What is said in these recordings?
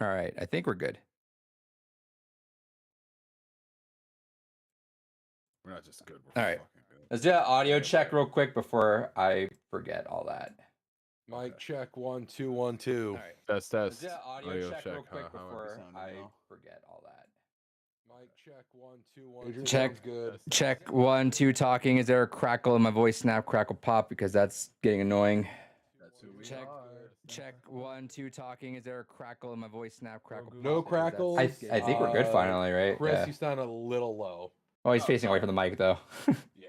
All right, I think we're good. We're not just good. We're All right. fucking good. Let's do an audio check real quick before I forget all that. Mic check 1 2 1 2. All right. Test. Let's do an audio check real quick How are we before sounding I now? forget all that. Mic check 1 2 1 2. Check. Sounds good. Check 1 2 talking. Is there a crackle in my voice? Snap, crackle, pop, because that's getting annoying. That's who we Check. are. Check 1 2 talking. Is there a crackle in my voice? Snap, crackle, pop. No because that's crackles. I think we're good finally, right? Chris, Yeah. you sound a little low. Oh, he's facing away from the mic though. Yeah.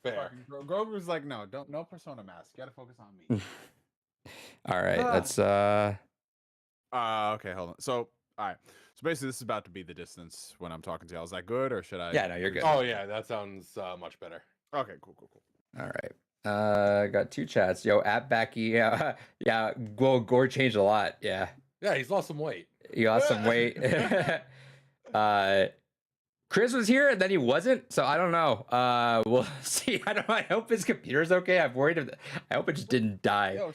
Fair. Grogu's like, no persona mask. You gotta focus on me. All right, let's okay, hold on. So, all right. So basically, this is about to be the distance when I'm talking to you. Is that good, or should I? Yeah, no, you're good. Oh yeah, that sounds much better. Okay, cool. All right. Got 2 chats. Yo, at Becky. Yeah. Well, Gore changed a lot. Yeah. Yeah, he's lost some weight. He lost some weight. Chris was here and then he wasn't, so I don't know. We'll see. I hope his computer's okay. I'm worried. I hope it just didn't die. Yo,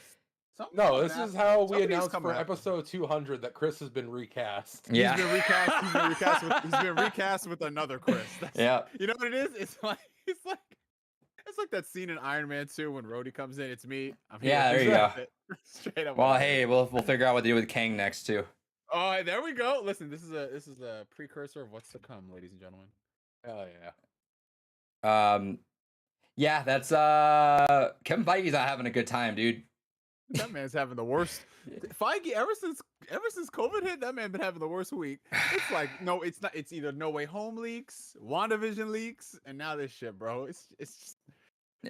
No, this is how we somebody's announced coming for after. episode 200 that Chris has been recast. Yeah. He's been recast with another Chris. Yeah. You know what it is? It's like that scene in Iron Man 2 when Rhodey comes in. It's me. I'm here. Yeah, there you go. Straight up. Well, hey, we'll figure out what to do with Kang next too. Oh, there we go. Listen, this is a precursor of what's to come, ladies and gentlemen. Hell yeah. Yeah, that's Kevin Feige's not having a good time, dude. That man's having the worst. Feige, ever since COVID hit, that man been having the worst week. It's like it's either No Way Home leaks, WandaVision leaks, and now this shit, bro. It's just.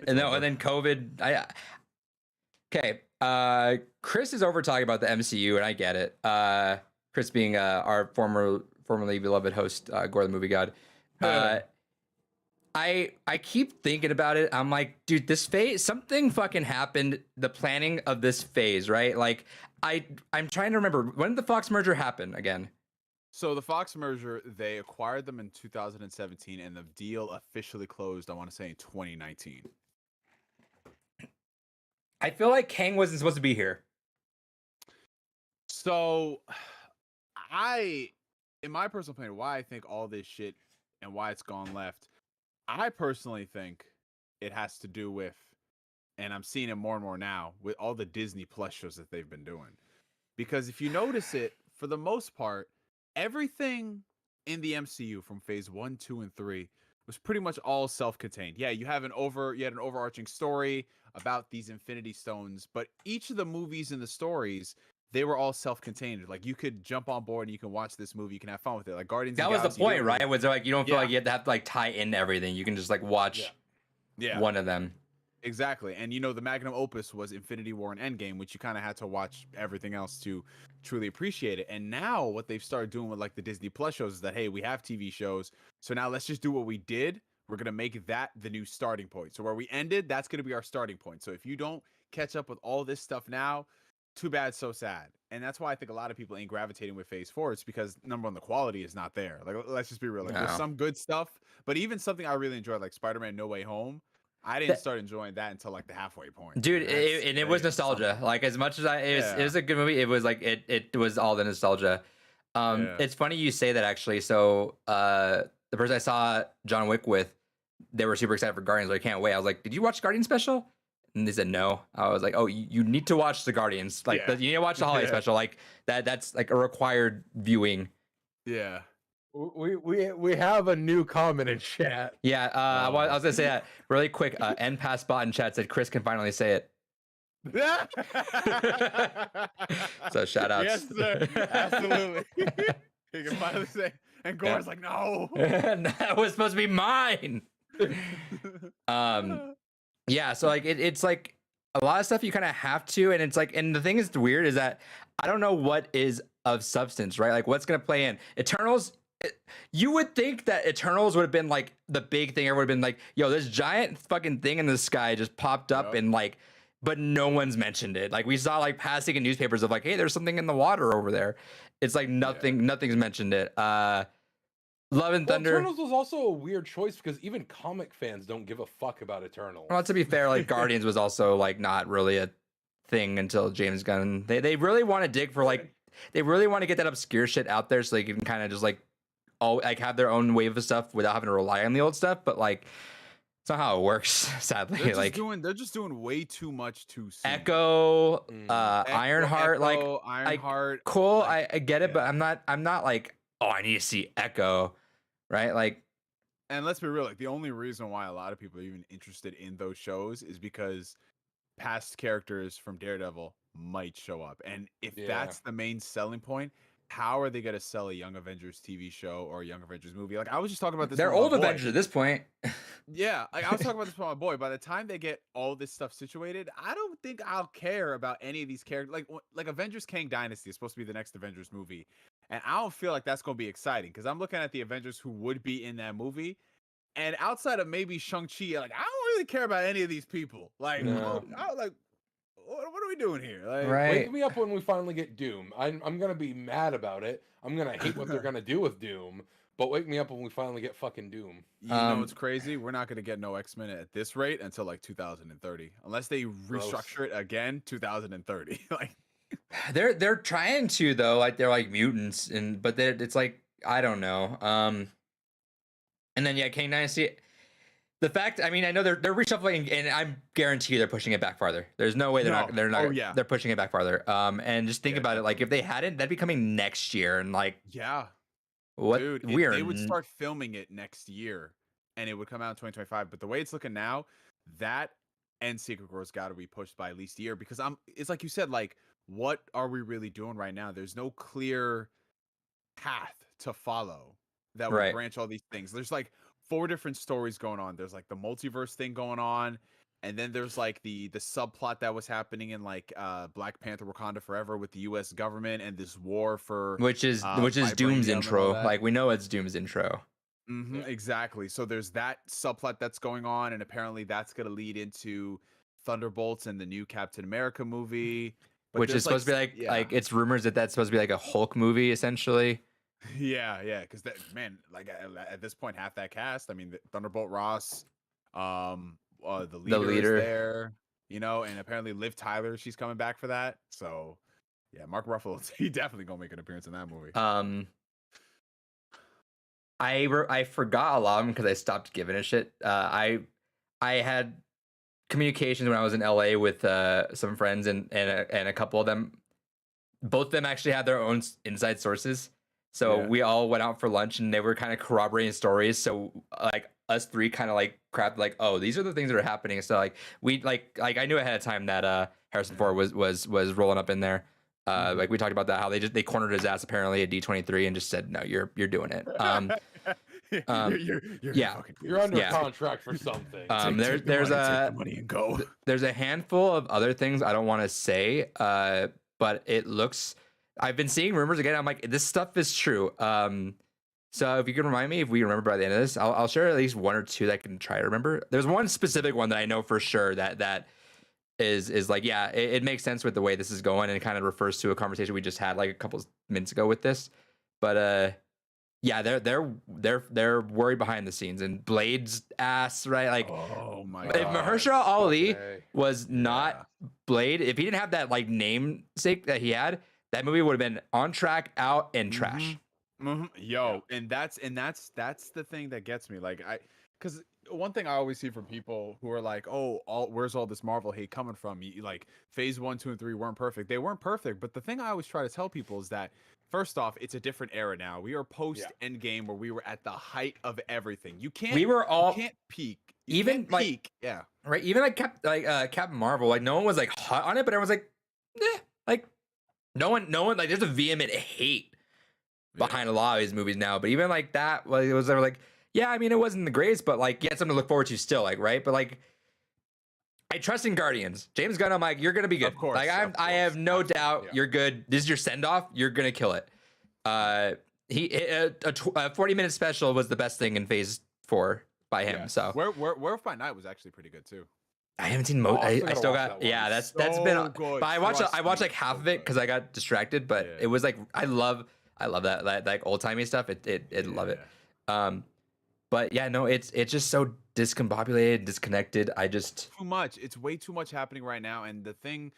And then COVID. Okay. Chris is over talking about the MCU, and I get it. Chris being our formerly beloved host, Gore the Movie God. I keep thinking about it. I'm like, dude, this phase, something fucking happened. The planning of this phase, right? Like, I'm trying to remember, when did the Fox merger happen again? So the Fox merger, they acquired them in 2017, and the deal officially closed, I want to say, in 2019. I feel like Kang wasn't supposed to be here. So, in my personal opinion, why I think all this shit and why it's gone left, I personally think it has to do with, and I'm seeing it more and more now, with all the Disney Plus shows that they've been doing. Because if you notice it, for the most part, everything in the MCU from phase 1, 2, and 3 was pretty much all self-contained. Yeah, you had an overarching story about these Infinity Stones, but each of the movies and the stories, they were all self-contained. Like, you could jump on board and you can watch this movie, you can have fun with it. Like Guardians of the That was the Galaxy, point, right? Was like you don't feel Yeah. like you have to like tie in everything. You can just like watch one of them. Exactly. And the magnum opus was Infinity War and Endgame, which you kind of had to watch everything else to truly appreciate it. And now what they've started doing with like the Disney Plus shows is that, hey, we have TV shows, so now let's just do what we did. We're going to make that the new starting point. So where we ended, that's going to be our starting point. So if you don't catch up with all this stuff now, too bad, so sad. And that's why I think a lot of people ain't gravitating with phase 4. It's because, number one, the quality is not there. Like, let's just be real. Like, there's some good stuff, but even something I really enjoyed, like Spider-Man No Way Home, I didn't start enjoying that until like the halfway point. Dude, it was nostalgia. Like, as much as it was a good movie, it was like it was all the nostalgia. It's funny you say that, actually. So the person I saw John Wick with, they were super excited for Guardians, but I can't wait. I was like, did you watch Guardians special? And they said no. I was like, oh, you need to watch the Guardians. Like, you need to watch the holiday special. Like that's like a required viewing. Yeah. We have a new comment in chat. Yeah, I was gonna say that really quick. NPass bot in chat said Chris can finally say it. So shout outs. Yes, sir. Absolutely. He can finally say, and Gore's like, no. That was supposed to be mine. Yeah, so like it's like a lot of stuff you kind of have to, and it's like, and the thing is weird is that I don't know what is of substance, right? Like, what's gonna play in Eternals. You would think that Eternals would have been like the big thing. Everyone would have been like, yo, this giant fucking thing in the sky just popped up and like, but no one's mentioned it. Like, we saw like passing in newspapers of like, hey, there's something in the water over there. It's like nothing's mentioned it. Love and Thunder. Eternals was also a weird choice because even comic fans don't give a fuck about Eternals. Well, to be fair, like Guardians was also like not really a thing until James Gunn. They really want to dig for like they really want to get that obscure shit out there so they can kind of just like have their own wave of stuff without having to rely on the old stuff. But like, it's not how it works, sadly. They're just doing way too much too soon. Echo, Echo, Ironheart, like Ironheart. cool. like, I get it, yeah. but I'm not like, oh, I need to see Echo, right? Like, And let's be real, like the only reason why a lot of people are even interested in those shows is because past characters from Daredevil might show up. And if Yeah. that's the main selling point, how are they going to sell a Young Avengers TV show or a Young Avengers movie? Like I was just talking about this. they're with my old boy. Avengers at this point. Yeah, like, I was talking about this with my boy. By the time they get all this stuff situated, I don't think I'll care about any of these characters. Like Avengers Kang Dynasty is supposed to be the next Avengers movie, and I don't feel like that's going to be exciting because I'm looking at the Avengers who would be in that movie, and outside of maybe Shang-Chi, like I don't really care about any of these people. Like, No. I like, what are we doing here? Like, Right. Wake me up when we finally get Doom. I'm gonna be mad about it. I'm gonna hate what they're gonna do with Doom. But wake me up when we finally get fucking Doom. You know it's crazy? We're not going to get no X-Men at this rate until like 2030. Unless they restructure it again, 2030. Like They're trying to though, like they're like mutants, but it's like I don't know. And then yeah, Kang Dynasty. The fact, I mean, I know they're reshuffling, and I'm guarantee they're pushing it back farther. There's no way they're not. Oh, yeah. They're pushing it back farther. And just think about it, like if they hadn't, that'd be coming next year, and like yeah. what Dude, they would start filming it next year and it would come out in 2025. But the way it's looking now, that and Secret Wars got to be pushed by at least a year because it's like you said, like, what are we really doing right now? There's no clear path to follow that would Right. branch all these things. There's like 4 different stories going on. There's like the multiverse thing going on. And then there's like the subplot that was happening in like Black Panther Wakanda Forever with the US government and this war for which is Doom's vibranium and all intro. that. Like we know it's Doom's intro. Exactly. So there's that subplot that's going on, and apparently that's going to lead into Thunderbolts and the new Captain America movie, but Which there's, is supposed to be like it's rumors that that's supposed to be like a Hulk movie essentially. yeah, because that man, like at this point, half that cast. I mean, Thunderbolt Ross, the leader is there, you know, and apparently Liv Tyler, she's coming back for that. So yeah, Mark Ruffalo, he definitely gonna make an appearance in that movie. I forgot a lot of them because I stopped giving a shit. I had communications when I was in LA with some friends and a couple of them. Both of them actually had their own inside sources. So we all went out for lunch and they were kind of corroborating stories. So like us three kind of like crabbed like, oh, these are the things that are happening. So like we like I knew ahead of time that Harrison Ford was rolling up in there. Like we talked about that, how they cornered his ass apparently at D23 and just said, no, you're doing it. You're under contract for something. There's the money and go. There's a handful of other things I don't want to say, but it looks. I've been seeing rumors again. I'm like, this stuff is true. So if you can remind me, if we remember by the end of this, I'll share at least one or two that I can try to remember. There's one specific one that I know for sure that is like, yeah, it makes sense with the way this is going, and it kind of refers to a conversation we just had like a couple minutes ago with this. But yeah, they're worried behind the scenes, and Blade's ass, right? Like, oh my if god, Mahershala Ali was not Blade, if he didn't have that like namesake that he had, that movie would have been on track, out, and trash. Yo, and that's the thing that gets me. Like because one thing I always see from people who are like, oh, where's all this Marvel hate coming from? Like phase 1, 2, and 3 weren't perfect. They weren't perfect, but the thing I always try to tell people is that first off, it's a different era now. We are post Endgame where we were at the height of everything. You can't peak. Even right. Even like Captain Marvel, like no one was like hot on it, but everyone's like, like no one like there's a vehement hate behind a lot of these movies now. But even like that, like it was like, yeah, I mean it wasn't the greatest, but like something to look forward to still, like right. But like I trust in Guardians. James Gunn, I'm like, you're gonna be good. Of course, like I have no doubt you're good. This is your send off. You're gonna kill it. A 40-minute special was the best thing in Phase 4 by him. So Werewolf by Night was actually pretty good too. I haven't seen most. I still got that's been. Good. But I watched like half of it because I got distracted. But it was like I love that like old timey stuff. Love it. But yeah, no, it's just so discombobulated, disconnected. I just too much. It's way too much happening right now. And the thing,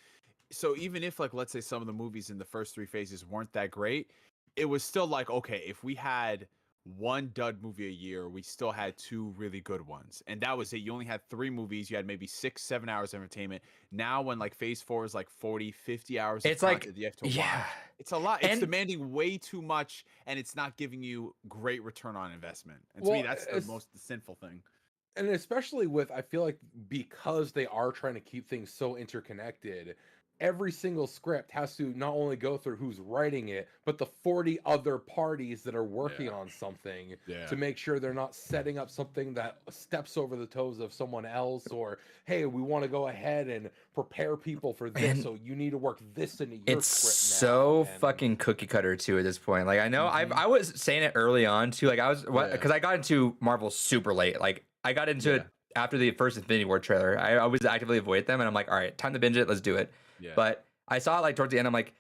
so even if like let's say some of the movies in the first three phases weren't that great, it was still like okay, if we had one dud movie a year, we still had two really good ones, and that was it. You only had three movies, you had maybe 6-7 hours of entertainment. Now when like phase 4 is like 40-50 hours of It's like, content you have to yeah. watch, it's a lot. It's And demanding way too much, and it's not giving you great return on investment, and to me Well, that's the most sinful thing. and especially with, I feel like because they are trying to keep things so interconnected, every single script has to not only go through who's writing it, but the 40 other parties that are working Yeah. on something Yeah. to make sure they're not setting up something that steps over the toes of someone else, or hey, we want to go ahead and prepare people for this, And so you need to work this into your it's script so now. And fucking cookie cutter too at this point. Like I know Mhm. I was saying it early on too. Like I was Yeah. because I got into Marvel super late. Like I got into it after the first Infinity War trailer. I always actively avoid them, and I'm like, all right, time to binge it. Let's do it. Yeah. But I saw it like towards the end. I'm like,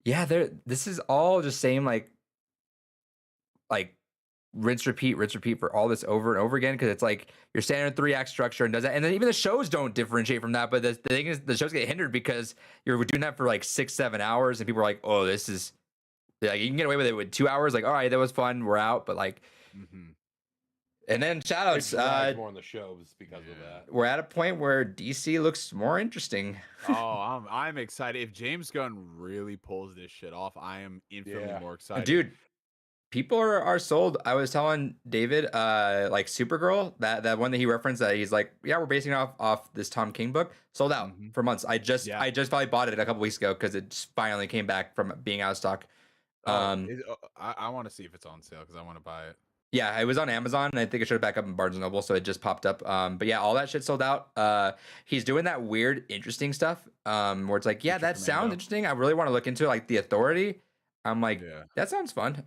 yeah, this is all just same like rinse repeat for all this over and over again, because it's like your standard 3-act structure and does that, and then even the shows don't differentiate from that. But the thing is, the shows get hindered because you're doing that for like 6-7 hours, and people are like, oh, this is like, you can get away with it with 2 hours, like, all right, that was fun, we're out. But like, Mhm. and then it shoutouts, drags more on the shows because of Yeah. that. we're at a point where DC looks more interesting. Oh, I'm excited. If James Gunn really pulls this shit off, I am infinitely Yeah. more excited. Dude, people are sold. I was telling David, like Supergirl, that one that he referenced, that he's like, yeah, we're basing it off this Tom King book, sold out Mhm. for months. I just Yeah. probably bought it a couple weeks ago because it just finally came back from being out of stock. I want to see if it's on sale because I want to buy it. Yeah, it was on Amazon, and I think it showed back up in Barnes and Noble, so it just popped up. But yeah, all that shit sold out. He's doing that weird, interesting stuff, where it's like, yeah, Future that sounds Commando. interesting. I really want to look into it, like The Authority. I'm like, Yeah. that sounds fun.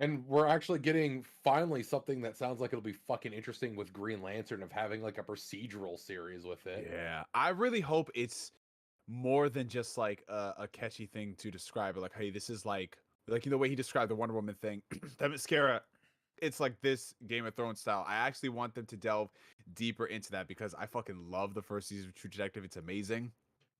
And we're actually getting finally something that sounds like it'll be fucking interesting with Green Lantern, of having like a procedural series with it. Yeah. I really hope it's more than just like a catchy thing to describe it. Like, hey, this is like the way he described the Wonder Woman thing. That mascara, it's like this Game of Thrones style. I actually want them to delve deeper into that because I fucking love the first season of True Detective. It's amazing.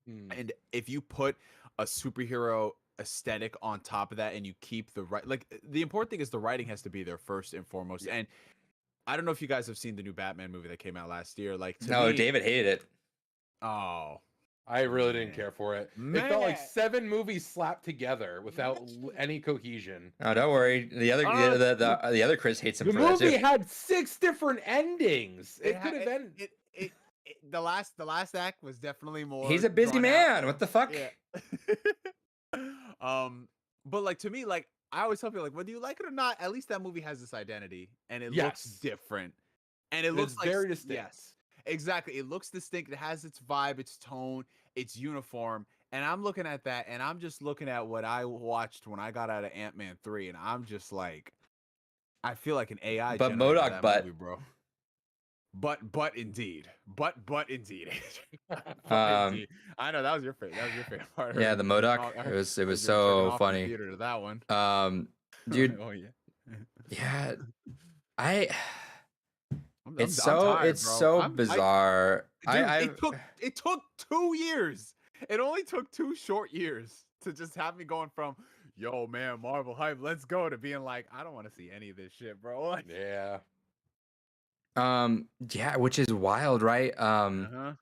Hmm. And if you put a superhero aesthetic on top of that and you keep the right, like the important thing is the writing has to be there first and foremost. Yeah. And I don't know if you guys have seen the new Batman movie that came out last year. Like, to No, me, David hated it. Oh, I really didn't Man. care for it. It felt like Man. 7 movies slapped together without any cohesion. Oh, don't worry. The other the other Chris hates him The for that movie too. had 6 different endings. It ha- could have ended. the last act was definitely more. He's a busy drawn out. man. What the fuck? Yeah. But like to me, like I always tell people, like whether you like it or not, at least that movie has this identity and it looks Yes. different, and it It looks is like very distinct. Yes, exactly. It looks distinct. It has its vibe, its tone, its uniform. And I'm looking at that, and I'm just looking at what I watched when I got out of Ant-Man 3, and I'm just like, I feel like an AI. But generated MODOK that butt. movie, bro. But indeed. But indeed. Um, I know that was your favorite. That was your favorite part. Yeah, the MODOK. It was so funny. Theater to that one. Dude, Oh yeah. yeah, I'm it's tired, bro. so bizarre. Dude, it took 2 years. It only took 2 short years to just have me going from, yo man, Marvel hype, let's go, to being like, I don't want to see any of this shit, bro. Like, Yeah. yeah, which is wild, right? uh-huh.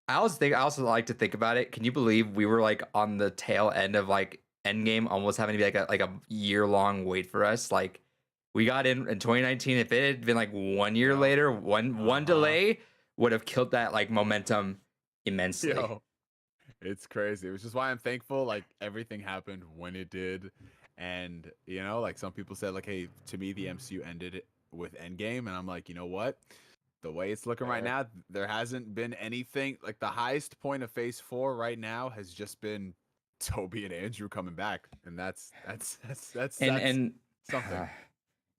I also like to think about it. Can you believe we were like on the tail end of like Endgame almost having to be like a year-long wait for us? Like we got in 2019. If it had been like 1 year Yeah. later, one Uh-huh. delay would have killed that like momentum immensely. Yo, it's crazy. Which is why I'm thankful like everything happened when it did. And you know, like some people said, like, hey, to me the MCU ended with Endgame, and I'm like, you know what? The way it's looking right Fair. now, there hasn't been anything like the highest point of Phase 4 right now has just been Toby and Andrew coming back, and that's and something.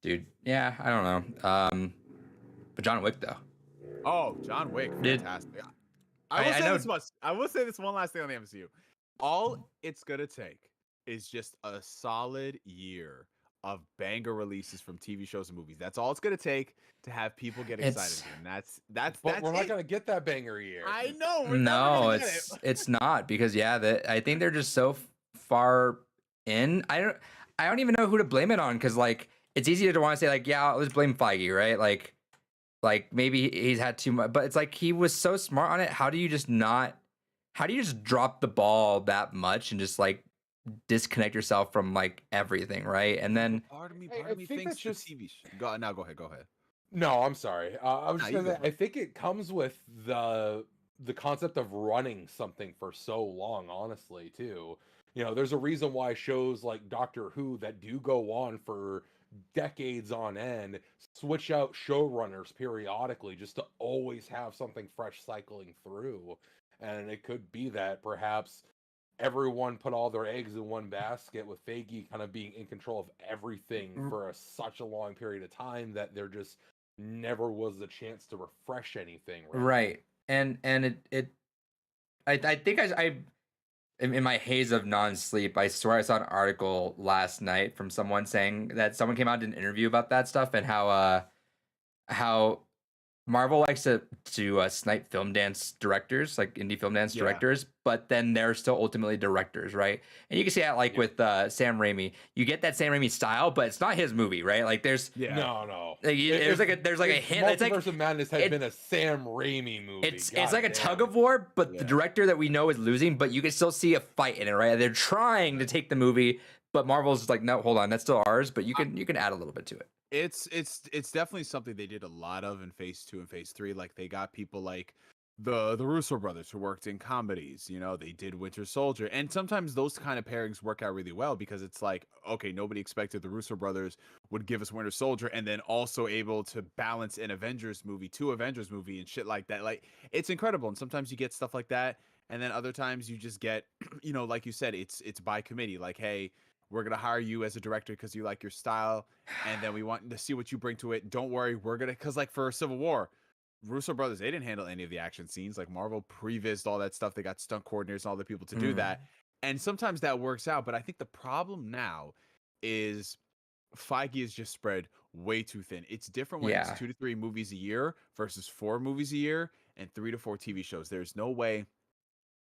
dude, yeah, I don't know. But John Wick though. Oh, John Wick, Did- fantastic. I I will say know- this much. I will say this one last thing on the MCU. All it's gonna take is just a solid year of banger releases from TV shows and movies. That's all it's gonna take to have people get excited It's again. But That's we're not it. gonna get that banger year. I know we're never no, gonna get it. it's not because I think they're just so far in. I don't even know who to blame it on because like it's easy to want to say like yeah let's blame Feige, right? Like maybe he's had too much, but it's like he was so smart on it. How do you just drop the ball that much and just like disconnect yourself from like everything, right? And then Part of me I think thinks that's the just TV show. Go ahead. Go ahead. no. I'm sorry. I was Nah, just you gonna say, go. I think it comes with the concept of running something for so long. Honestly, too. You know, there's a reason why shows like Doctor Who that do go on for decades on end switch out showrunners periodically just to always have something fresh cycling through. And it could be that perhaps everyone put all their eggs in one basket with Feige kind of being in control of everything for such a long period of time that there just never was a chance to refresh anything. right. And I think I in my haze of non-sleep, I swear I saw an article last night from someone saying that someone came out and did an interview about that stuff and how Marvel likes to snipe film dance directors, like indie film dance Yeah. directors, but then they're still ultimately directors, right? And you can see that like Yeah. with Sam Raimi, you get that Sam Raimi style, but it's not his movie, right? Like there's Yeah. No. like, there's like a If hint. It's like Multiverse of Madness had it- been a Sam Raimi movie. it's like a goddamn. tug of war, but the Yeah. director that we know is losing, but you can still see a fight in it, right? They're trying to take the movie, but Marvel's just like, no, hold on, that's still ours, but you can add a little bit to it. It's definitely something they did a lot of in phase 2 and phase 3. Like they got people like the Russo brothers who worked in comedies, you know, they did Winter Soldier. And sometimes those kind of pairings work out really well because it's like, okay, nobody expected the Russo brothers would give us Winter Soldier and then also able to balance an Avengers movie, 2 Avengers movie and shit like that. Like it's incredible. And sometimes you get stuff like that. And then other times you just get, you know, like you said, it's by committee. Like, hey, we're gonna hire you as a director because you like your style, and then we want to see what you bring to it. Don't worry, we're gonna because like for Civil War, Russo brothers they didn't handle any of the action scenes. Like Marvel prevised all that stuff. They got stunt coordinators and all the people to do that, and sometimes that works out. But I think the problem now is Feige is just spread way too thin. It's different when Yeah. it's 2 to 3 movies a year versus 4 movies a year and 3 to 4 TV shows. There's no way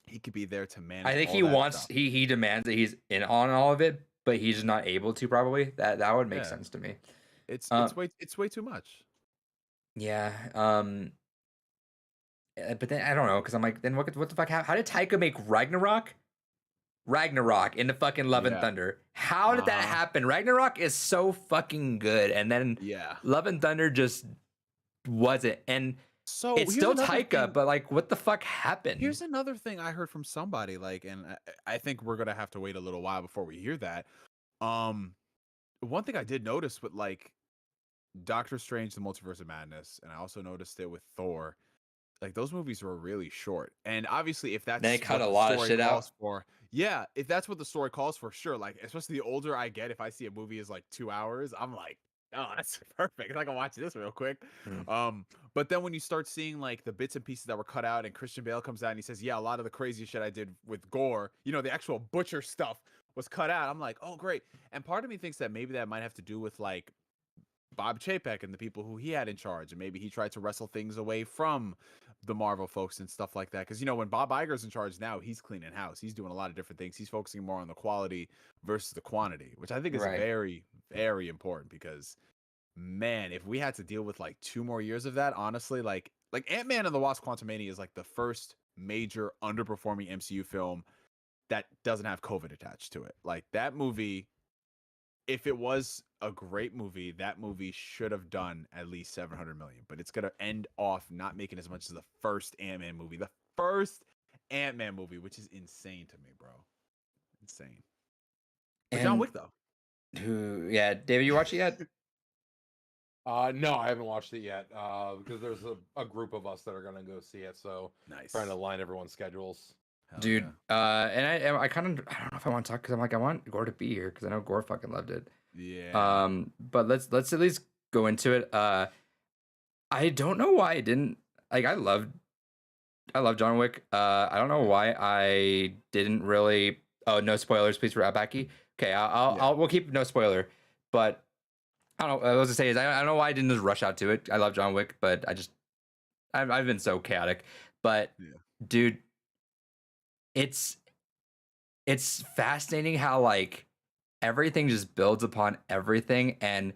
he could be there to manage. I think all he that wants stuff. he demands that he's in on all of it, but he's just not able to. Probably that would make Yeah. sense to me. It's Um, it's way too much. Yeah. But then I don't know because I'm like, then what the fuck? How did Taika make Ragnarok? Ragnarok into fucking Love and Yeah. Thunder. How did that Uh-huh. happen? Ragnarok is so fucking good, and then Yeah. Love and Thunder just wasn't. And So it's here's still another Taika, thing- but like, what the fuck happened? Here's another thing I heard from somebody, like, and I think we're gonna have to wait a little while before we hear that. One thing I did notice with like Doctor Strange: The Multiverse of Madness, and I also noticed it with Thor. Like those movies were really short, and obviously, if that's They cut what a the lot of story shit out. calls for, yeah, if that's what the story calls for, sure. Like, especially the older I get, if I see a movie is like 2 hours, I'm like, oh, that's perfect. I can watch this real quick. But then when you start seeing like the bits and pieces that were cut out, and Christian Bale comes out and he says, yeah, a lot of the crazy shit I did with gore, you know, the actual butcher stuff was cut out. I'm like, oh, great. And part of me thinks that maybe that might have to do with like Bob Chapek and the people who he had in charge, and maybe he tried to wrestle things away from the Marvel folks and stuff like that. Because you know, when Bob Iger's in charge now, he's cleaning house. He's doing a lot of different things. He's focusing more on the quality versus the quantity, which I think is Right. very, very important. Because man, if we had to deal with like 2 more years of that, honestly, like Ant-Man and the Wasp: Quantumania is like the first major underperforming MCU film that doesn't have COVID attached to it. Like that movie, if it was a great movie, that movie should have done at least 700 million, but it's going to end off not making as much as the first Ant-Man movie. The first Ant-Man movie, which is insane to me, bro. Insane. But John And Wick though. yeah, David, you watch it yet? No, I haven't watched it yet. Because there's a group of us that are gonna go see it, so Nice. trying to line everyone's schedules. Hell Dude, yeah. and I kind of I don't know if I want to talk because I'm like I want Gore to be here because I know Gore fucking loved it. Yeah. But let's at least go into it. I don't know why I didn't like. I love John Wick. I don't know why I didn't really. Oh, no spoilers, please, for Becky. Okay, Yeah. we'll keep no spoiler. But I don't know. What I was gonna say is I don't know why I didn't just rush out to it. I love John Wick, but I've been so chaotic. But Yeah. dude, it's fascinating how like everything just builds upon everything, and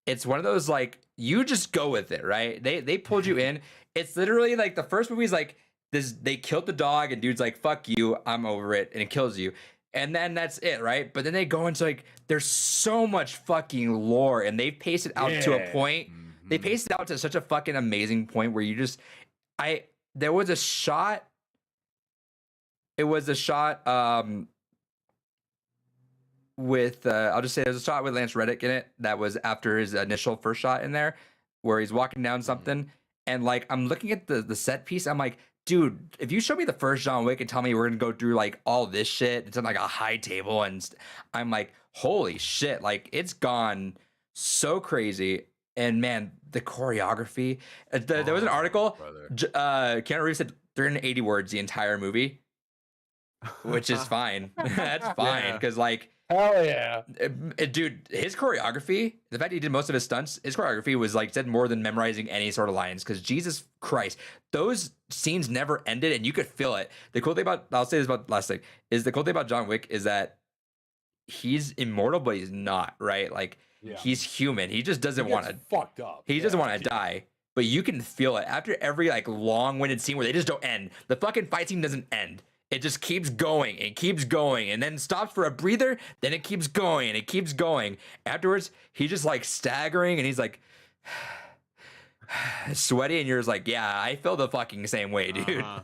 it's one of those like you just go with it, right? They pulled you in. It's literally like the first movie is like this. They killed the dog, and dude's like, "Fuck you, I'm over it," and it kills you. And then that's it, right? But then they go into like there's so much fucking lore, and they pace it out to a Yeah. point. They Mhm. pace it out to such a fucking amazing point where you just there was a shot. It was a shot with I'll just say there's a shot with Lance Reddick in it that was after his initial first shot in there where he's walking down something, and like I'm looking at the set piece, I'm like, dude, if you show me the first John Wick and tell me we're gonna go through like all this shit, it's on like a high table, and I'm like, holy shit, like it's gone so crazy. And man, the choreography. There was an Oh, article. brother. Keanu Reeves said 380 words the entire movie, which is fine. That's fine Yeah. because like Hell yeah. dude, his choreography, the fact he did most of his stunts, his choreography was like said more than memorizing any sort of lines. Because Jesus Christ, those scenes never ended, and you could feel it. The cool thing about I'll say this about last thing is the cool thing about John Wick is that he's immortal, but he's not right. Like Yeah. he's human. He just doesn't He want gets to. fucked up. He doesn't Yeah. want to die. But you can feel it after every like long-winded scene where they just don't end. The fucking fight scene doesn't end. It just keeps going and keeps going and then stops for a breather. Then it keeps going and it keeps going. Afterwards, he's just like staggering and he's like sweaty. And you're just like, yeah, I feel the fucking same way, dude. Uh-huh.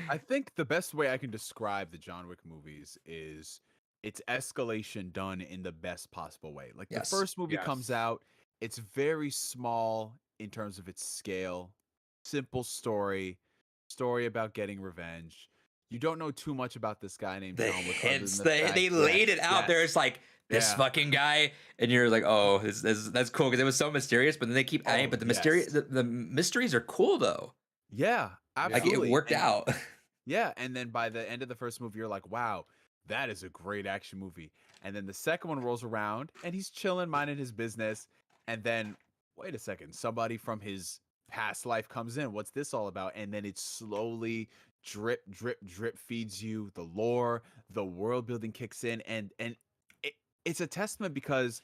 I think the best way I can describe the John Wick movies is it's escalation done in the best possible way. Like Yes. the first movie comes Yes. out, it's very small in terms of its scale, simple story about getting revenge. You don't know too much about this guy named The John Wick. other hints, than the they fact- laid it Yes, out there. yes. It's like this Yeah. fucking guy, and you're like, oh, that's cool because it was so mysterious. But then they keep adding. Oh, But the yes. the mysteries are cool though. Yeah, Like absolutely. it worked And- out. Yeah, and then by the end of the first movie, you're like, wow, that is a great action movie. And then the second one rolls around and he's chilling, minding his business. And then, wait a second, somebody from his past life comes in. What's this all about? And then it slowly drip, drip, drip feeds you the lore, the world building kicks in. And it's a testament because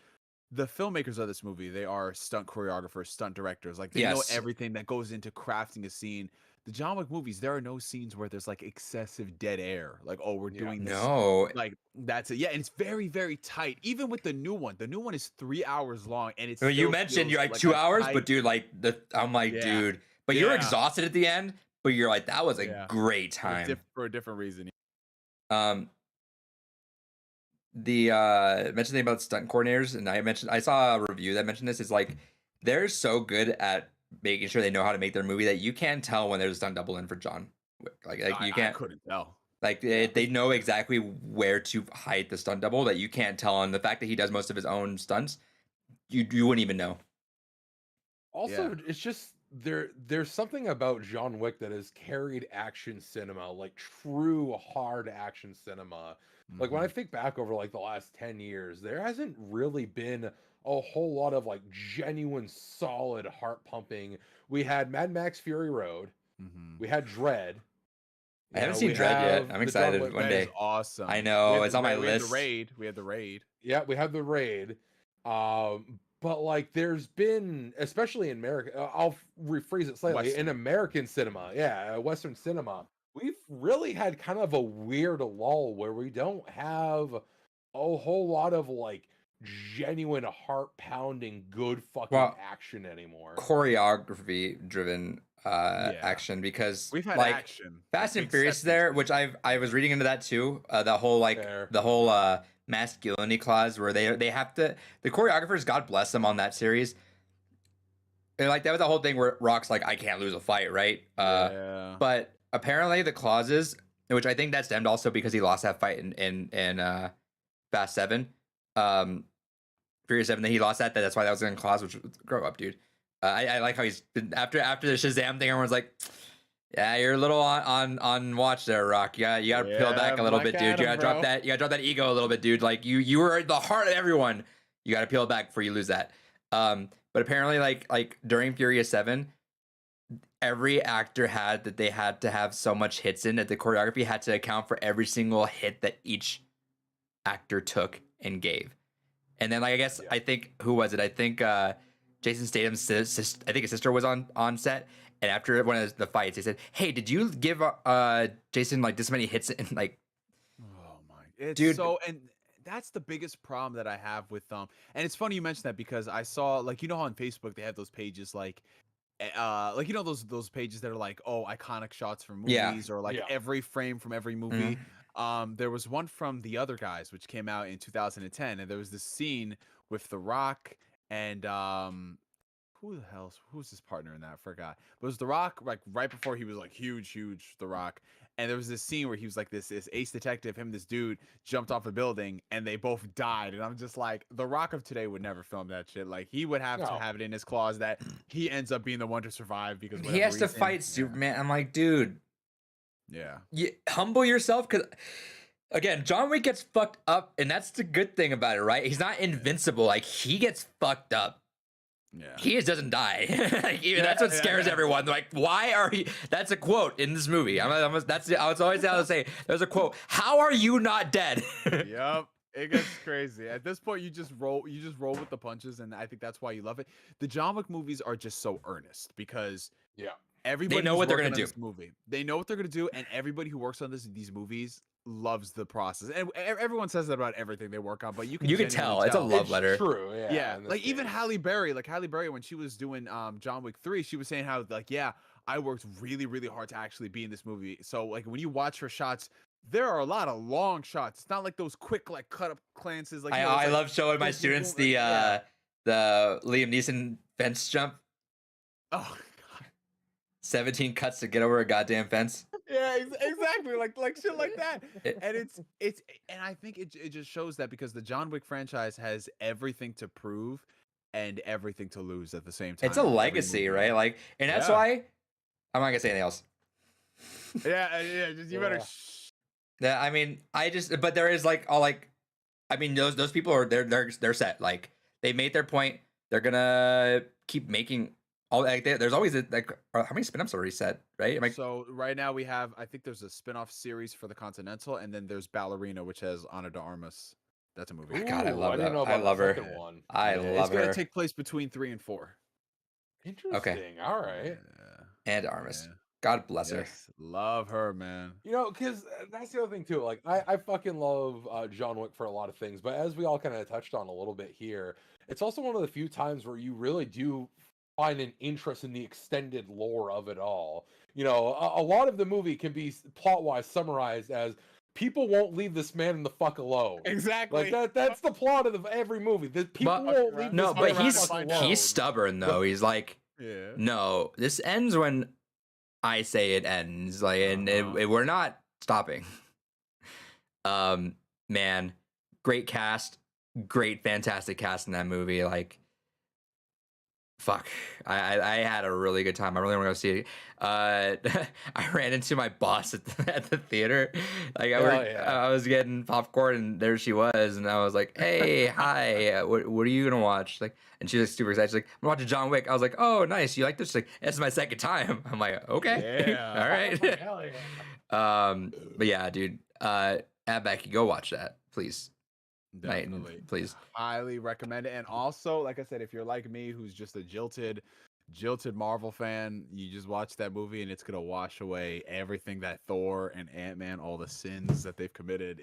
the filmmakers of this movie, they are stunt choreographers, stunt directors. Like they know Yes. everything that goes into crafting a scene. The John Wick movies, there are no scenes where there's like excessive dead air. Like, oh, we're Yeah. doing this. No, Like that's it. Yeah, and it's very, very tight. Even with the new one is 3 hours long, and it's. I mean, you mentioned you're like 2 hours, but dude, like I'm like, Yeah. dude, but you're Yeah. exhausted at the end. But you're like, that was a Yeah. great time. For a different reason. The mentioned thing about stunt coordinators, and I saw a review that mentioned this. Is like they're so good at making sure they know how to make their movie that you can't tell when there's a stunt double in for John Wick. Like you I can't. couldn't tell. Like they know exactly where to hide the stunt double that you can't tell, and the fact that he does most of his own stunts, you wouldn't even know. Also, Yeah. it's just there's something about John Wick that has carried action cinema, like true hard action cinema. Like when I think back over like the last 10 years, there hasn't really been a whole lot of like genuine solid heart pumping. We had Mad Max Fury Road, Mhm. we had Dread. I haven't seen Dredd yet. I'm excited one That day. is awesome. I know, We had it's on my we had list. the raid. We had the raid. Yeah, we have the Raid. But like there's been, especially in America, I'll rephrase it slightly, in Western. American cinema, yeah, Western cinema, we've really had kind of a weird lull where we don't have a whole lot of like genuine heart pounding good fucking Well, action anymore. Choreography driven Yeah. action, because We've had like action. Fast like and big Furious set there, pieces. which I was reading into that too. The whole like Fair. the whole masculinity clause where they have to, the choreographers, God bless them on that series. And like that was the whole thing where Rock's like, I can't lose a fight, right? Yeah. But apparently the clauses, which I think that stemmed also because he lost that fight in Fast 7, Furious 7, that he lost that. That's why that was in clause. Which grow up, dude. I like how he's been after the Shazam thing. Everyone's like, yeah, you're a little on watch there, Rock. Yeah, you gotta peel back a little look bit, dude. at You him, gotta drop bro. that. You gotta drop that ego a little bit, dude. Like you were at the heart of everyone. You got to peel it back before you lose that. But apparently, like during Furious 7, every actor they had to have so much hits in that the choreography had to account for every single hit that each actor took and gave. And then like I think who was it? I think Jason Statham's I think his sister was on set. And after one of the fights, they said, "Hey, did you give Jason like this many hits?" And like, oh my, it's dude, so, and that's the biggest problem that I have with and it's funny you mentioned that because I saw, like, you know how on Facebook they have those pages like you know those pages that are like, oh, iconic shots from movies, or like every frame from every movie. There was one from The Other Guys, which came out in 2010, and there was this scene with The Rock and who's his partner in that? I forgot. But it was The Rock, like right before he was like huge, The Rock. And there was this scene where he was like this ace detective, him, this dude jumped off a building and they both died. And I'm just like, The Rock of today would never film that shit. Like, he would have to have it in his clause that he ends up being the one to survive because he has to fight Superman. I'm like, dude, you humble yourself, because again, John Wick gets fucked up, and that's the good thing about it, right? He's not invincible. Like, he gets fucked up. Yeah, he just doesn't die. Like, even that's what scares everyone. Like, why are he? That's a quote in this movie. I was always able to say. There's a quote. How are you not dead? Yep, it gets crazy. At this point, you just roll with the punches, and I think that's why you love it. The John Wick movies are just so earnest because everybody know what they're gonna do. They know what they're gonna do, and everybody who works on these movies loves the process. And everyone says that about everything they work on, but you can tell it's a love letter. True, yeah. Like even Halle Berry, when she was doing John Wick 3, she was saying how like, I worked really, really hard to actually be in this movie. So like when you watch her shots, there are a lot of long shots. It's not like those quick like cut up glances. Like I love showing my students the Liam Neeson fence jump. Oh god, 17 cuts to get over a goddamn fence. Yeah, exactly. Like shit like that. And and I think it just shows that because the John Wick franchise has everything to prove and everything to lose at the same time. It's a legacy, right? Like, and that's why I'm not gonna say anything else. Just you better. Yeah, I mean, but there is like I mean, those people are they're set. Like, they made their point. They're gonna keep making. There's always like how many spin-offs already set, right? So right now we have, I think there's a spin-off series for the Continental, and then there's Ballerina, which has Ana de Armas. That's a movie. God, I love that. I love her. I love her. It's gonna take place between 3 and 4. Interesting. Okay. All right. And Armas. God bless her. Love her, man. You know, because that's the other thing too. Like, I fucking love John Wick for a lot of things, but as we all kind of touched on a little bit here, it's also one of the few times where you really do find an interest in the extended lore of it all. You know, a lot of the movie can be plot-wise summarized as people won't leave this man in the fuck alone. Exactly. Like that's the plot of every movie. People won't leave. No, but he's stubborn though. He's like, no, this ends when I say it ends. Like, and we're not stopping. Man, great cast, fantastic cast in that movie. Like, fuck, I had a really good time. I really want to go see it. I ran into my boss at the theater. Like, I was getting popcorn, and there she was, and I was like, "Hey, hi, what are you gonna watch?" Like, and she was super excited. She's like, "I'm watching John Wick." I was like, "Oh, nice, you like this?" She's like, "This is my second time." I'm like, "Okay, all right." Hell yeah. But yeah, dude, Becky, go watch that, please. Definitely, please, highly recommend it. And also, like I said, if you're like me, who's just a jilted Marvel fan, you just watch that movie and it's gonna wash away everything that Thor and Ant-Man, all the sins that they've committed.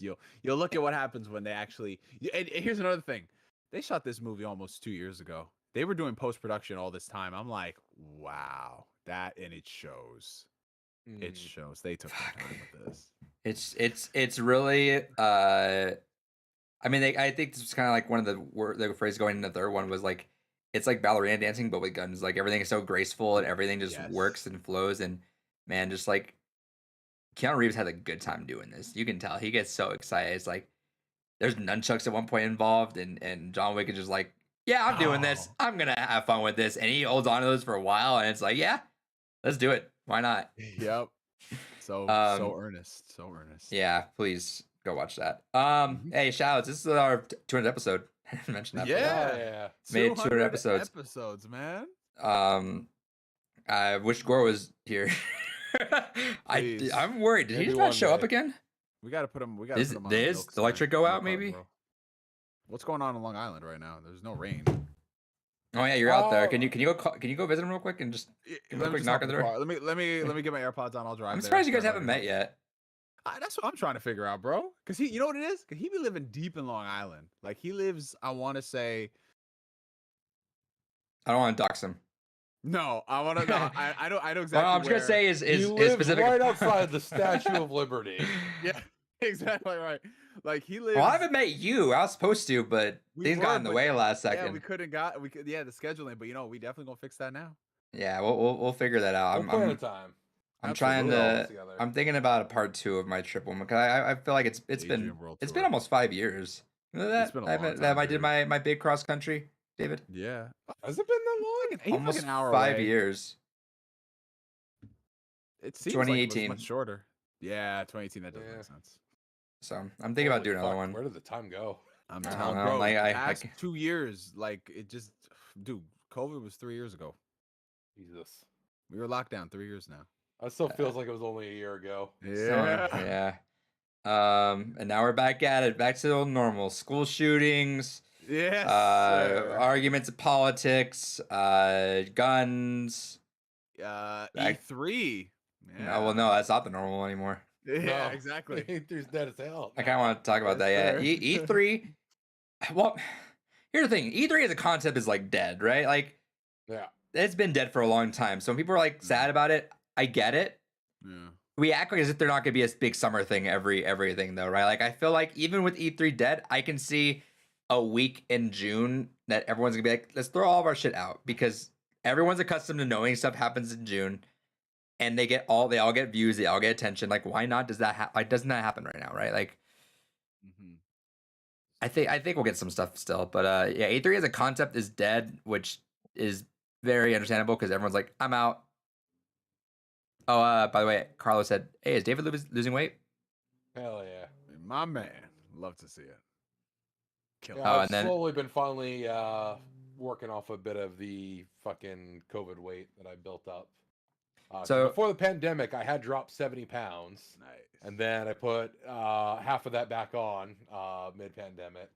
You'll look at what happens when they actually. And here's another thing: they shot this movie almost 2 years ago. They were doing post-production all this time. I'm like, wow, and it shows. It shows they took their time with this. It's really I mean, I think this was kind of like one of the phrase going in the third one was like, it's like ballerina dancing, but with guns. Like, everything is so graceful and everything just works and flows. And man, just like Keanu Reeves had a good time doing this. You can tell he gets so excited. It's like there's nunchucks at one point involved, and John Wick is just like, yeah, I'm doing this. I'm gonna have fun with this, and he holds on to this for a while, and it's like, yeah, let's do it. Why not? Yep. So earnest. Yeah, please go watch that. Hey, shoutouts. This is our 200th episode. Mention that. Yeah. Oh, yeah. Made 200 episodes. episodes, man. I wish Gore was here. Please. I'm worried. Did he Maybe just not one show up day. again? We gotta put him. We gotta Is put him on the milk sign- electric go out, milk cart, maybe? bro. What's going on in Long Island right now? There's no rain. Oh yeah, you're out there. Can Oh. you go can you go visit him real quick and just give him a quick knock on the door? Let me get my AirPods on. I'll drive. I'm there, surprised you guys grab haven't my met yet. That's what I'm trying to figure out, bro. Cause you know what it is? Cause he be living deep in Long Island. Like he lives, I want to say, I don't want to dox him. no, I want to. No, I know exactly. Well, I'm just gonna say is He is lives specific right outside the Statue of Liberty. Yeah, exactly right. Like he lives. Well, I haven't met you. I was supposed to, but We things were, got in the but- way last Yeah, second. we could. Yeah, the scheduling, but we definitely gonna fix that now. Yeah, we'll figure that out. We'll plan a time. I'm trying We'll all to. get together. I'm thinking about a part 2 of my trip one because I feel like it's been Adrian World it's Tour. been almost 5 years. You know that It's been a I long haven't- time, that I did dude. my big cross country, David. Yeah, Has it been that long? he's Almost like an hour 5 away. years. It seems like it was 2018. much shorter. Yeah, 2018. That does Yeah. make sense. So I'm thinking about Holy doing another fuck, one. Where did the time go? I'm I don't telling know, bro, like, the I past c- 2 years, like it just, dude, COVID was 3 years ago. Jesus. We were locked down 3 years now. That still feels like it was only a year ago. Yeah. And now we're back at it, back to the old normal school shootings, Yes. sir. arguments of politics, guns. E3. Oh, well, no, that's not the normal anymore. Yeah, No. exactly. There's dead as hell. I kind of want to talk about that. Yes, Yeah, sir. E3. Well, here's the thing: E3 as a concept is like dead, right? Like Yeah. it's been dead for a long time. So when people are like sad about it, I get it. Yeah. We act like as if they're not gonna be a big summer thing everything though, right? Like I feel like even with E3 dead, I can see a week in June that everyone's gonna be like, let's throw all of our shit out because everyone's accustomed to knowing stuff happens in June, and they all get views, they all get attention. Like why not? Doesn't that happen right now, right? Like Mhm. I think we'll get some stuff still, but yeah, E3 as a concept is dead, which is very understandable because everyone's like, I'm out. Oh, by the way, Carlos said, "Hey, is David losing weight?" Hell yeah. My man. Love to see it. Kill Yeah, it. Oh, I've and then- slowly been finally working off a bit of the fucking COVID weight that I built up. So- before the pandemic, I had dropped 70 pounds, Nice. and then I put half of that back on mid-pandemic.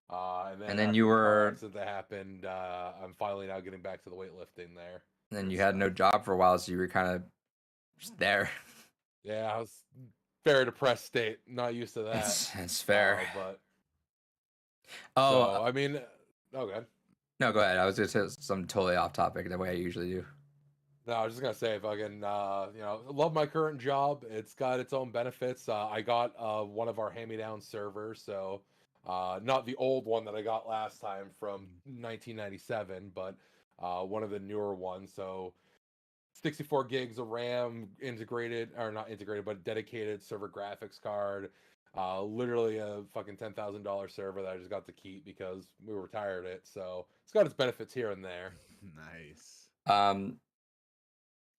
And then then after you the car were- accident that happened, I'm finally now getting back to the weightlifting there. And then you had no job for a while, so you were kind of just there. Yeah, I was very depressed state, not used to that. It's fair. But Oh, so, I mean, okay. no, go ahead. I was gonna say something totally off topic the way I usually do. No, I was just gonna say, fucking, love my current job. It's got its own benefits. I got one of our hand-me-down servers, so not the old one that I got last time from 1997, but one of the newer ones. So 64 gigs of RAM, integrated or not integrated, but dedicated server graphics card. Literally a fucking $10,000 server that I just got to keep because we retired it. So it's got its benefits here and there. Nice.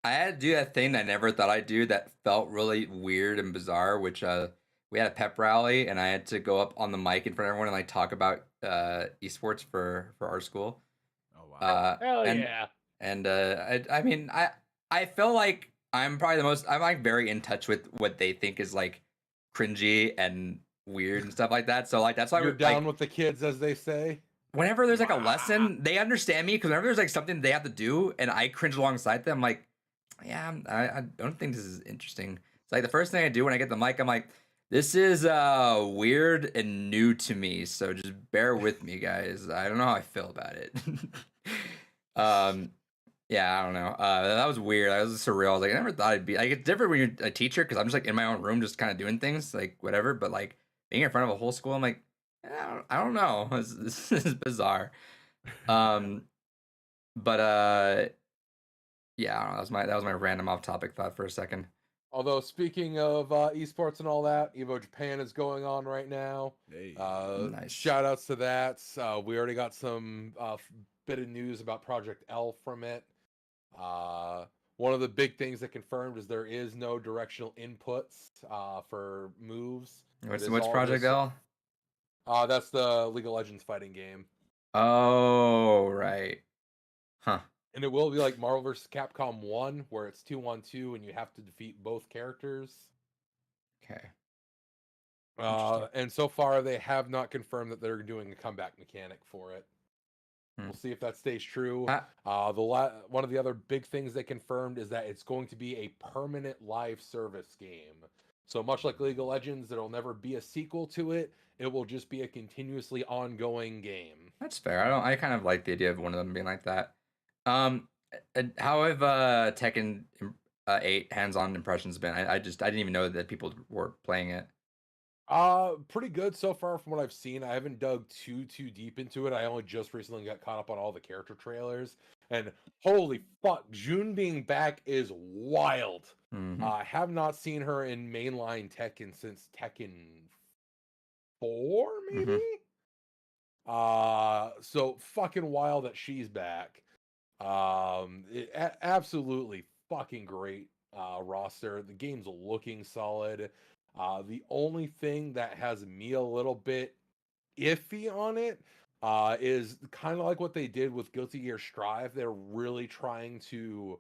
I had to do that thing that I never thought I'd do that felt really weird and bizarre, which we had a pep rally and I had to go up on the mic in front of everyone and like talk about esports for our school. Oh wow. Hell and, yeah. And I mean I feel like I'm like very in touch with what they think is like cringy and weird and stuff like that. So like that's why You're we're down like, with the kids, as they say. whenever there's like a lesson, they understand me because whenever there's like something they have to do and I cringe alongside them, I'm like, yeah, I don't think this is interesting. It's like the first thing I do when I get the mic, I'm like, this is weird and new to me, so just bear with me, guys. I don't know how I feel about it. Yeah, I don't know. That was weird. That was surreal. I was like, I never thought it'd be like it's different when you're a teacher because I'm just like in my own room, just kind of doing things, like whatever. But like being in front of a whole school, I'm like, I don't know. This is bizarre. But yeah, I don't know. That was my random off topic thought for a second. Although speaking of esports and all that, Evo Japan is going on right now. Hey. Nice. Shout outs to that. We already got some bit of news about Project L from it. One of the big things that confirmed is there is no directional inputs for moves. What's It is what's all Project just- L? That's the League of Legends fighting game. Oh, right. Huh. And it will be like Marvel vs. Capcom 1, where it's 2-on-2 and you have to defeat both characters. Okay. Interesting. And so far, they have not confirmed that they're doing a comeback mechanic for it. We'll see if that stays true. One of the other big things they confirmed is that it's going to be a permanent live service game. So much like League of Legends, there'll never be a sequel to it. It will just be a continuously ongoing game. That's fair. I kind of like the idea of one of them being like that. How have Tekken 8 hands-on impressions been? I didn't even know that people were playing it. Pretty good so far from what I've seen. I haven't dug too deep into it. I only just recently got caught up on all the character trailers, and holy fuck, June being back is wild. Mhm. I have not seen her in mainline Tekken since Tekken 4, maybe. So fucking wild that she's back. Absolutely fucking great roster. The game's looking solid. The only thing that has me a little bit iffy on it is kind of like what they did with Guilty Gear Strive. They're really trying to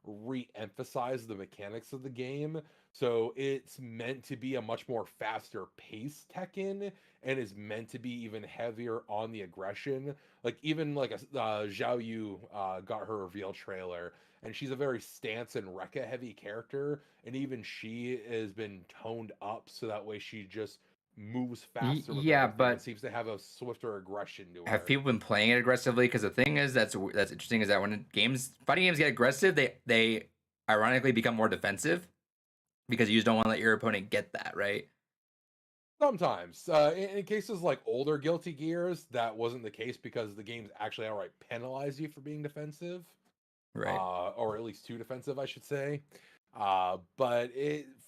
re-emphasize the mechanics of the game. So it's meant to be a much more faster paced Tekken and is meant to be even heavier on the aggression. Like even like Zhao Yu got her reveal trailer, and she's a very stance and Rekka heavy character, and even she has been toned up so that way she just moves faster with yeah, everything but and seems to have a swifter aggression to her. have people been playing it aggressively? Because the thing is that's interesting is that when fighting games get aggressive, they ironically become more defensive because you just don't want to let your opponent get that, right? Sometimes, in cases like older Guilty Gears, that wasn't the case because the games actually outright penalize you for being defensive, Right. Or at least too defensive, I should say. But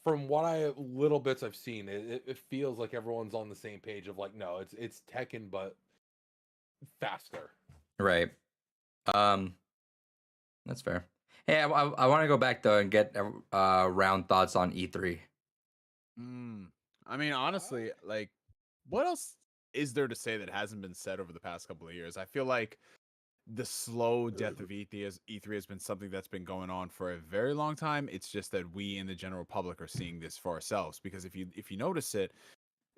from what little bits I've seen, it feels like everyone's on the same page of like, no, it's Tekken but faster. Right. That's fair. Hey, I want to go back though and get round thoughts on E3. I mean, honestly, like, what else is there to say that hasn't been said over the past couple of years? I feel like the slow death of E3 has been something that's been going on for a very long time. It's just that we in the general public are seeing this for ourselves because if you notice it,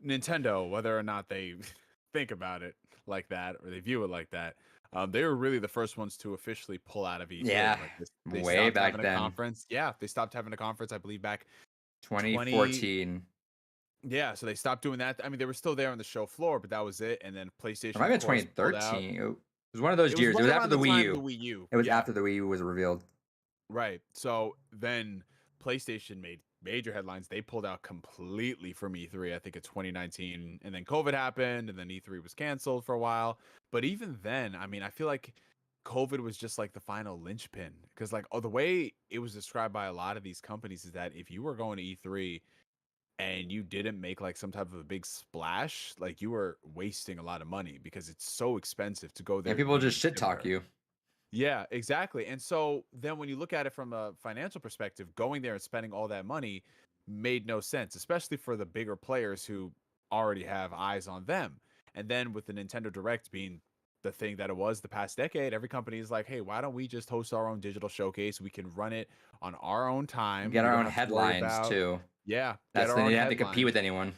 Nintendo, whether or not they think about it like that or they view it like that, they were really the first ones to officially pull out of E3. Yeah, they way stopped back having then. a conference. Yeah, they stopped having a conference, I believe, back 2014. Yeah, so they stopped doing that. I mean, they were still there on the show floor, but that was it. And then PlayStation. It might have of course, been pulled out. 2013. It was one of those years. It right was after around the Wii time U. of the Wii U. It was Yeah, after the Wii U was revealed. right. So then PlayStation made major headlines. They pulled out completely from E3. I think in 2019, and then COVID happened, and then E3 was canceled for a while. But even then, I mean, I feel like COVID was just like the final linchpin because, like, the way it was described by a lot of these companies is that if you were going to E3 and you didn't make like some type of a big splash, like you were wasting a lot of money because it's so expensive to go there. And to people meet just an shit talk exhibitor. you. Yeah, exactly. And so then when you look at it from a financial perspective, going there and spending all that money made no sense, especially for the bigger players who already have eyes on them. And then with the Nintendo Direct being the thing that it was the past decade, every company is like, hey, why don't we just host our own digital showcase? We can run it on our own time. Get We our don't own have to worry headlines about- too. Yeah, That's get our then own you have to compete headlines. with anyone.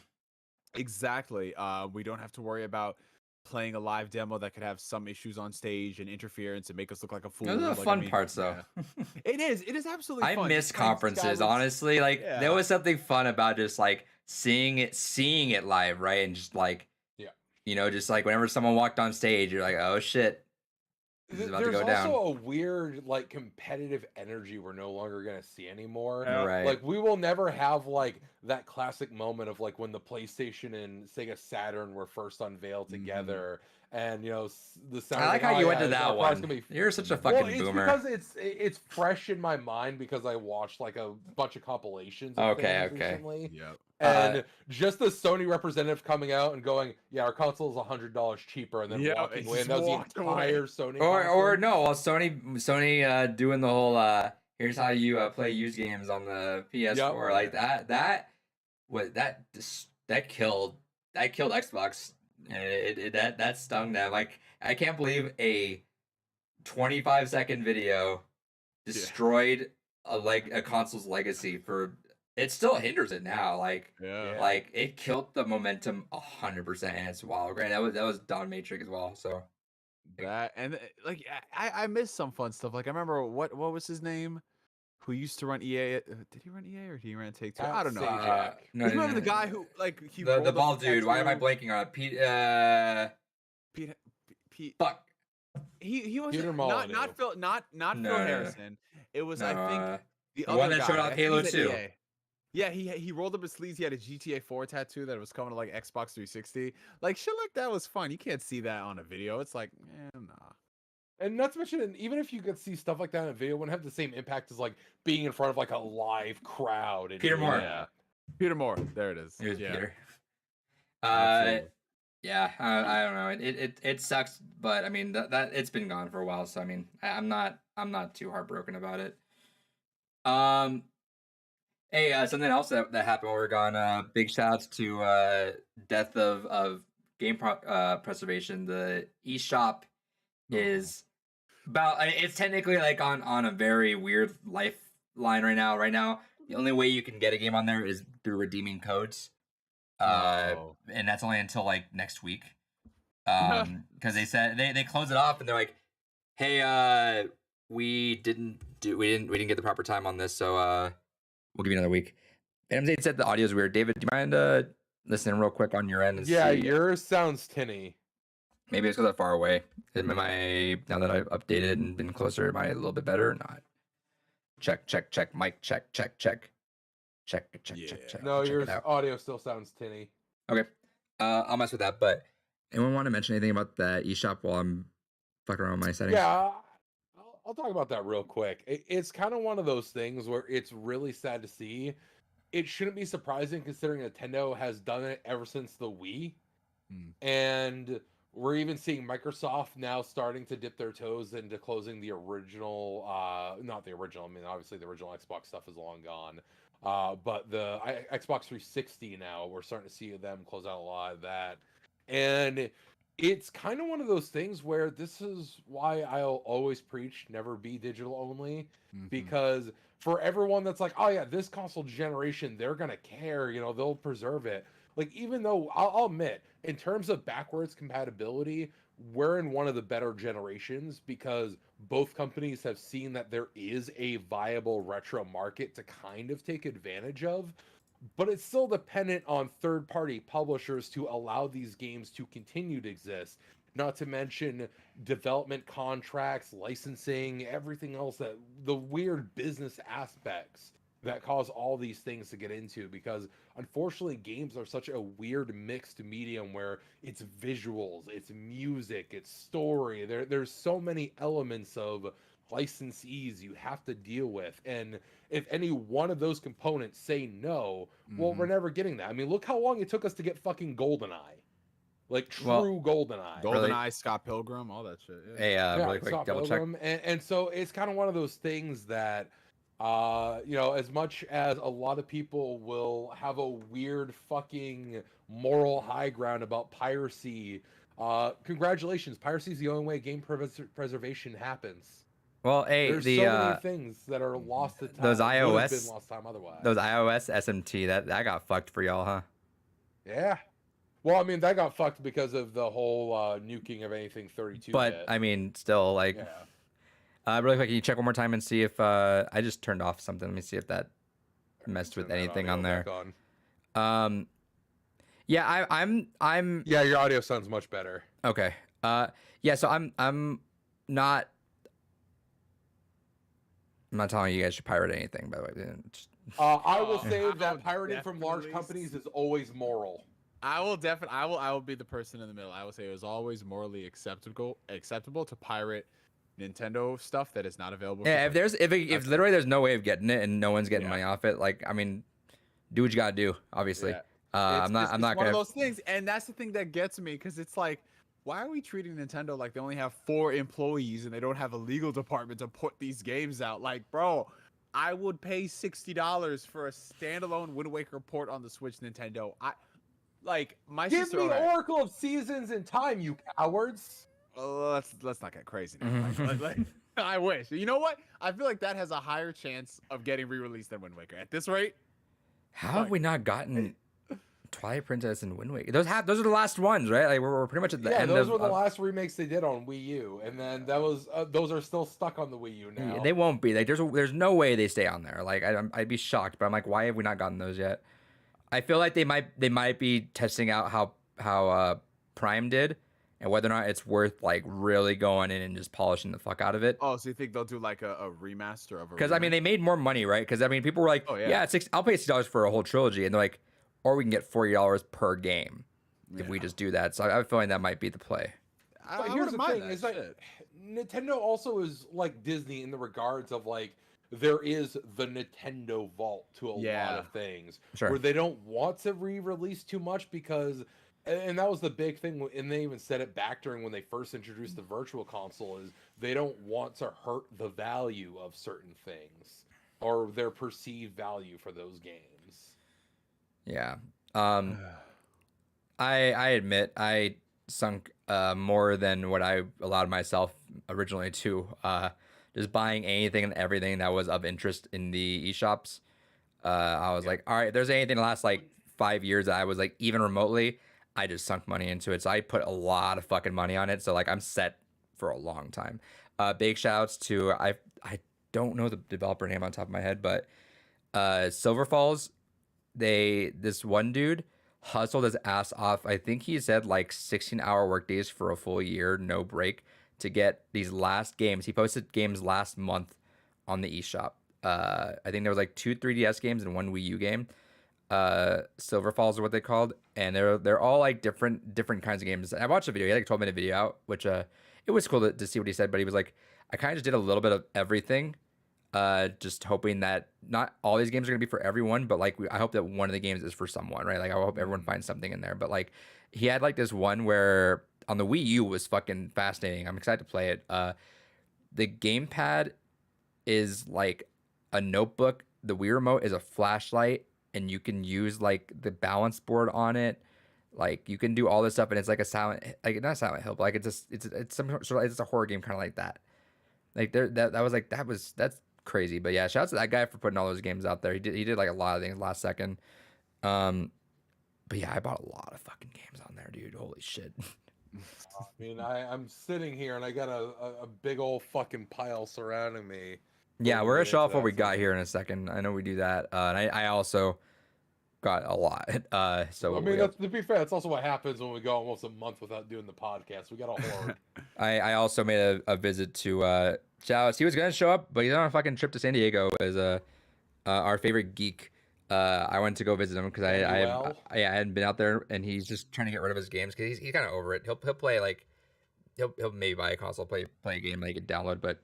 Exactly. We don't have to worry about playing a live demo that could have some issues on stage and interference and make us look like a fool. Those are the Like, I fun mean, parts though. yeah. It is. It is absolutely I fun. miss Just playing conferences, Skyward- honestly. Like Yeah. there was something fun about just like seeing it live, right? And just like, Yeah. you know, just like whenever someone walked on stage, you're like, oh shit, this is about to There's go down. also a weird like competitive energy we're no longer gonna see anymore. Yeah. Right. Like we will never have like that classic moment of like when the PlayStation and Sega Saturn were first unveiled together, and you know the sound. I like how you went to that our product's one. gonna be You're such a well, fucking it's boomer. because it's fresh in my mind because I watched like a bunch of compilations. Of Okay, things okay. Recently. Yep. And just the Sony representative coming out and going, "Yeah, our console is $100 cheaper," and then Yeah, walking it away, just and that was the walked away. entire Sony. Or conference. no, well Sony doing the whole here's how you play used games on the PS4 like that killed Xbox That stung them. Like I can't believe a 25-second video Yeah. destroyed a console's legacy for it still hinders it now. Yeah. Like it killed the momentum 100%, and it's wild. Granted, that was Don Matrix as well. So That and like I miss some fun stuff. Like I remember what was his name? Who used to run EA? Did he run EA or did he run Take Two? I Pat don't know. Sajak. no, You remember the guy who like he the rolled up bald the dude. Why am I tattoo? blanking on it? Pete, Pete, Fuck. he was Peter not Molyneux. Phil not No, Phil no, no. Harrison. It was I No, think the other one that guy. showed I off think Halo he's at 2. EA. Yeah, he rolled up his sleeves. He had a GTA 4 tattoo that was coming to like Xbox 360. Like shit like that was fun. You can't see that on a video. It's like, nah. And not to mention, even if you could see stuff like that in a video, it wouldn't have the same impact as like being in front of like a live crowd. And Peter Moore. Yeah. Peter Moore. There it is. Here's yeah. Peter. Absolutely. Yeah, I don't know. It sucks, but I mean that it's been gone for a while, so I mean I'm not too heartbroken about it. Hey, something else that happened while we were gone. Big shout outs to Death of Game Preservation. The eShop is about. It's technically like on a very weird lifeline right now. Right now, the only way you can get a game on there is through redeeming codes. No. And that's only until like next week. Because they said they close it off and they're like, hey, we didn't get the proper time on this, so we'll give you another week. Phantom Zane said the audio is weird. David, do you mind listening real quick on your end? And yeah, see? yours sounds tinny. Maybe it's because I'm far away. Am I now that I've updated and been closer? Am I a little bit better or not? Check. Mic check. Check. No, Check your it out. audio still sounds tinny. Okay. I'll mess with that. But anyone want to mention anything about the eShop while I'm fucking around with my settings? Yeah, I'll talk about that real quick. It's kind of one of those things where it's really sad to see. It shouldn't be surprising considering Nintendo has done it ever since the Wii. And we're even seeing Microsoft now starting to dip their toes into closing the original, not the original, I mean, obviously the original Xbox stuff is long gone. But the Xbox 360 now, we're starting to see them close out a lot of that. And it's kind of one of those things where this is why I'll always preach never be digital only, because for everyone that's like, oh yeah, this console generation, they're gonna care, you know, they'll preserve it. Like, even though I'll admit, in terms of backwards compatibility, we're in one of the better generations because both companies have seen that there is a viable retro market to kind of take advantage of, but it's still dependent on third-party publishers to allow these games to continue to exist. Not to mention development contracts, licensing, everything else, that the weird business aspects that cause all these things to get into, because unfortunately games are such a weird mixed medium where it's visuals, it's music, it's story. There's so many elements of licensees you have to deal with, and if any one of those components say no, well, we're never getting that. I mean, look how long it took us to get fucking GoldenEye. Like true GoldenEye. GoldenEye, Scott Pilgrim, all that shit. Yeah. Hey, really quick, Scott double check. Pilgrim. And so it's kind of one of those things that you know, as much as a lot of people will have a weird fucking moral high ground about piracy, congratulations, piracy is the only way game preservation happens. Well, hey, There's so many things that are lost to time. those would have iOS been lost time otherwise. those iOS SMT that got fucked for y'all, huh? Yeah. Well, I mean, that got fucked because of the whole nuking of anything 32-bit. But I mean, still, like, really quick, can you check one more time and see if I just turned off something? Let me see if that messed with anything on there. Yeah, I'm. Yeah, your audio sounds much better. Okay. Yeah, so I'm not. I'm not telling you guys should pirate anything, by the way. I will say I that will pirating from large definitely companies is always moral. I will be the person in the middle. I will say it was always morally acceptable to pirate Nintendo stuff that is not available. Yeah, if literally there's no way of getting it and no one's getting money off it, like, I mean, do what you gotta do, obviously. Yeah. I'm not one gonna. of those things, and that's the thing that gets me, because it's like, why are we treating Nintendo like they only have 4 employees and they don't have a legal department to put these games out? Like, bro, I would pay $60 for a standalone Wind Waker port on the Switch, Nintendo. like my Give sister. me alright, Oracle of Seasons and Time, you cowards. let's not get crazy now. I wish. You know what? I feel like that has a higher chance of getting re-released than Wind Waker. At this rate, How have we not gotten Twilight Princess and Wind Waker? Those are the last ones, right? Like we're pretty much at the Yeah, end those of. were the last remakes they did on Wii U, and then that was those are still stuck on the Wii U now. They won't be like there's no way they stay on there. Like I'd be shocked, but I'm like, why have we not gotten those yet? I feel like they might be testing out how Prime did and whether or not it's worth like really going in and just polishing the fuck out of it. oh, so you think they'll do like a remaster of a? Because I mean, they made more money, right? Because I mean, people were like, Oh, yeah. yeah, I'll pay $60 for a whole trilogy, and they're like, or we can get $40 per game if we just do that. So I have a feeling that might be the play. But here's the thing: is that Nintendo also is like Disney in the regards of like there is the Nintendo Vault to a lot of things Sure. where they don't want to re-release too much because, and that was the big thing, and they even said it back during when they first introduced the Virtual Console, is they don't want to hurt the value of certain things or their perceived value for those games. Yeah. I admit I sunk more than what I allowed myself originally to. Just buying anything and everything that was of interest in the eShops. I was like, all right, if there's anything the last like 5 years that I was like even remotely, I just sunk money into it. So I put a lot of fucking money on it. So like I'm set for a long time. Big shout outs to I don't know the developer name on top of my head, but Silver Falls, this one dude hustled his ass off. I think he said like 16-hour work days for a full year, no break, to get these last games. He posted games last month on the eShop. I think there was like 2 3DS games and 1 Wii U game. Silver Falls are what they called, and they're all like different kinds of games. I watched the video. He had like a 12-minute video out, which it was cool to see what he said. But he was like, I kind of just did a little bit of everything, just hoping that not all these games are gonna be for everyone, but like I hope that one of the games is for someone, right? Like I hope everyone finds something in there. But like he had like this one where on the Wii U was fucking fascinating. I'm excited to play it. The gamepad is like a notebook. The Wii remote is a flashlight, and you can use like the balance board on it. Like you can do all this stuff, and it's like not Silent Hill, but like it's some sort of, it's a horror game kind of like that. Like that's crazy. But yeah, shout out to that guy for putting all those games out there. He did like a lot of things last second. But yeah, I bought a lot of fucking games on there, dude. Holy shit. I mean, I'm sitting here and I got a big old fucking pile surrounding me. Yeah, We'll we're gonna get show into off what that we got soon. here in a second. I know we do that, and I also got a lot. So I mean, to be fair, that's also what happens when we go almost a month without doing the podcast. We got a hoard. I also made a visit to Chalice. He was gonna show up, but he's on a fucking trip to San Diego as our favorite geek. I went to go visit him because I hadn't been out there, and he's just trying to get rid of his games because he's kind of over it. He'll play like he'll maybe buy a console, play a game that he can download, but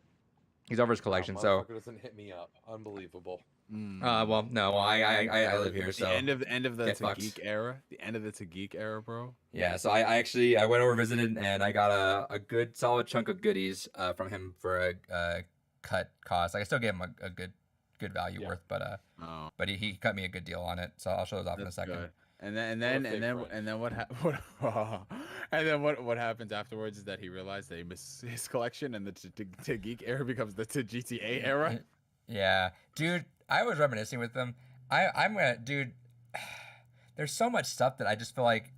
he's over his collection. So motherfucker doesn't hit me up. Unbelievable. well, no, I live here, so the end of the get to fucked. geek era, the end of the to geek era, bro. yeah. So I actually went over visited, and I got a good solid chunk of goodies from him for a cut cost. Like I still gave him a good value Yeah. worth, but Oh, but he cut me a good deal on it. So I'll show those off in a that's second. good. And what happens afterwards is that he realized that he missed his collection, and the to geek era becomes the to GTA era. Yeah, dude, I was reminiscing with them. I'm gonna, dude. There's so much stuff that I just feel like.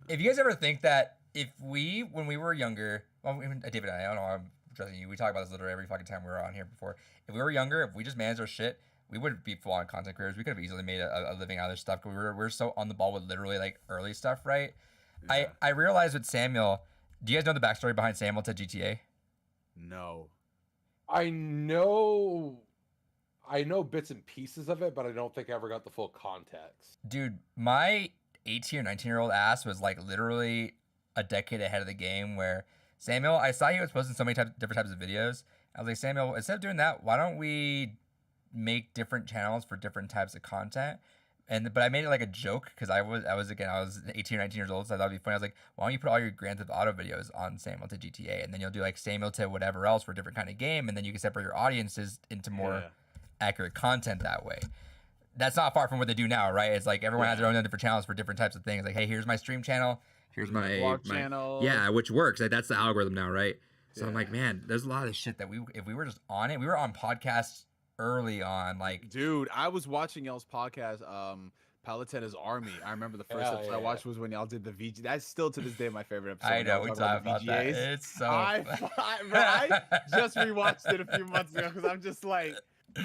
If you guys ever think that when we were younger, well, even David and I don't know, I'm addressing you. We talk about this literally every fucking time we were on here before. If we were younger, if we just managed our shit, we wouldn't be full-on content creators. We could have easily made a living out of this stuff because we're so on the ball with literally like early stuff, right? Yeah. I realized with Samuel. Do you guys know the backstory behind Samuel to GTA? No. I know bits and pieces of it, but I don't think I ever got the full context. Dude, my 18 or 19-year-old ass was like literally a decade ahead of the game where Samuel, I saw he was posting so many different types of videos. I was like, Samuel, instead of doing that, why don't we make different channels for different types of content? But I made it like a joke because I was 18 or 19 years old, so I thought it'd be funny. I was like, why don't you put all your Grand Theft Auto videos on Samuel to GTA, and then you'll do like Samuel to whatever else for a different kind of game, and then you can separate your audiences into more accurate content that way. that's not far from what they do now, right? It's like everyone has their own different channels for different types of things. Like, hey, here's my stream channel. Here's my vlog channel. Yeah, which works. Like that's the algorithm now, right? So I'm like, Yeah. man, there's a lot of shit that if we were just on it, we were on podcasts early on. Like, Dude, I was watching y'all's podcast, Palutena's Army. I remember the first Hell episode I yeah. watched was when y'all did the VG. That's still to this day my favorite episode. I know Y'all we talk talk about that. VGAs. It's so. I just rewatched it a few months ago because I'm just like,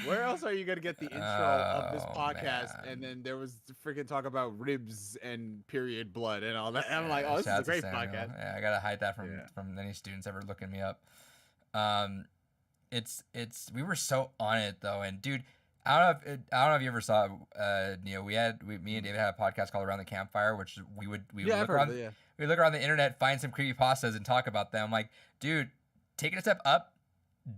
where else are you gonna get the intro of this Oh, podcast? man. And then there was freaking talk about ribs and period blood and all that. And I'm like, Yeah, oh, this is shout a out to great Samuel. podcast. Yeah, I gotta hide that from Yeah. any students ever looking me up. It's we were so on it though, and dude, I don't know if you ever saw Neo. Me and David had a podcast called Around the Campfire, which we would Yeah, look I've heard around of it, yeah. we look around the internet, find some creepy pastas and talk about them. Like, dude, take it a step up,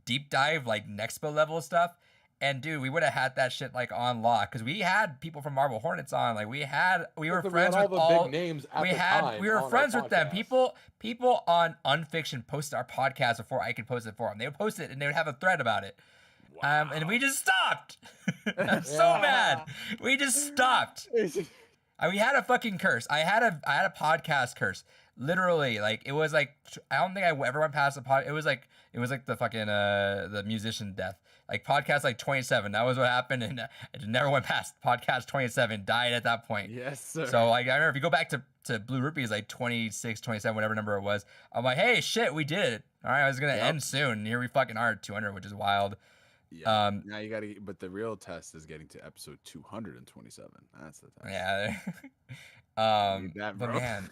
deep dive like Nexpo level stuff. And dude, we would have had that shit like on lock because we had people from Marble Hornets on. Like we were Look, friends all with the all big names at we the had time we were on our friends with them. podcast. People on Unfiction posted our podcast before I could post it for them. They would post it and they would have a thread about it. And we just stopped. I'm so Yeah. mad. We just stopped. We had a fucking curse. I had a podcast curse. Literally, like it was like I don't think I ever went past the pod. It was like the fucking the musician death. Like podcast like 27. That was what happened, and it never went past podcast 27. Died at that point. Yes, sir. So like I remember if you go back to Blue Rupees like 26, 27, whatever number it was, I'm like, hey shit, we did it. All right, I was gonna Yep. end soon. And here we fucking are at 200, which is wild. Yeah. Now you gotta, but the real test is getting to episode 227. That's the test. Yeah. Need that, But bro. man,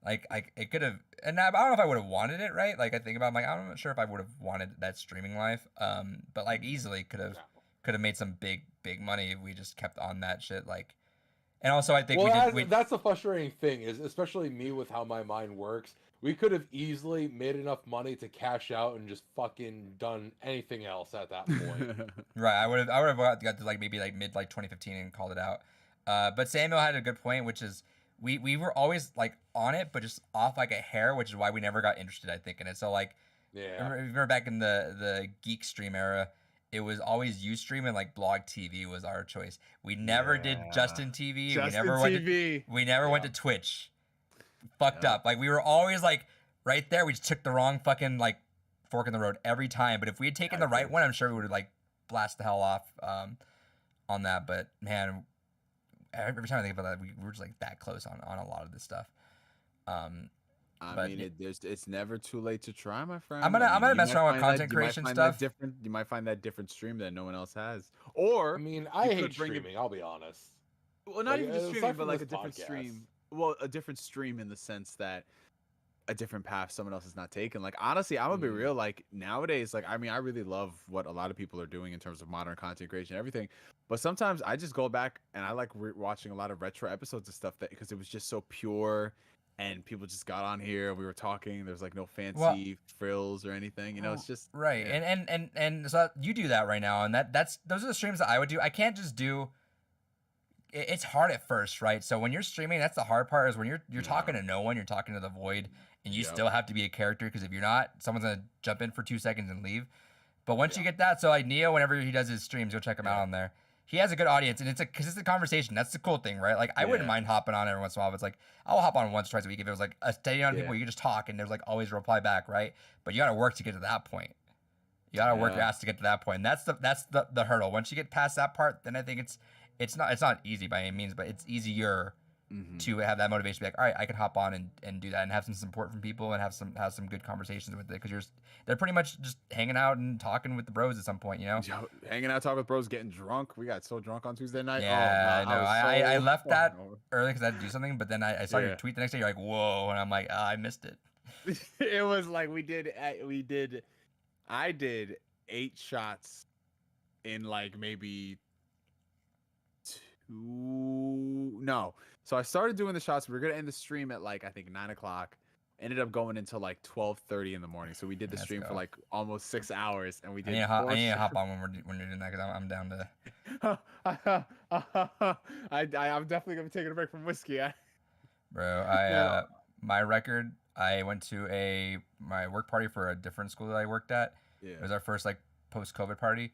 like it could have, and I don't know if I would have wanted it, right? Like I think about, I'm like, I'm not sure if I would have wanted that streaming life. But like easily could have made some big money if we just kept on that shit. Like, and also I think That's the frustrating thing is, especially me with how my mind works. We could have easily made enough money to cash out and just fucking done anything else at that point. Right, I would have got to like maybe like mid like 2015 and called it out. But Samuel had a good point, which is we were always like on it, but just off like a hair, which is why we never got interested, I think, in it. So like, Yeah. remember back in the geek stream era, it was always Ustream and like Blog TV was our choice. We never did Yeah. Justin TV. Justin We never went to Twitch. Fucked up. Like we were always like right there. We just took the wrong fucking like fork in the road every time. But if we had taken the right one, I'm sure we would have like blast the hell off on that. But man, every time I think about that, we were just like that close on a lot of this stuff. I But mean, it's never too late to try, my friend. I'm gonna I mean, you mess might around with find that- content you might creation find that stuff. Different. You might find that different stream that no one else has. Or I mean, I you hate could bring it- streaming. I'll be honest. well, not like, even just aside streaming, from but like a this different podcast. stream. Well, a different stream in the sense that a different path someone else has not taken. Like honestly, I'm gonna be real. Like nowadays, like I mean, I really love what a lot of people are doing in terms of modern content creation and everything. But sometimes I just go back and I like watching a lot of retro episodes of stuff that because it was just so pure. And people just got on here. We were talking. There's like no fancy frills or anything. You know, it's just right. yeah. And so you do that right now, and those are the streams that I would do. I can't just do. It's hard at first, right? So when you're streaming, that's the hard part. Is when you're talking to no one, you're talking to the void, and you still have to be a character because if you're not, someone's gonna jump in for 2 seconds and leave. But once you get that, so like Neo, whenever he does his streams, go check him out on there. He has a good audience, and it's a consistent conversation. That's the cool thing, right? Like I wouldn't mind hopping on every once in a while. But it's like I'll hop on once, twice a week if it was like a steady amount of people. You just talk, and there's like always a reply back, right? But you gotta work to get to that point. You gotta work your ass to get to that point. And that's the hurdle. Once you get past that part, then I think it's not easy by any means, but it's easier to have that motivation to be like, all right, I can hop on and do that and have some support from people and have some good conversations with it because they're pretty much just hanging out and talking with the bros at some point, you know? Yo, hanging out, talking with bros, getting drunk. We got so drunk on Tuesday night. Yeah, oh, I know. was I so left that fucking early because I had to do something, but then I saw your tweet the next day. You're like, whoa, and I'm like, oh, I missed it. It was like I did 8 shots in like maybe 2. No. So I started doing the shots. We were gonna end the stream at like I think 9 o'clock. Ended up going until like 12:30 in the morning. So we did the Let's stream go. for like almost 6 hours, and we I did. need to four hop on when you're doing that because I'm down to. I'm definitely gonna be taking a break from whiskey. Bro, my record. I went to my work party for a different school that I worked at. Yeah. It was our first like post-COVID party.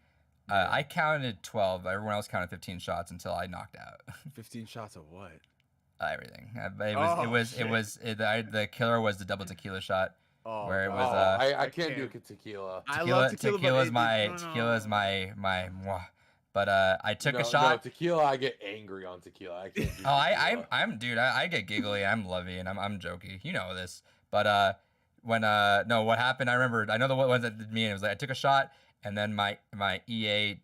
I counted 12. Everyone else counted 15 shots until I knocked out. 15 shots of what? Everything. The killer was the double tequila shot. Oh, Where it God. was, I can't do tequila. I love tequila. Tequila's but tequila's my mwah. But I took No, a shot. No, tequila, I get angry on tequila. I can't do Oh, tequila. I'm dude. I get giggly. I'm lovey and I'm jokey. You know this. But when no, what happened? I remember. I know the ones that did me. And it was like I took a shot and then my EA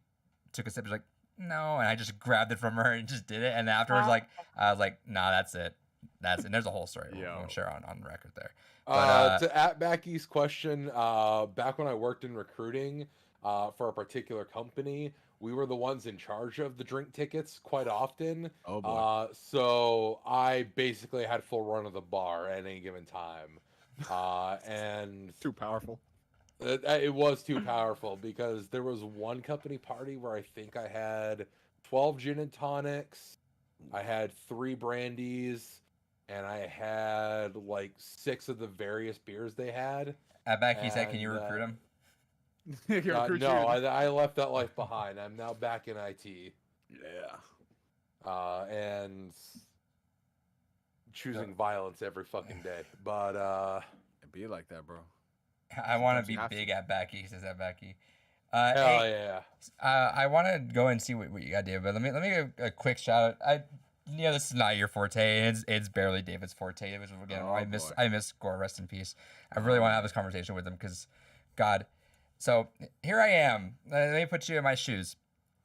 took a sip. Was like no, and I just grabbed it from her and just did it. And afterwards, like I was like, nah, that's it. That's it. And there's a whole story. We won't share on record there. But, to at Backy's question, back when I worked in recruiting for a particular company, we were the ones in charge of the drink tickets quite often. Oh boy. So I basically had full run of the bar at any given time. And Too powerful. it was too powerful because there was one company party where I think I had 12 gin and tonics, I had 3 brandies, and I had like 6 of the various beers they had. At back, he said, "Can you And, recruit him?" No, I left that life behind. I'm now back in IT. Yeah. And choosing violence every fucking day. But It'd be like that, bro. I want Sometimes to you be have to. big at Becky. He says at Becky. hell Hey, yeah. I want to go and see what you got, David. But let me give a quick shout out. This is not your forte. It's barely David's forte. Which again, Oh, I miss Gore. Rest in peace. I really want to have this conversation with him because, God. So here I am. Let me put you in my shoes.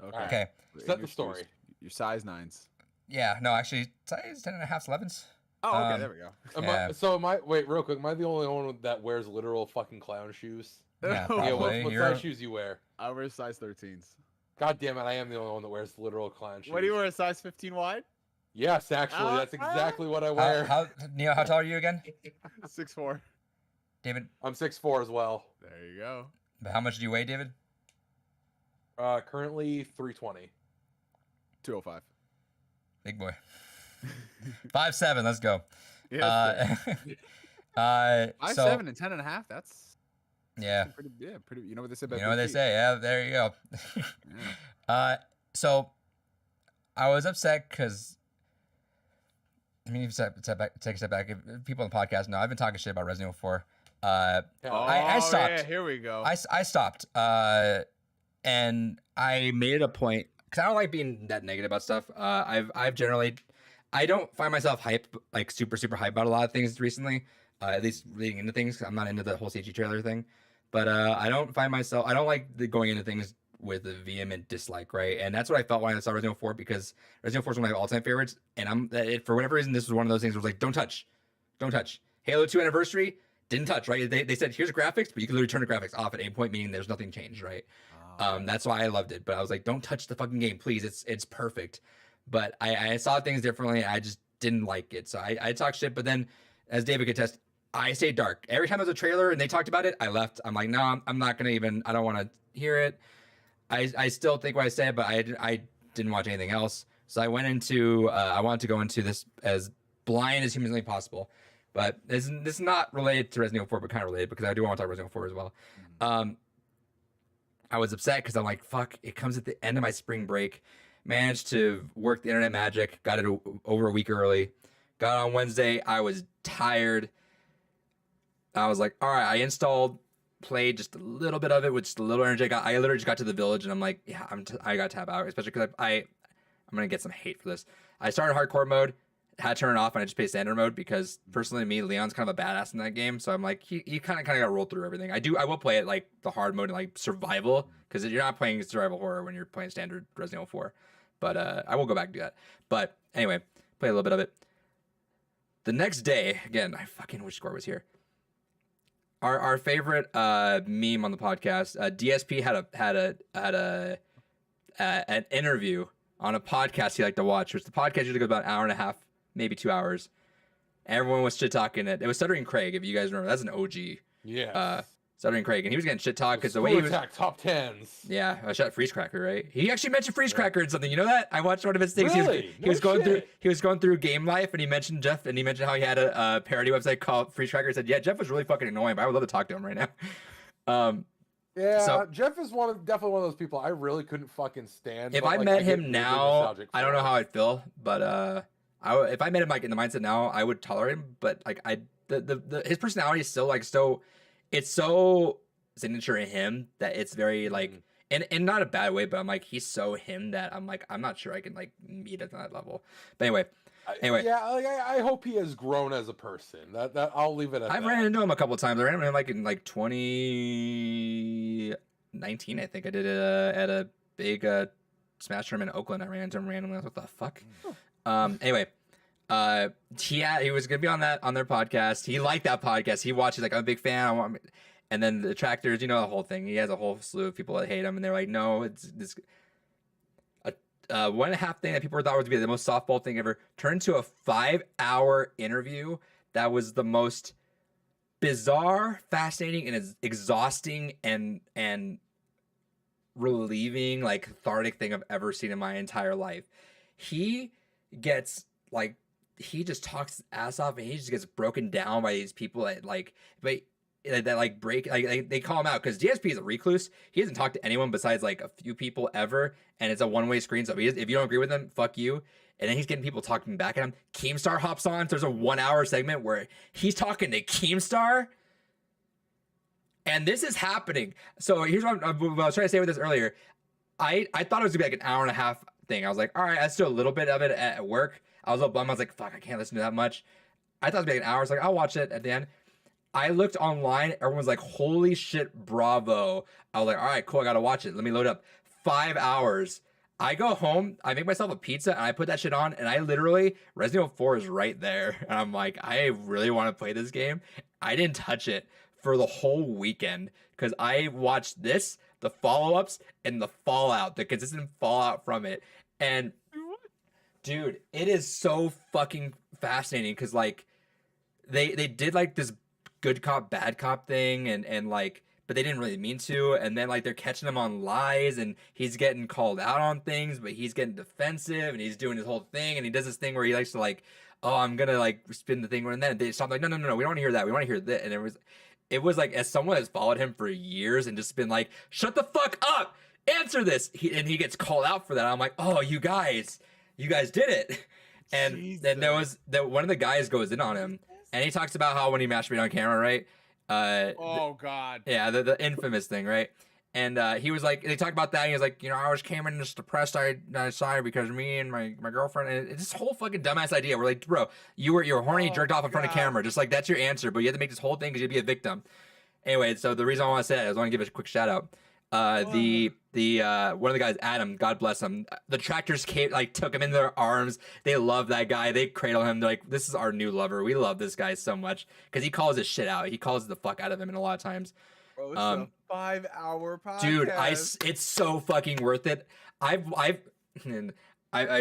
Okay. Okay. In Set the your story. shoes. Your size 9s. Yeah. No, actually, size 10.5s, 11s. Oh, okay. Um, There we go. Wait, real quick, am I the only one that wears literal fucking clown shoes? Yeah, Yeah, probably. what You're- size shoes you wear? I wear size 13s. God damn it, I am the only one that wears literal clown shoes. What do you wear? A size 15 wide? Yes, actually, that's exactly what I wear. Neil, how tall are you again? 6'4". David, I'm 6'4" as well. There you go. how much do you weigh, David? Currently 320. 205. Big boy. 5'7", let's go. Yeah. So 5'7" and 10.5. That's yeah, pretty. Yeah, pretty. You know what they say about you know what they big feet? say. Yeah, there you go. Yeah. So I was upset because I mean, take a step back. If people on the podcast know I've been talking shit about Resident Evil 4. Hell Oh, yeah. I stopped. Yeah, here we go. I stopped. And I made it a point because I don't like being that negative about stuff. I've generally, I don't find myself super hype about a lot of things recently. At least leading into things. I'm not into the whole CG trailer thing, but I don't like going into things with a vehement dislike, right? And that's what I felt when I saw Resident Evil 4 because Resident Evil 4 is one of my all-time favorites, and for whatever reason this was one of those things where it was like, don't touch. Halo 2 Anniversary didn't touch, right? They said here's graphics, but you can literally turn the graphics off at any point, meaning there's nothing changed, right? That's why I loved it, but I was like, don't touch the fucking game, please. It's perfect. But I saw things differently. And I just didn't like it, so I talked shit. But then, as David could attest, I stayed dark. Every time there's a trailer and they talked about it, I left. I'm like, no, I'm not gonna even. I don't want to hear it. I still think what I said, but I didn't watch anything else. So I went into I wanted to go into this as blind as humanly possible. But this is not related to Resident Evil 4, but kind of related because I do want to talk Resident Evil 4 as well. I was upset because I'm like, fuck, it comes at the end of my spring break. Managed to work the internet magic, got it over a week early. Got on Wednesday, I was tired. I was like, all right, I installed, played just a little bit of it with just a little energy. I literally just got to the village and I'm like, yeah, I got to tap out, especially because I'm going to get some hate for this. I started hardcore mode, had to turn it off, and I just played standard mode because personally, me, Leon's kind of a badass in that game. So I'm like, he kind of got to roll through everything. I will play it like the hard mode and like survival because you're not playing survival horror when you're playing standard Resident Evil 4. But I will go back and do that. But anyway, play a little bit of it. The next day, again, I fucking wish Score was here. Our favorite meme on the podcast, DSP had an interview on a podcast he liked to watch, which the podcast usually goes about an hour and a half, maybe 2 hours. Everyone was shit talking it. It was Stuttering Craig, if you guys remember. That's an OG. Yeah. Stuttering Craig, and he was getting shit talk because the way he was. Attack top 10s. Yeah, I shot Freeze Cracker, right? He actually mentioned Freeze Cracker in something. You know that? I watched one of his things. Really? He was No going through. shit. He was going through Game Life, and he mentioned Jeff, and he mentioned how he had a parody website called Freeze Cracker. He said, "Yeah, Jeff was really fucking annoying, but I would love to talk to him right now." Yeah, So- Jeff is definitely one of those people I really couldn't fucking stand. If but, I like, met get him weirdly now, nostalgic I don't for know it. how I'd feel, but if I met him like in the mindset now, I would tolerate him. But like his personality is still like it's so signature in him that it's very like, Mhm. and not a bad way, but I'm like he's so him that I'm like I'm not sure I can like meet at that level. But anyway. Yeah, like, I hope he has grown as a person. That I'll leave it at I've that. ran into him a couple of times. I ran into him like in like 2019, I think. I did it at a big Smash tournament in Oakland. I ran into him randomly. I was like, what the fuck? Anyway, he was gonna be on their podcast. He liked that podcast. He watched. He's like, I'm a big fan. And then the detractors, you know the whole thing. He has a whole slew of people that hate him, and they're like, no, it's this. 1.5 thing that people thought was to be the most softball thing ever turned into a 5-hour interview that was the most bizarre, fascinating, and exhausting and relieving, like cathartic thing I've ever seen in my entire life. He gets like he just talks his ass off, and he just gets broken down by these people that like that like break like they call him out because DSP is a recluse. He hasn't talked to anyone besides like a few people ever, and it's a one-way screen. So if you don't agree with him, fuck you. And then he's getting people talking back at him. Keemstar hops on. So there's a 1-hour segment where he's talking to Keemstar. And this is happening. So here's what I was trying to say with this earlier. I thought it was gonna be like an hour and a half thing. I was like, all right, let's do a little bit of it at work. I was a little bummed. I was like, fuck, I can't listen to that much. I thought it was gonna be like an hour. I was like, I'll watch it at the end. I looked online. Everyone's like, holy shit, bravo. I was like, all right, cool. I got to watch it. Let me load up. 5 hours. I go home. I make myself a pizza and I put that shit on. And I literally, Resident Evil 4 is right there. And I'm like, I really want to play this game. I didn't touch it for the whole weekend because I watched this, the follow-ups, and the fallout, the consistent fallout from it. And dude, it is so fucking fascinating because like they did like this good cop bad cop thing and like but they didn't really mean to, and then like they're catching him on lies and he's getting called out on things, but he's getting defensive and he's doing his whole thing, and he does this thing where he likes to like, oh, I'm gonna like spin the thing, and then they stop like, no, we don't want to hear that, we want to hear that. And it was like, as someone that's followed him for years and just been like, shut the fuck up, answer this, and he gets called out for that. I'm like, oh, you guys did it. And then there was one of the guys goes in on him. And he talks about how when he masturbated on camera, right? Oh God. Yeah, the infamous thing, right? And he was like, they talked about that. And he was like, you know, I was came in just depressed. I saw because me and my girlfriend, and it's this whole fucking dumbass idea. We're like, bro, you were horny, jerked off in front of camera, just like that's your answer. But you have to make this whole thing because you'd be a victim. Anyway, so the reason I want to say that is I want to give a quick shout out. The one of the guys, Adam, God bless him. The Tractors came, like took him in their arms. They love that guy. They cradle him. They're like, this is our new lover. We love this guy so much because he calls his shit out. He calls the fuck out of him, and a lot of times. Bro, it's a 5-hour podcast. Dude, it's so fucking worth it. I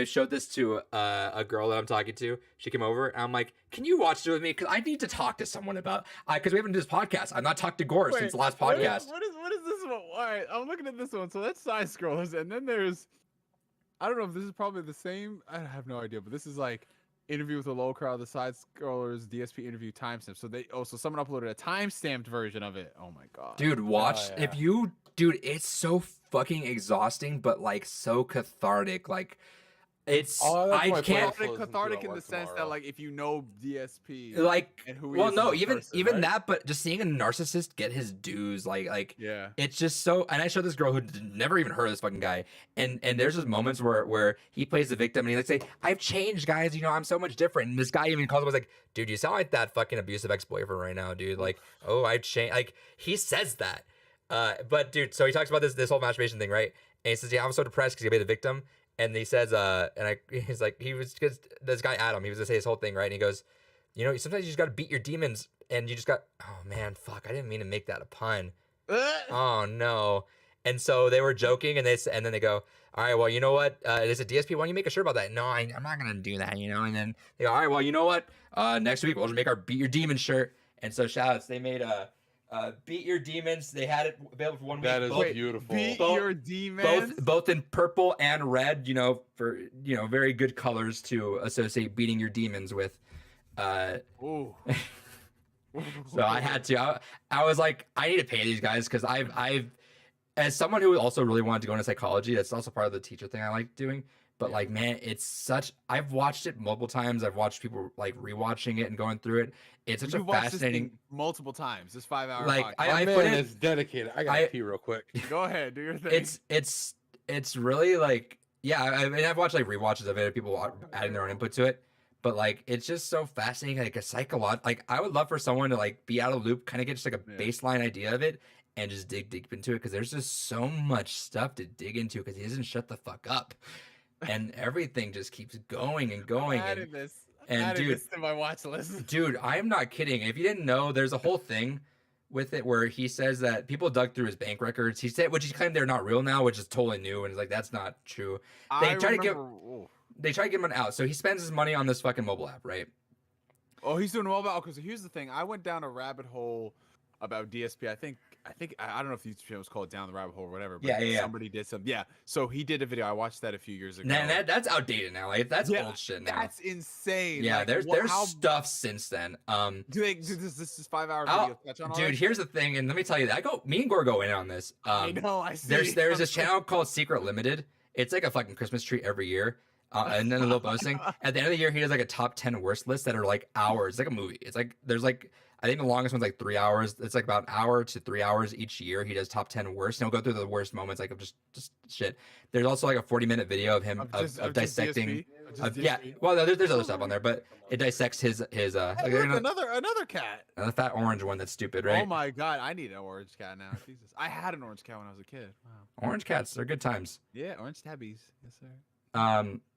showed this to a girl that I'm talking to. She came over and I'm like, can you watch it with me? Because I need to talk to someone about because we haven't done this podcast. I've not talked to Gore since the last podcast. What is this one? All right, I'm looking at this one. So that's side scrollers, and then there's, I don't know if this is probably the same. I have no idea, but this is like interview with a low crowd, the side scrollers, DSP interview timestamp. So someone uploaded a timestamped version of it. Oh my god, Dude, watch yeah. dude, it's so fucking exhausting, but like so cathartic. Like it's Oh, that's I my can't plan. Listen to cathartic it in the once sense that tomorrow. like if you know DSP, like and who he well is no as a even person, even right? that, but just seeing a narcissist get his dues, like yeah. it's just so. And I showed this girl who never even heard of this fucking guy, and there's just moments where he plays the victim and he like say, I've changed, guys, you know, I'm so much different. And this guy even calls him, was like, dude, you sound like that fucking abusive ex-boyfriend right now, dude. Like, oh, I've changed. Like he says that. But dude, so he talks about this whole masturbation thing, right? And he says, yeah, I'm so depressed because he made the victim. And he says, he's like, because this guy Adam, he was gonna say his whole thing, right? And he goes, you know, sometimes you just gotta beat your demons, and you just got, oh man, fuck, I didn't mean to make that a pun. Oh no. And so they were joking, and then they go, all right, well, you know what? Is it DSP? Why don't you make a shirt about that? No, I'm not gonna do that, you know. And then they go, all right, well, you know what? Next week we'll just make our Beat Your Demon shirt. And so shout outs, they made Beat Your Demons. They had it available for 1 week. That is both, beautiful. Beat Both- your demons. both in purple and red, you know, for very good colors to associate beating your demons with. Ooh. So I had to. I was like, I need to pay these guys because I've as someone who also really wanted to go into psychology, that's also part of the teacher thing I like doing. But like, man, it's such. I've watched it multiple times. I've watched people like rewatching it and going through it. It's such You've a watched this fascinating. thing multiple times. This 5-hour Like, podcast. My I man put it. is dedicated. I gotta pee real quick. Go ahead, do your thing. It's really like, yeah. I mean, I've watched like rewatches of it. People adding their own input to it. But like, it's just so fascinating. Like a like, I would love for someone to like be out of the loop, kind of get just like a baseline idea of it, and just dig deep into it, because there's just so much stuff to dig into, because he doesn't shut the fuck up, and everything just keeps going and going. Added this. and Added dude, this to my watch list. dude, I am not kidding. If you didn't know, there's a whole thing with it where he says that people dug through his bank records. He said, which he claimed they're not real now, which is totally new, and it's like, that's not true. They try to get him an out, so he spends his money on this fucking mobile app, right? Oh, he's doing mobile. Because here's the thing. I went down a rabbit hole about DSP. I think I don't know if the YouTube channel was called Down the Rabbit Hole or whatever. But Yeah. somebody did some. Yeah. So he did a video. I watched that a few years ago. That's outdated now. Like, that's old shit now. That's insane. Yeah, like, there's stuff since then. Do this is 5-hour video touch on all Dude, that? here's the thing, and let me tell you that me and Gore go in on this. I know. I see. There's this channel called Secret Limited. It's like a fucking Christmas tree every year. And then a little bonus thing. At the end of the year, he does like a top 10 worst list that are like hours. It's like a movie. It's like there's like, I think the longest one's like 3 hours. It's like about an hour to 3 hours each year. He does top 10 worst, and he'll go through the worst moments, like of just shit. There's also like a 40-minute video of him of dissecting. Yeah, well, there's other stuff on there, but it dissects his Hey, like, look, another cat. another fat orange one that's stupid, right? Oh my god, I need an orange cat now. Jesus, I had an orange cat when I was a kid. Wow. Orange cats, they're good times. Yeah, orange tabbies. Yes, sir.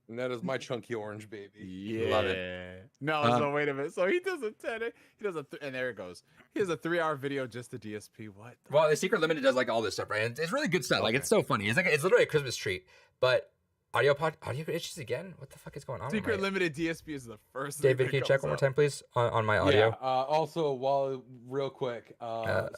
And that is my chunky orange baby. Yeah. Love it. No, so wait a minute. So he does a 10. He does and there it goes. He has a 3-hour video just to DSP. What? Well, the Secret Limited does like all this stuff, right? And it's really good stuff. Like, it's so funny. It's literally a Christmas treat. But audio issues again? What the fuck is going on? Secret Limited DSP is the first. David, can you check one more time, please, on my audio? Yeah. Also, real quick,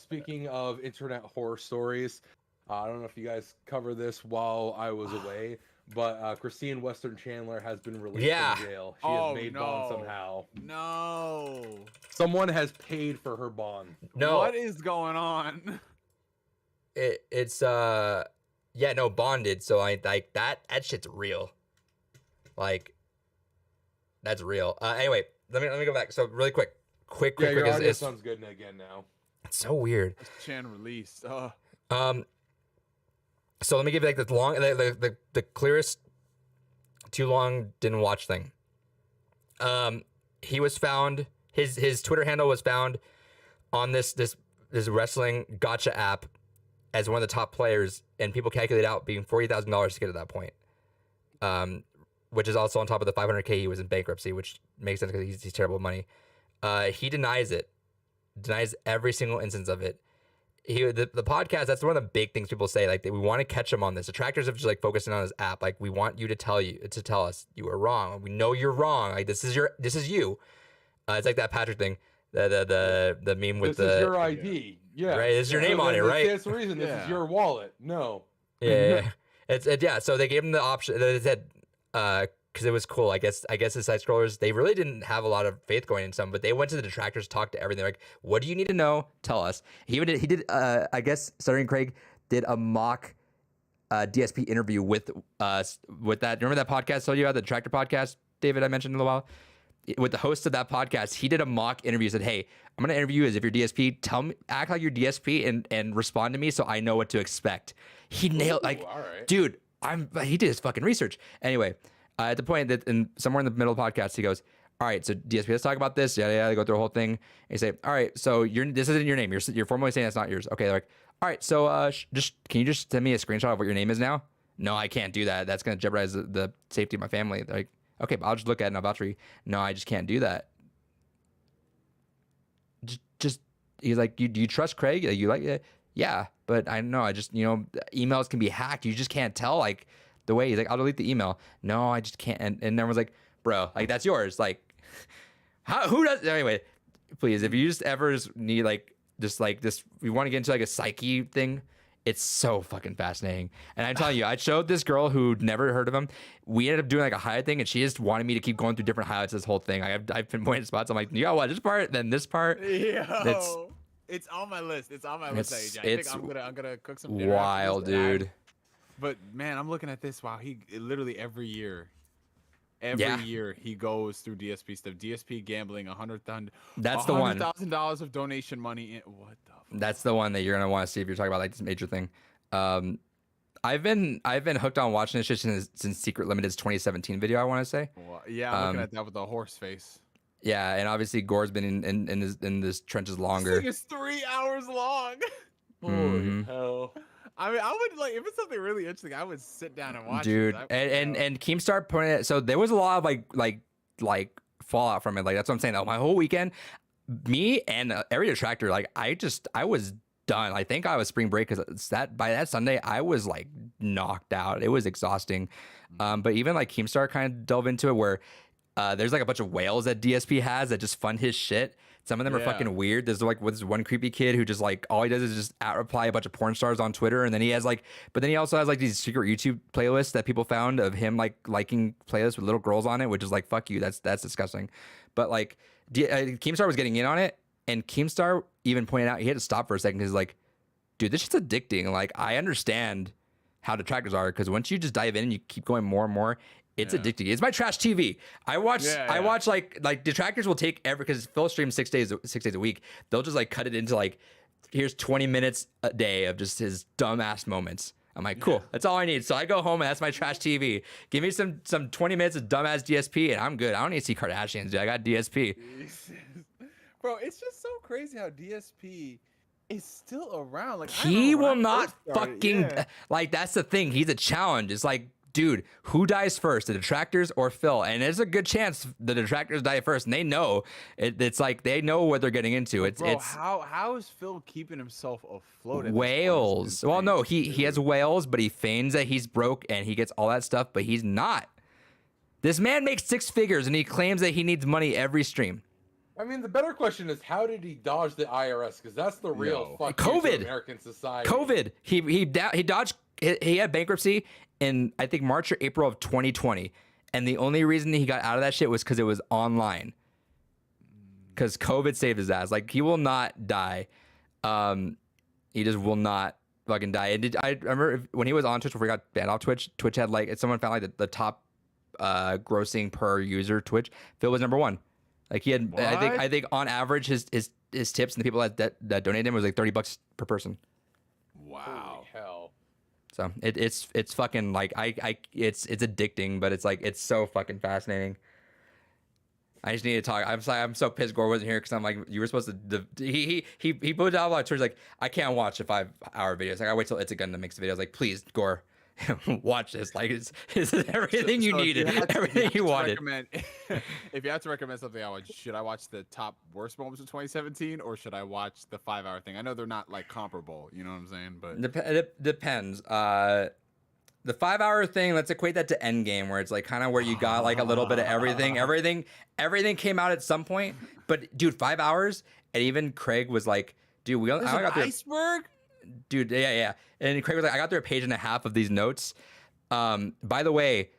speaking of internet horror stories, I don't know if you guys cover this while I was away, but Christine Western Chandler has been released from jail. She has made bond somehow. No. Someone has paid for her bond. No. What is going on? It's bonded. So like that shit's real. Like, that's real. Anyway, let me go back. So really quick. Yeah, your audio sounds good again now. It's so weird. Chan released. So let me give you like the clearest too long didn't watch thing. He was found, his Twitter handle was found on this wrestling gotcha app as one of the top players, and people calculate out being $40,000 to get to that point. Which is also on top of the $500K he was in bankruptcy, which makes sense because he's terrible with money. He denies every single instance of it. The podcast, that's one of the big things people say, like, we want to catch him on this. Detractors have just like focusing on his app, like, we want you to tell us you were wrong. We know you're wrong. Like, this is you. It's like that Patrick thing, the meme with this is your ID. Yeah, right. This is your name on it, right? That's the reason. This is your wallet. No. Yeah. Yeah. So they gave him the option. They said, because it was cool. I guess the side scrollers, they really didn't have a lot of faith going in some, but they went to the detractors, talked to everything. Like, what do you need to know? Tell us. He did. I guess Stuttering Craig did a mock DSP interview with that. Remember that podcast I told you about, the Detractor podcast, David? I mentioned in a while. With the host of that podcast, he did a mock interview. Said, "Hey, I'm gonna interview you as if you're DSP. Tell me, act like you're DSP, and respond to me so I know what to expect." He nailed dude. He did his fucking research. Anyway. At the point that somewhere in the middle of the podcast, he goes, "All right, so DSP, let's talk about this." Yeah, they go through a whole thing. And you say, "All right, so this isn't your name. You're formally saying that's not yours." Okay, they're like, "All right, so can you just send me a screenshot of what your name is now?" "No, I can't do that. That's gonna jeopardize the safety of my family." They're like, "Okay, but I'll just look at it and I'll vouch for you." "No, I just can't do that." He's like, do you trust Craig? You like it? "Yeah, but I know. I just emails can be hacked. You just can't tell like." The way he's like, "I'll delete the email." "No, I just can't." And everyone's like, "Bro, like, that's yours." Like, who does? Anyway, please, if you just ever need like this, we want to get into like a psyche thing. It's so fucking fascinating. And I'm telling you, I showed this girl who'd never heard of him. We ended up doing like a highlight thing, and she just wanted me to keep going through different highlights. This whole thing, I've pinpointed spots. I'm like, "You gotta watch this part, then this part." It's on my list. It's on my list. It's- AJ. I think it's I'm gonna cook some dinner after Wild, this, and dude. But man, I'm looking at this. Wow, he literally every year Yeah. he goes through DSP stuff. DSP gambling, That's the one. $100,000 of donation money. What the? That's the one that you're gonna want to see if you're talking about like this major thing. I've been hooked on watching this shit since Secret Limited's 2017 video. I want to say. Yeah, I'm looking at that with the horse face. Yeah, and obviously Gore's been in this trenches longer. This thing is 3 hours long. Mhm. hell. I mean, I would like if it's something really interesting. I would sit down and watch Dude, it. and Keemstar pointed it. So there was a lot of like fallout from it. Like that's what I'm saying. My whole weekend, me and every detractor, like I was done. I think I was spring break because by that Sunday I was like knocked out. It was exhausting. But even like Keemstar kind of delve into it where there's like a bunch of whales that DSP has that just fund his shit. Some of them are Yeah. fucking weird. There's like this one creepy kid who just like all he does is just at reply a bunch of porn stars on Twitter, and then he has like, but then he also has like these secret YouTube playlists that people found of him like liking playlists with little girls on it, which is like fuck you, that's disgusting. But like Keemstar was getting in on it, and Keemstar even pointed out he had to stop for a second because like, dude, this shit's addicting. Like I understand how detractors are because once you just dive in and you keep going more and more. It's addicting. It's my trash TV. I watch like detractors will take because Phil streams 6 days a week. They'll just like cut it into like here's 20 minutes a day of just his dumbass moments. I'm like, cool. That's all I need. So I go home and that's my trash TV. Give me some 20 minutes of dumbass DSP and I'm good. I don't need to see Kardashians, dude. I got DSP. Jesus. Bro, it's just so crazy how DSP is still around. Like He will not first started, fucking yeah. like that's the thing. He's a challenge. It's like, dude, who dies first, the detractors or Phil? And there's a good chance the detractors die first, and they know it's like they know what they're getting into. It's Bro, how is Phil keeping himself afloat? at this point? whales. It's Well, no, insane. he has whales, but he feigns that he's broke and he gets all that stuff, but he's not. This man makes 6 figures and he claims that he needs money every stream. I mean, the better question is how did he dodge the IRS? Because that's the real fuck you to COVID. American society. COVID. He dodged. He had bankruptcy in I think March or April of 2020, and the only reason he got out of that shit was because it was online. Because COVID saved his ass. Like he will not die. He just will not fucking die. And I remember when he was on Twitch before he got banned off Twitch. Twitch had like someone found like the top grossing per user Twitch. Phil was number 1. Like he had I think on average his tips and the people that donated him was like $30 per person. Wow. Holy hell. So it's fucking like it's addicting, but it's like it's so fucking fascinating. I just need to talk. I'm so pissed Gore wasn't here because I'm like you were supposed to. He put out a lot of Twitch like I can't watch the 5-hour videos. Like I wait till It's a Gun to makes the videos. Like please Gore, watch this. Like it's everything you needed, everything you wanted. If you have to recommend something, should I watch the top worst moments of 2017 or should I watch the 5-hour thing? I know they're not like comparable. You know what I'm saying? But It depends. The 5-hour thing, let's equate that to Endgame, where it's like kind of where you got like a little bit of everything. Everything came out at some point. But dude, 5 hours, and even Craig was like, dude, I got through iceberg. dude, yeah. And Craig was like, I got through a page and a half of these notes. By the way,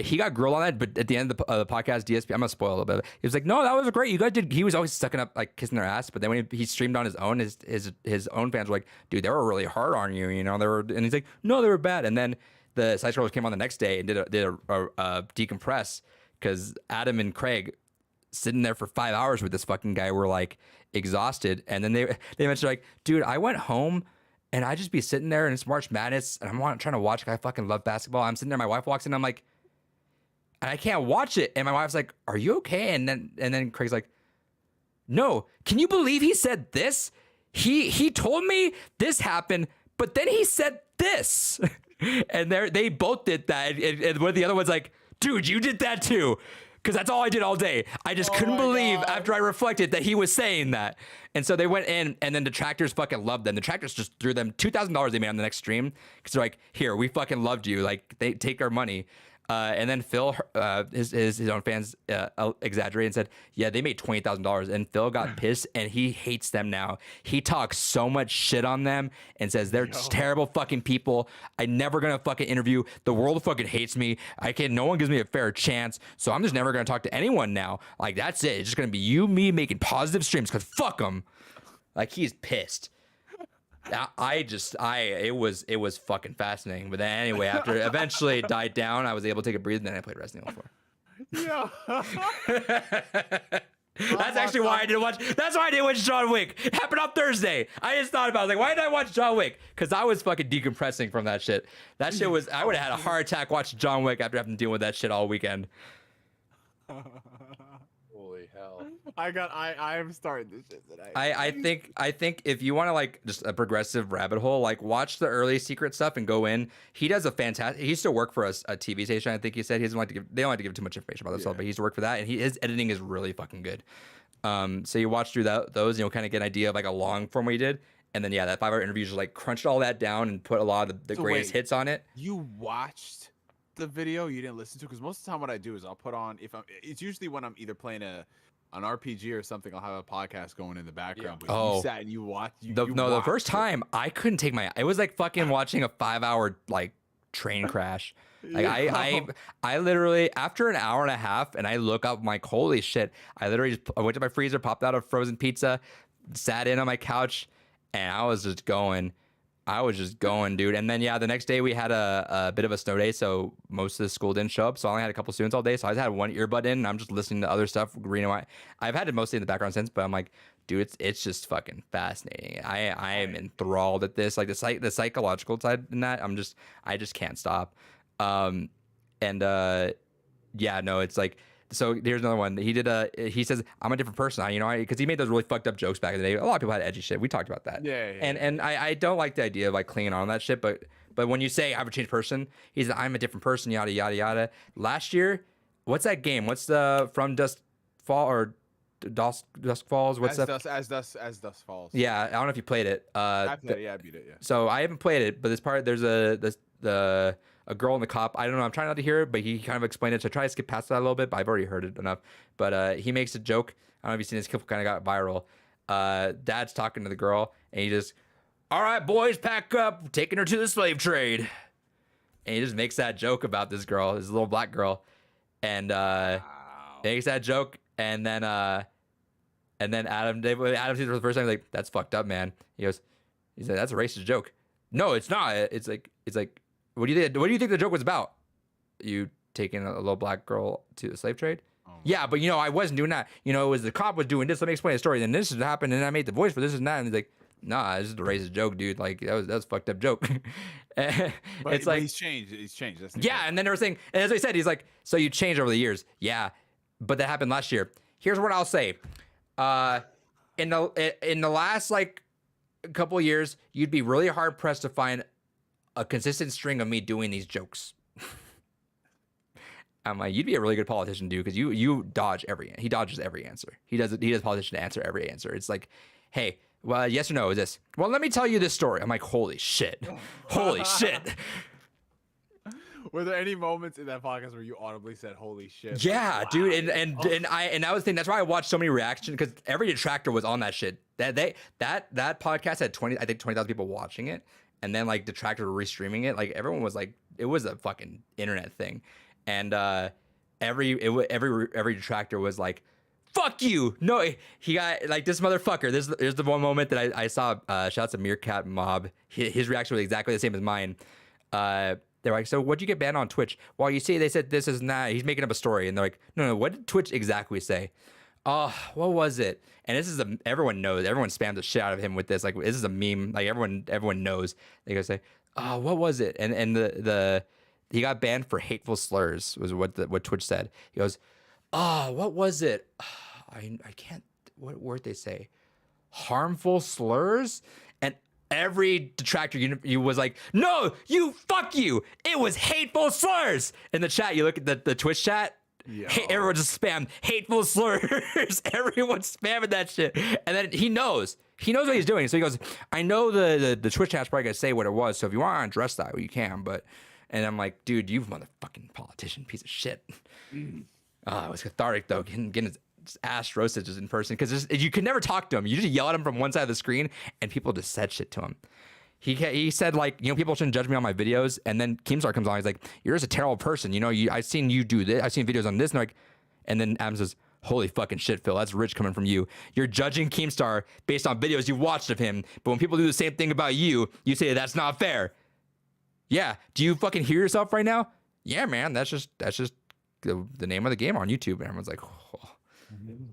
he got grilled on that, but at the end of the podcast, DSP, I'm gonna spoil a little bit. He was like, "No, that was great. You guys did." He was always sucking up, like kissing their ass. But then when he streamed on his own, his own fans were like, "Dude, they were really hard on you." You know, they were, and he's like, "No, they were bad." And then the side scrollers came on the next day and did a decompress because Adam and Craig sitting there for 5 hours with this fucking guy were like exhausted. And then they mentioned like, "Dude, I went home." And I just be sitting there and it's March Madness and I'm trying to watch it. I fucking love basketball. I'm sitting there, my wife walks in, I'm like, and I can't watch it. And my wife's like, "Are you okay?" And then Craig's like, "No, can you believe he said this? He told me this happened, but then he said this." And they both did that. And one of the other one's like, "Dude, you did that too." Because that's all I did all day. I just couldn't believe after I reflected that he was saying that. And so they went in, and then the detractors fucking loved them. The detractors just threw them $2,000 they made on the next stream. Because they're like, "Here, we fucking loved you. Like, they take our money." And then Phil, his own fans exaggerated and said, "Yeah, they made $20,000." And Phil got pissed, and he hates them now. He talks so much shit on them and says they're just terrible fucking people. I'm never gonna fucking interview. The world fucking hates me. No one gives me a fair chance. So I'm just never gonna talk to anyone now. Like that's it. It's just gonna be you, me making positive streams. Cause fuck them. Like he's pissed. It was fucking fascinating. But then anyway, after eventually it died down, I was able to take a breather, and then I played Resident Evil 4. Yeah. That's actually why I didn't watch. That's why I didn't watch John Wick. It happened on Thursday. I just thought about it. I was like, why did I watch John Wick? Because I was fucking decompressing from that shit. That shit was. I would have had a heart attack watching John Wick after having to deal with that shit all weekend. Holy hell. I am starting this shit today. I think if you want to like just a progressive rabbit hole, like watch the early Secret stuff and go in. He does a fantastic. He used to work for a TV station. I think he said he doesn't like to give. They don't like to give too much information about this stuff, but he's worked for that, and his editing is really fucking good. So you watch through those, and you'll kind of get an idea of like a long form what he did, and then that 5-hour interview just like crunched all that down and put a lot of the greatest hits on it. You watched the video, you didn't listen to, because most of the time what I do is I'll put on it's usually when I'm either playing an RPG or something, I'll have a podcast going in the background. Yeah. But you sat and you watched. The first time I couldn't take it was like fucking watching a 5-hour like train crash. Like I literally after an hour and a half, and I look up, I'm like, holy shit! I literally I went to my freezer, popped out a frozen pizza, sat in on my couch, and I was just going, dude. And then the next day we had a bit of a snow day, so most of the school didn't show up. So I only had a couple students all day. So I just had one earbud in, and I'm just listening to other stuff. I've had it mostly in the background since, but I'm like, dude, it's just fucking fascinating. I am enthralled at this, like the psychological side in that. I just can't stop. It's like. So here's another one. He says, I'm a different person. Because he made those really fucked up jokes back in the day. A lot of people had edgy shit. We talked about that. Yeah. And I don't like the idea of like clinging on that shit. But when you say I'm a changed person, he said, I'm a different person, yada, yada, yada. Last year, what's that game? What's the From Dusk Fall or Dusk Falls? What's that? As Dusk Falls. Yeah. I don't know if you played it. I played it. Yeah, I beat it. Yeah. So I haven't played it, but there's a girl and the cop. I don't know. I'm trying not to hear it, but he kind of explained it. So I try to skip past that a little bit, but I've already heard it enough. But he makes a joke. I don't know if you've seen this clip, kind of got viral. Dad's talking to the girl, and he just, all right, boys, pack up, taking her to the slave trade. And he just makes that joke about this girl, this little black girl, and makes that joke, and then Adam sees it for the first time. He's like, that's fucked up, man. He said, that's a racist joke. No, it's not. It's like. What do you think the joke was about? You taking a little black girl to the slave trade? Oh. Yeah, but I wasn't doing that. It was the cop was doing this. Let me explain the story. Then this has happened, and I made the voice for this and that. And he's like, nah, this is a racist joke, dude. Like that was a fucked up joke. But he's changed. He's changed. That's and then they were saying, and as I said, he's like, so you changed over the years. Yeah, but that happened last year. Here's what I'll say. In the last like couple of years, you'd be really hard pressed to find a consistent string of me doing these jokes. I'm like, you'd be a really good politician, dude, because you dodge he dodges every answer. He does politician to answer every answer. It's like, hey, well, yes or no is this. Well, let me tell you this story. I'm like, holy shit. Holy shit. Were there any moments in that podcast where you audibly said "holy shit"? Yeah, wow. Dude, and that was the thing. That's why I watched so many reactions, because every detractor was on that shit. That podcast had 20,000 people watching it. And then like detractor were restreaming it. Like everyone was like, it was a fucking internet thing, and every detractor was like, "Fuck you!" No, he got like this motherfucker. There's the one moment that I saw. Shouts to Meerkat Mob. His reaction was exactly the same as mine. They're like, "So what'd you get banned on Twitch?" Well, you see, they said this is not. He's making up a story, and they're like, "No, what did Twitch exactly say?" Oh, what was it? And this is everyone knows. Everyone spams the shit out of him with this. Like, this is a meme. Like everyone knows. They go say, "Oh, what was it?" And he got banned for hateful slurs. Was what Twitch said. He goes, "Oh, what was it? I can't. What word they say? Harmful slurs." And every detractor you was like, "No, fuck you. It was hateful slurs." In the chat, you look at the Twitch chat. Everyone just spammed hateful slurs. Everyone spamming that shit. And then he knows what he's doing. So he goes, I know the Twitch chat's probably gonna say what it was. So if you want to address that, well, you can. And I'm like, dude, you motherfucking politician, piece of shit. It was cathartic though, getting his ass roasted just in person, because you can never talk to him. You just yell at him from one side of the screen, and people just said shit to him. He said, like, people shouldn't judge me on my videos. And then Keemstar comes on. He's like, you're just a terrible person. I've seen you do this. I've seen videos on this. And then Adam says, Holy fucking shit, Phil. That's rich coming from you. You're judging Keemstar based on videos you've watched of him, but when people do the same thing about you, you say that's not fair. Yeah. Do you fucking hear yourself right now? Yeah, man. That's just the name of the game on YouTube. And everyone's like, oh.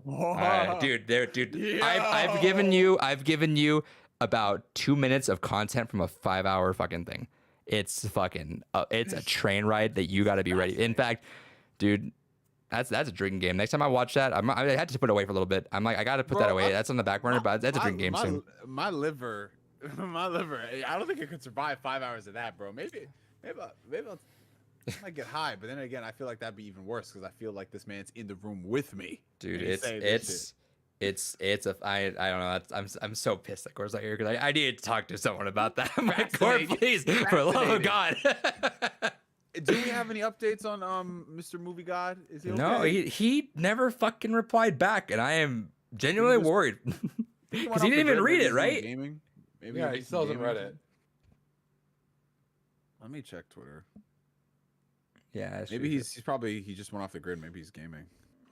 All right, dude. Yeah. I've given you about 2 minutes of content from a 5-hour fucking thing. It's fucking it's a train ride that you got to be ready. In fact, dude, that's a drinking game. Next time I watch that, I had to put it away for a little bit. I'm like, I got to put that away. That's on the back burner, but that's a drinking game soon. My liver, I don't think it could survive 5 hours of that, bro. Maybe I'll I might get high, but then again, I feel like that'd be even worse because I feel like this man's in the room with me. Dude, it's I don't know. I'm so pissed that Core's not here because I need to talk to someone about that. I'm like, Core, please, for the love of God. Do we have any updates on Mr. Movie God? Is he okay? No, he never fucking replied back, and I am genuinely worried because he didn't even read it, right? Gaming? Maybe Yeah, he still hasn't read it. Let me check Twitter. Yeah, Maybe he just went off the grid. Maybe he's gaming.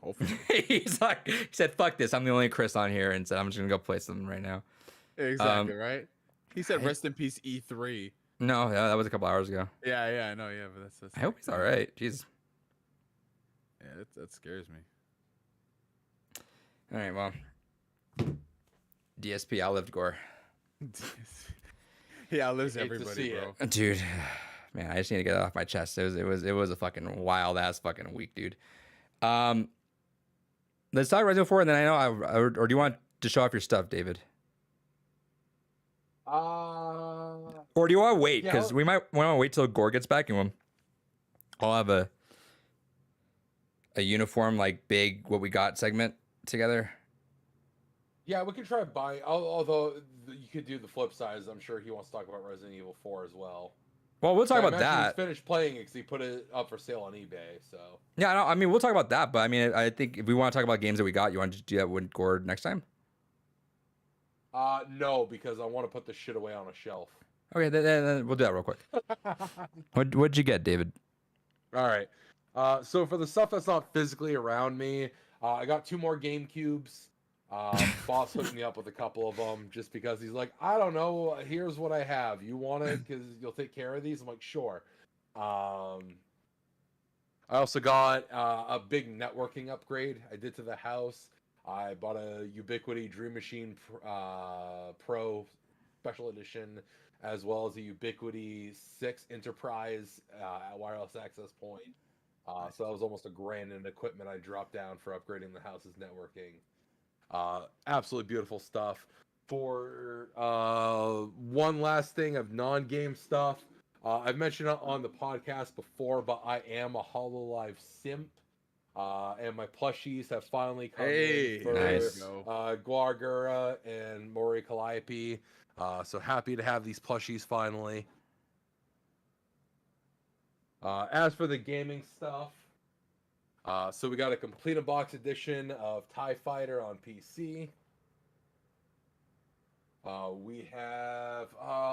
Hopefully. he said, "Fuck this! I'm the only Chris on here," and said, "I'm just gonna go play something right now." Exactly right. He said, "Rest in peace, E3." No, that was a couple hours ago. Yeah, I know. Yeah, but that's I hope he's all right. Jeez. Yeah, that scares me. All right, well, DSP outlived Gore. He outlives Hate to everybody, see bro. Dude, man, I just need to get it off my chest. It was a fucking wild ass fucking week, dude. Let's talk Resident Evil 4, and then I know or do you want to show off your stuff, David? Or do you want to wait? Because we might want to wait till Gore gets back, and I'll have a uniform, like, big what we got segment together. Yeah, we can try buy. Although you could do the flip side. I'm sure he wants to talk about Resident Evil 4 as well. Well, we'll talk I about imagine that. He's finished playing it because he put it up for sale on eBay. So Yeah, no, I mean, we'll talk about that. But I mean, I think if we want to talk about games that we got, you want to do that with Gore next time? no, because I want to put this shit away on a shelf. Okay, then we'll do that real quick. What'd you get, David? All right. So for the stuff that's not physically around me, I got 2 more GameCubes. Boss hooked me up with a couple of them just because he's like, I don't know, here's what I have. You want it because you'll take care of these? I'm like, sure. I also got a big networking upgrade I did to the house. I bought a Ubiquiti Dream Machine Pro Special Edition, as well as a Ubiquiti 6 Enterprise wireless access point. So that was almost $1,000 in equipment I dropped down for upgrading the house's networking. Absolutely beautiful stuff. For one last thing of non-game stuff, I've mentioned it on the podcast before, but I am a HoloLive simp, and my plushies have finally come in for nice. Guargura and Mori Calliope. So happy to have these plushies finally. As for the gaming stuff, so we got a complete box edition of TIE Fighter on PC. We have,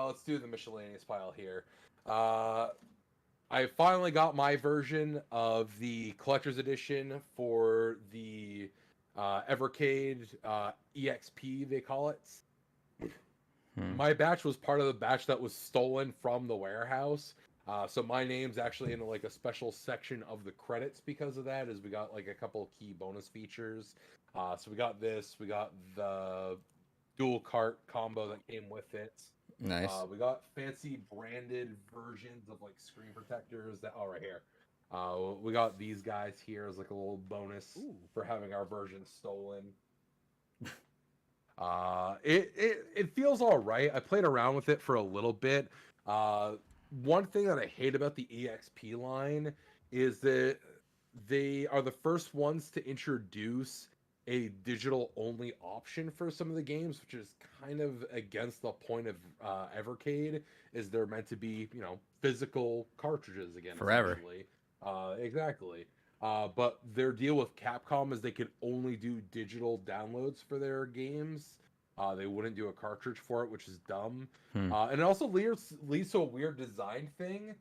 let's do the miscellaneous pile here. I finally got my version of the collector's edition for the Evercade EXP, they call it. My batch was part of the batch that was stolen from the warehouse. So my name's actually in like a special section of the credits because of that, as we got like a couple of key bonus features. So we got this, we got the dual cart combo that came with it. Nice. We got fancy branded versions of like screen protectors that right here. We got these guys here as like a little bonus for having our version stolen. It feels all right. I played around with it for a little bit. One thing that I hate about the EXP line is that they are the first ones to introduce a digital only option for some of the games, which is kind of against the point of Evercade, is they're meant to be, physical cartridges again. Forever. Exactly. But their deal with Capcom is they could only do digital downloads for their games. They wouldn't do a cartridge for it, which is dumb. And it also leads to a weird design thing.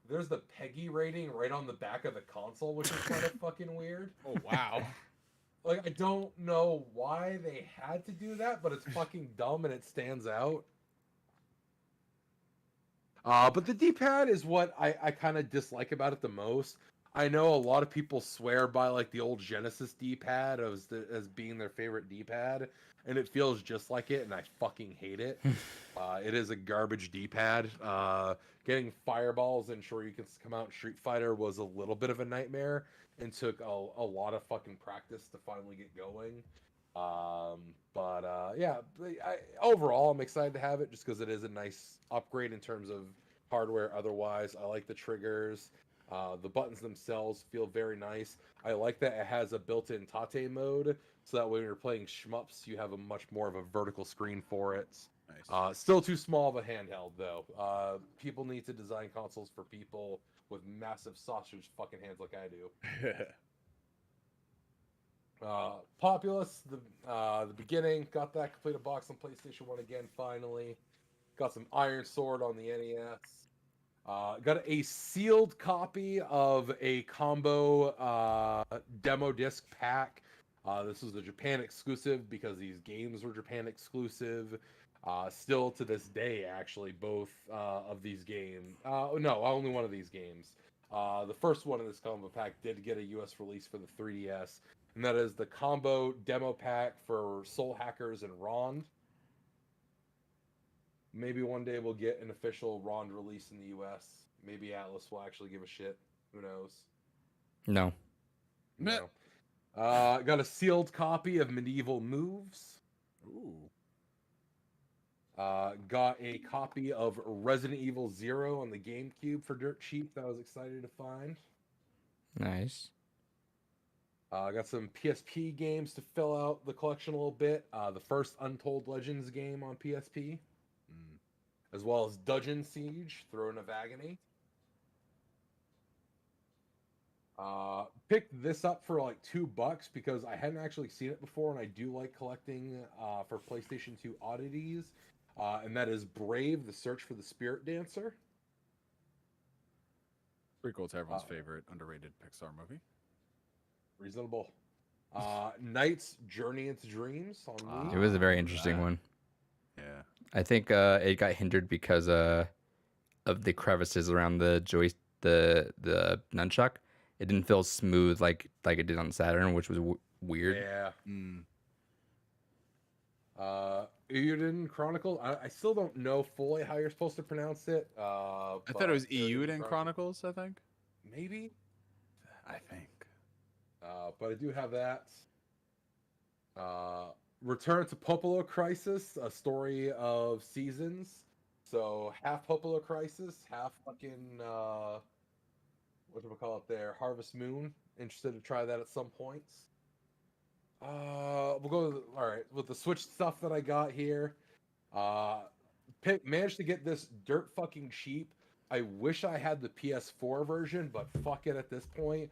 There's the PEGI rating right on the back of the console, which is kind of fucking weird. Oh, wow. Like, I don't know why they had to do that, but it's fucking dumb and it stands out. But the D-pad is what I kind of dislike about it the most. I know a lot of people swear by like the old Genesis D-pad as being their favorite D-pad, and it feels just like it, and I fucking hate it. It is a garbage D-pad. Getting fireballs and Shoryukens to come out in Street Fighter was a little bit of a nightmare and took a lot of fucking practice to finally get going. Yeah, overall, I'm excited to have it just because it is a nice upgrade in terms of hardware. Otherwise, I like the triggers. The buttons themselves feel very nice. I like that it has a built-in Tate mode, so that when you're playing shmups, you have a much more of a vertical screen for it. Nice. Still too small of a handheld, though. People need to design consoles for people with massive sausage fucking hands like I do. Populous, the beginning, got that completed box on PlayStation 1 again, finally. Got some Iron Sword on the NES. Got a sealed copy of a combo demo disc pack. This was a Japan exclusive because these games were Japan exclusive. Still to this day, actually, both of these games. No, only one of these games. The first one in this combo pack did get a US release for the 3DS, and that is the combo demo pack for Soul Hackers and Rond. Maybe one day we'll get an official Rond release in the US. Maybe Atlas will actually give a shit. Who knows? No. No. Got a sealed copy of Medieval Moves. Ooh. Got a copy of Resident Evil 0 on the GameCube for dirt cheap that I was excited to find. Nice. Got some PSP games to fill out the collection a little bit. The first Untold Legends game on PSP, as well as Dungeon Siege, Throne of Agony. Picked this up for like $2 because I hadn't actually seen it before, and I do like collecting for PlayStation 2 oddities. And that is Brave, the Search for the Spirit Dancer. Pretty cool. It's everyone's favorite underrated Pixar movie. Reasonable. Knight's Journey into Dreams on Wii. It was a very interesting one. Yeah. I think it got hindered because of the crevices around the nunchuck. It didn't feel smooth like it did on Saturn, which was weird. Yeah. Mm. Euden Chronicle. I still don't know fully how you're supposed to pronounce it. I thought it was Euden Chronicles, I think. Maybe. I think. But I do have that. Return to Popolo Crisis, a story of seasons. So half Popolo Crisis, half fucking what do we call it there? Harvest Moon. Interested to try that at some points. We'll go all right with the Switch stuff that I got here. Managed to get this dirt fucking cheap. I wish I had the PS4 version, but fuck it at this point.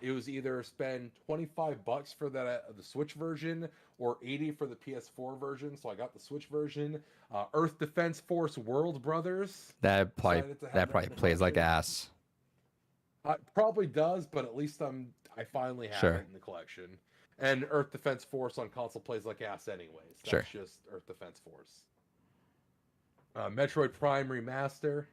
It was either spend $25 for the Switch version or $80 for the PS4 version. So I got the Switch version. Earth Defense Force World Brothers. That probably plays like ass. Probably does, but at least I finally have it in the collection. And Earth Defense Force on console plays like ass anyways. That's just Earth Defense Force. Metroid Prime Remaster.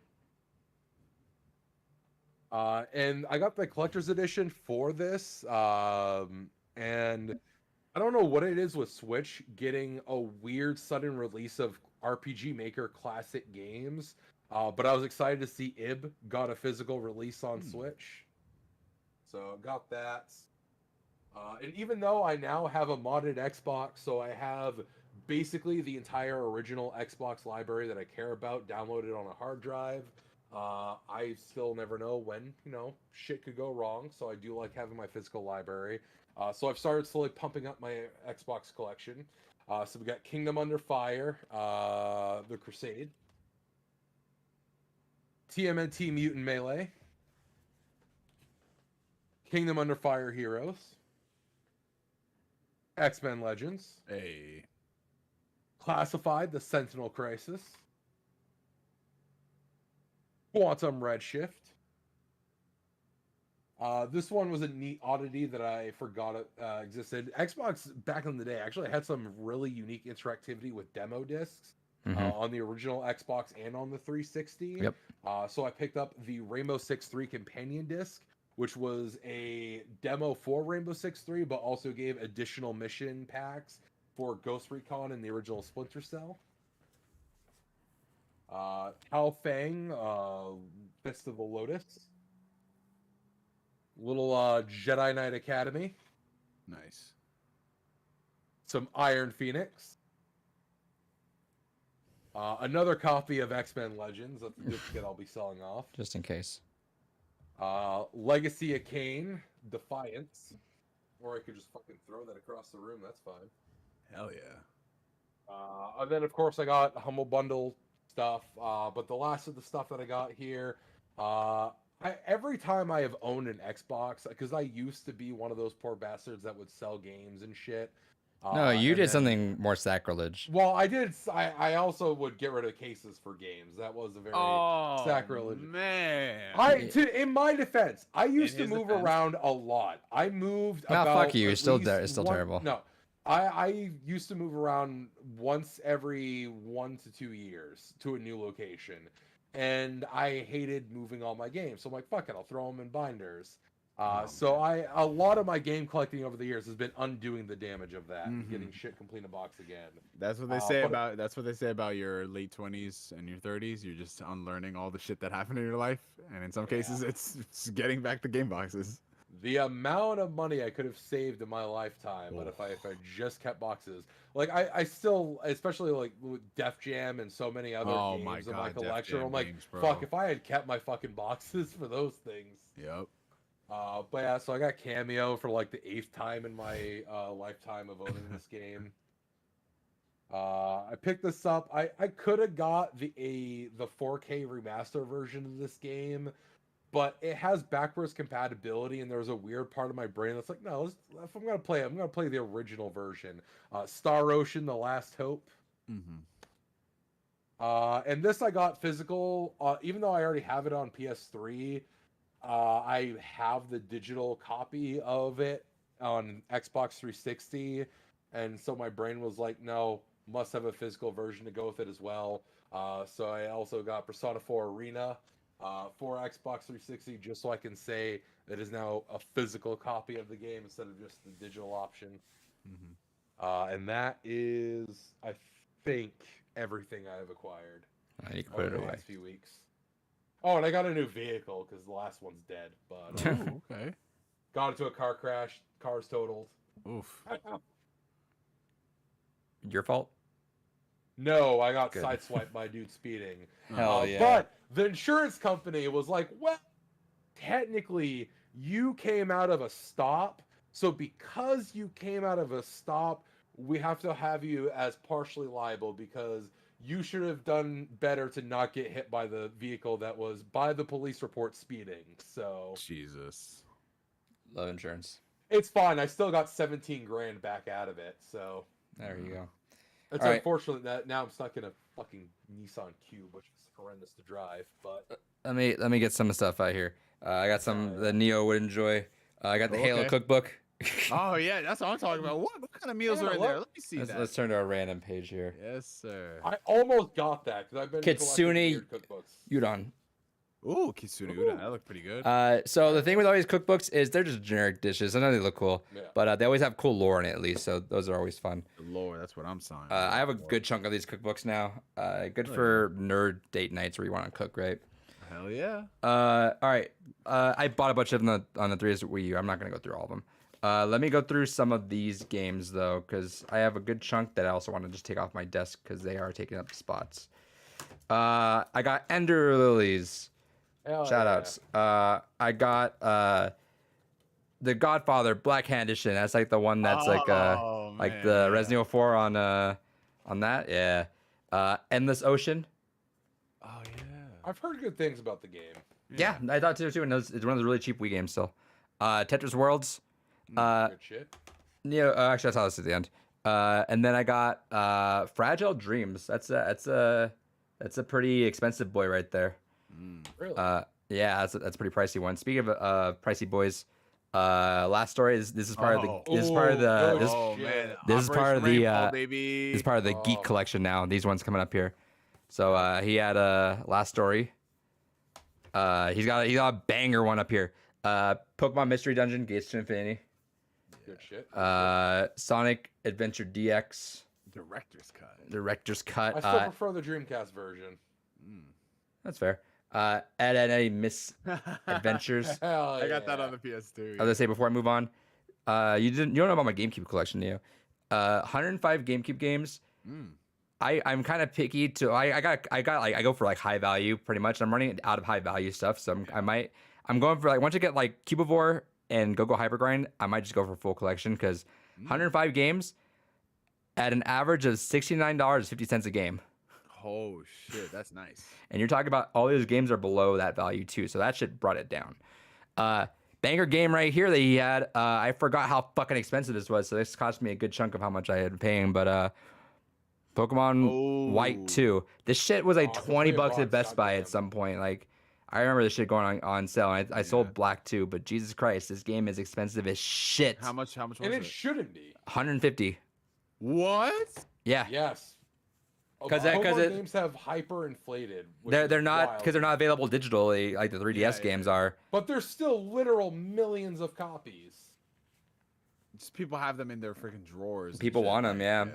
And I got the collector's edition for this. And I don't know what it is with Switch getting a weird sudden release of RPG Maker classic games. But I was excited to see IB got a physical release on Switch. So got that. And even though I now have a modded Xbox, so I have basically the entire original Xbox library that I care about downloaded on a hard drive, I still never know when, shit could go wrong. So I do like having my physical library. So I've started slowly pumping up my Xbox collection. So we got Kingdom Under Fire, The Crusade, TMNT Mutant Melee, Kingdom Under Fire Heroes, X-Men Legends, Classified, The Sentinel Crisis, Quantum Redshift, This one was a neat oddity that I forgot existed. Xbox back in the day actually had some really unique interactivity with demo discs on the original Xbox and on the 360. Yep. So I picked up the Rainbow Six 3 companion disc, which was a demo for Rainbow Six 3, but also gave additional mission packs for Ghost Recon and the original Splinter Cell. Hao Fang, Fist of the Lotus. Little Jedi Knight Academy. Nice. Some Iron Phoenix. Another copy of X-Men Legends. That's a duplicate I'll be selling off. Just in case. Legacy of Kain, Defiance. Or I could just fucking throw that across the room. That's fine. Hell yeah. And then, of course, I got Humble Bundle stuff. But the last of the stuff that I got here, every time I have owned an Xbox, because I used to be one of those poor bastards that would sell games and shit. No, you and did then- something more sacrilege. Well, I did. I also would get rid of cases for games. That was a very sacrilege. Man. In my defense, I used to his move defense. around a lot. I moved. No, about fuck you. You're at still least there. It's still terrible. No, I used to move around once every 1 to 2 years to a new location, and I hated moving all my games. So I'm like, fuck it, I'll throw them in binders. A lot of my game collecting over the years has been undoing the damage of that, and getting shit complete in a box again. That's what they say about your late 20s and your 30s. You're just unlearning all the shit that happened in your life, and in some cases, it's getting back the game boxes. The amount of money I could have saved in my lifetime, but if I just kept boxes, like I still, especially like with Def Jam and so many other Oh my games in my God, Def collection, Jam I'm like, games, bro. fuck, if I had kept my fucking boxes for those things. Yep. But yeah, so I got Cameo for like the 8th time in my lifetime of owning this game. I picked this up. I could have got the 4K remaster version of this game, but it has backwards compatibility, and there's a weird part of my brain that's like, no, if I'm gonna play it, I'm gonna play the original version. Star Ocean: The Last Hope. And this I got physical, even though I already have it on PS3. I have the digital copy of it on Xbox 360, and so my brain was like, no, must have a physical version to go with it as well. So I also got Persona 4 Arena for Xbox 360, just so I can say that is now a physical copy of the game instead of just the digital option. And that is, I think, everything I have acquired You can put over it the away. last few weeks. Oh, and I got a new vehicle because the last one's dead. But Ooh, okay. got into a car crash. Car's totaled. Oof. Your fault? No, I got Good. sideswiped by a dude speeding. Hell yeah. But the insurance company was like, well, technically, you came out of a stop. So because you came out of a stop, we have to have you as partially liable because you should have done better to not get hit by the vehicle that was, by the police report, speeding. So Jesus. Love insurance. it's fine. I still got 17 grand back out of it. So There you go. it's All right. unfortunate that now I'm stuck in a fucking Nissan Cube, which is horrendous to drive. But Let me get some stuff out here. I got some the Neo would enjoy. I got the Oh, Halo okay. cookbook. Oh yeah, that's what I'm talking about. What kind of meals Yeah, are in what- there? Let me see that. Let's turn to a random page here. Yes, sir. I almost got that because I've been Kitsune collecting weird cookbooks. Udon. Ooh, Kitsune Udon. That looked pretty good. So the thing with all these cookbooks is they're just generic dishes. I know they look cool, Yeah. but they always have cool lore in it at least. So those are always fun. Lord, that's what I'm saying. I have a good chunk of these cookbooks now. Good Hell for nerd date nights where you want to cook, right? Hell yeah. All right. I bought a bunch of them on the 3DS Wii U. I'm not gonna go through all of them. Let me go through some of these games though, because I have a good chunk that I also want to just take off my desk because they are taking up spots. I got Ender Lilies. Hell Shout yeah. outs. I got the Godfather Black Hand Edition. That's like the one that's like Oh, the man, yeah. Resident Evil 4 on that. Yeah. Endless Ocean. Oh yeah. I've heard good things about the game. Yeah, I thought so too. And it's one of the really cheap Wii games still. Tetris Worlds. Good shit. Neo. Actually, I saw this at the end. And then I got Fragile Dreams. That's a pretty expensive boy right there. Really? Yeah, that's a pretty pricey one. Speaking of pricey boys, last story is this is part of the Oh. this is part of Ooh, the good this Oh shit. man, this is part Operation of the Rainfall, this is baby. part of the geek Oh. collection now. These ones coming up here. So he had a last story. He's got a banger one up here. Pokemon Mystery Dungeon Gates to Infinity. Good shit. Good shit. Sonic Adventure DX Director's cut. Director's Cut. I still prefer the Dreamcast version. That's fair. Ed and Eddie Misadventures. Hell I got that yeah. on the PS2. I was gonna say before I move on, you don't know about my GameCube collection, do you? 105 GameCube games. Mm. I'm kind of picky to I go for like high value pretty much. I'm running out of high value stuff, so I'm going for like once I get like Cubivore and Go Hypergrind, I might just go for full collection because 105 games at an average of $69.50 a game. Oh shit, that's nice. And you're talking about all these games are below that value too, so that shit brought it down. Banger game right here that he had. I forgot how fucking expensive this was, so this cost me a good chunk of how much I had been paying. But Pokemon White 2. This shit was like Oh, 20 $20 bucks at Best Buy goddamn. at some point. Like I remember this shit going on sale. And I sold Black 2, but Jesus Christ, this game is expensive as shit. How much was And it it? shouldn't be. 150. What? Yeah. Yes. 'Cause Pokemon games have hyper inflated. They're not because they're not available digitally like the 3DS games are. But there's still literal millions of copies. Just people have them in their freaking drawers. and People shit, want 'em, like, yeah.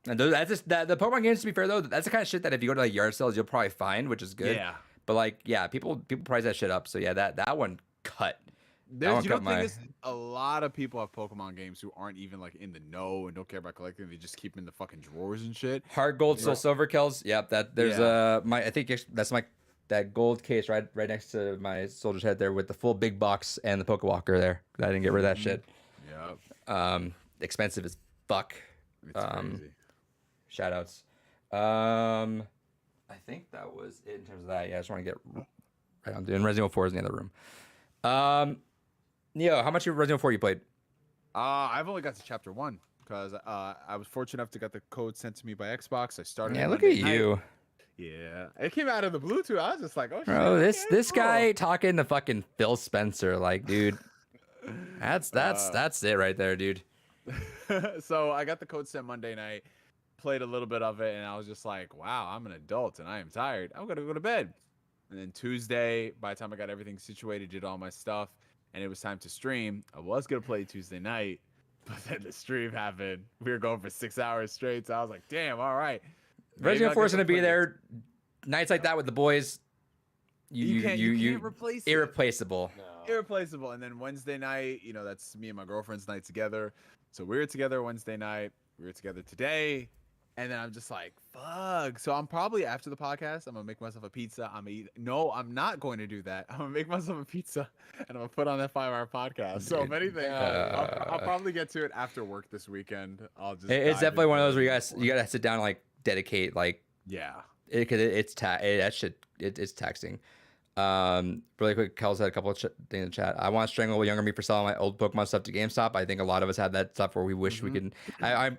And that's just that the Pokemon games, to be fair though, that's the kind of shit that if you go to like yard sales, you'll probably find, which is good. Yeah. But like, yeah, people price that shit up. So yeah, that one cut. There's, you know, cut the thing my- is, a lot of people have Pokemon games who aren't even like in the know and don't care about collecting. They just keep them in the fucking drawers and shit. Hard gold, soul silver kills. Yep, that there's Yeah. I think that's my that gold case right next to my soldier's head there with the full big box and the Pokewalker there. I didn't get rid of that shit. Yep. Expensive as fuck. It's crazy. Shout outs. I think that was it in terms of that. Yeah, I just want to get right on. And Resident Evil 4 is in the other room. Neo, how much of Resident Evil 4 you played? I've only got to chapter 1 because I was fortunate enough to get the code sent to me by Xbox. I started. Yeah, it look Monday at night. you. Yeah, it came out of the Bluetooth. I was just like, oh shit. Bro, this okay, this cool. guy talking to fucking Phil Spencer, like, dude. That's it right there, dude. So I got the code sent Monday night, played a little bit of it, and I was just like, wow, I'm an adult and I am tired. I'm gonna go to bed. And then Tuesday, by the time I got everything situated, did all my stuff, and it was time to stream. I was gonna play Tuesday night, but then the stream happened. We were going for 6 hours straight, so I was like, damn, all right. Maybe Resident I'll Evil 4 is get gonna to be play there. Nights like that with the boys. You can't replace it. Irreplaceable. No. Irreplaceable. And then Wednesday night, you know, that's me and my girlfriend's night together. So we were together Wednesday night. We were together today. And then I'm just like, fuck. So I'm probably after the podcast, I'm gonna make myself a pizza. I'm gonna eat. No, I'm not going to do that. I'm gonna make myself a pizza and I'm gonna put on that 5-hour podcast. So if anything, I'll probably get to it after work this weekend. I'll just. It's dive definitely one of into those where it. you gotta sit down and like dedicate like Yeah. because it's taxing. Really quick, Kel's had a couple of things in the chat. I want to strangle younger me for selling my old Pokemon stuff to GameStop. I think a lot of us have that stuff where we wish we could.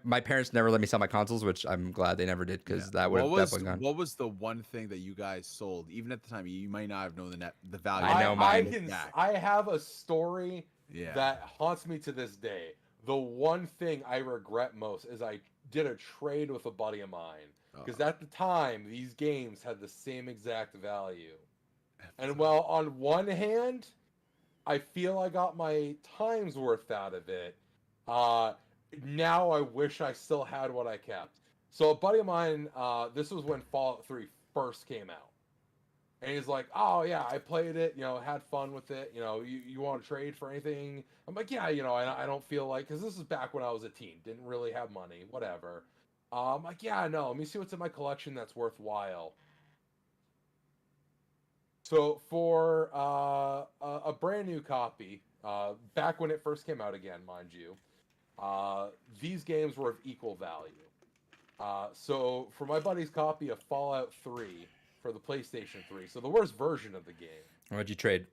My parents never let me sell my consoles, which I'm glad they never did because that would have definitely gone. What was the one thing that you guys sold? Even at the time, you might not have known the value. I know mine. I have a story Yeah. that haunts me to this day. The one thing I regret most is I did a trade with a buddy of mine because at the time these games had the same exact value. And well, on one hand, I feel I got my time's worth out of it. Now I wish I still had what I kept. So a buddy of mine, this was when Fallout 3 first came out. And he's like, oh yeah, I played it, you know, had fun with it. You know, you want to trade for anything? I'm like, yeah, you know, I don't feel like, because this is back when I was a teen, didn't really have money, whatever. I'm like, yeah, no, let me see what's in my collection that's worthwhile. So for a brand new copy, back when it first came out again, mind you, these games were of equal value. So for my buddy's copy of Fallout 3 for the PlayStation 3, so the worst version of the game, What'd you trade?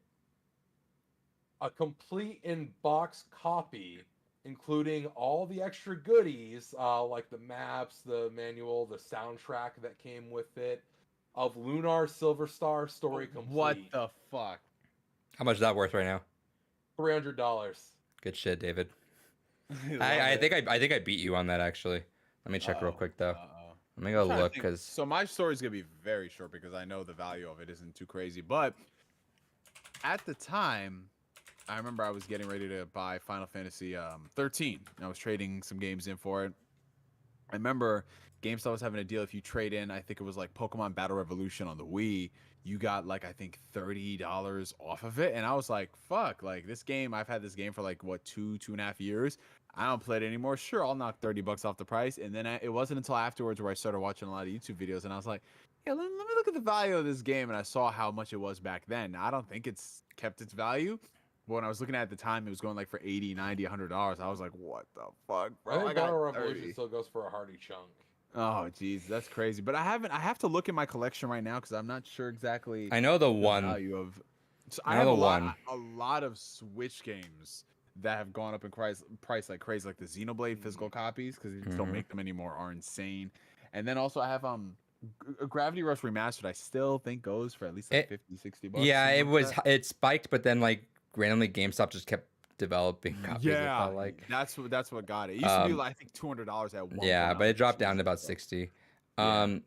a complete in-box copy, including all the extra goodies, like the maps, the manual, the soundtrack that came with it, of Lunar Silver Star Story Complete. What the fuck? How much is that worth right now? $300. Good shit, David. Love I it. think I think I beat you on that actually. Let me check real quick though. Uh-oh. Let me go I'm trying to look think. because So my story's gonna be very short because I know the value of it isn't too crazy. But at the time, I remember I was getting ready to buy Final Fantasy 13. And I was trading some games in for it. I remember GameStop was having a deal. If you trade in, I think it was like Pokemon Battle Revolution on the Wii, you got like I think $30 off of it. And I was like, fuck, like this game, I've had this game for like what, 2.5 years. I don't play it anymore. Sure, I'll knock $30 off the price. And then it wasn't until afterwards where I started watching a lot of YouTube videos and I was like, yeah, let me look at the value of this game. And I saw how much it was back then. Now, I don't think it's kept its value. But when I was looking at the time, it was going like for 80, 90, $100. I was like, what the fuck, I bro? think I got Battle Revolution 30. still goes for a hearty chunk. Oh, jeez, that's crazy. But I have to look in my collection right now because I'm not sure exactly I know the the one. value of. So I I know have the one. a lot of Switch games that have gone up in price like crazy, like the Xenoblade physical copies because they just don't Mhm. make them anymore are insane. And then also I have Gravity Rush Remastered. I still think goes for at least like It- 50, 60 bucks. Yeah, something it like was that. it spiked, but then like randomly GameStop just kept developing copies. It Yeah, felt like that's what got it. It used to be Um, like, I think $200 at one. yeah, point. but I it was dropped like, down to about Jesus, bro. 60. Yeah.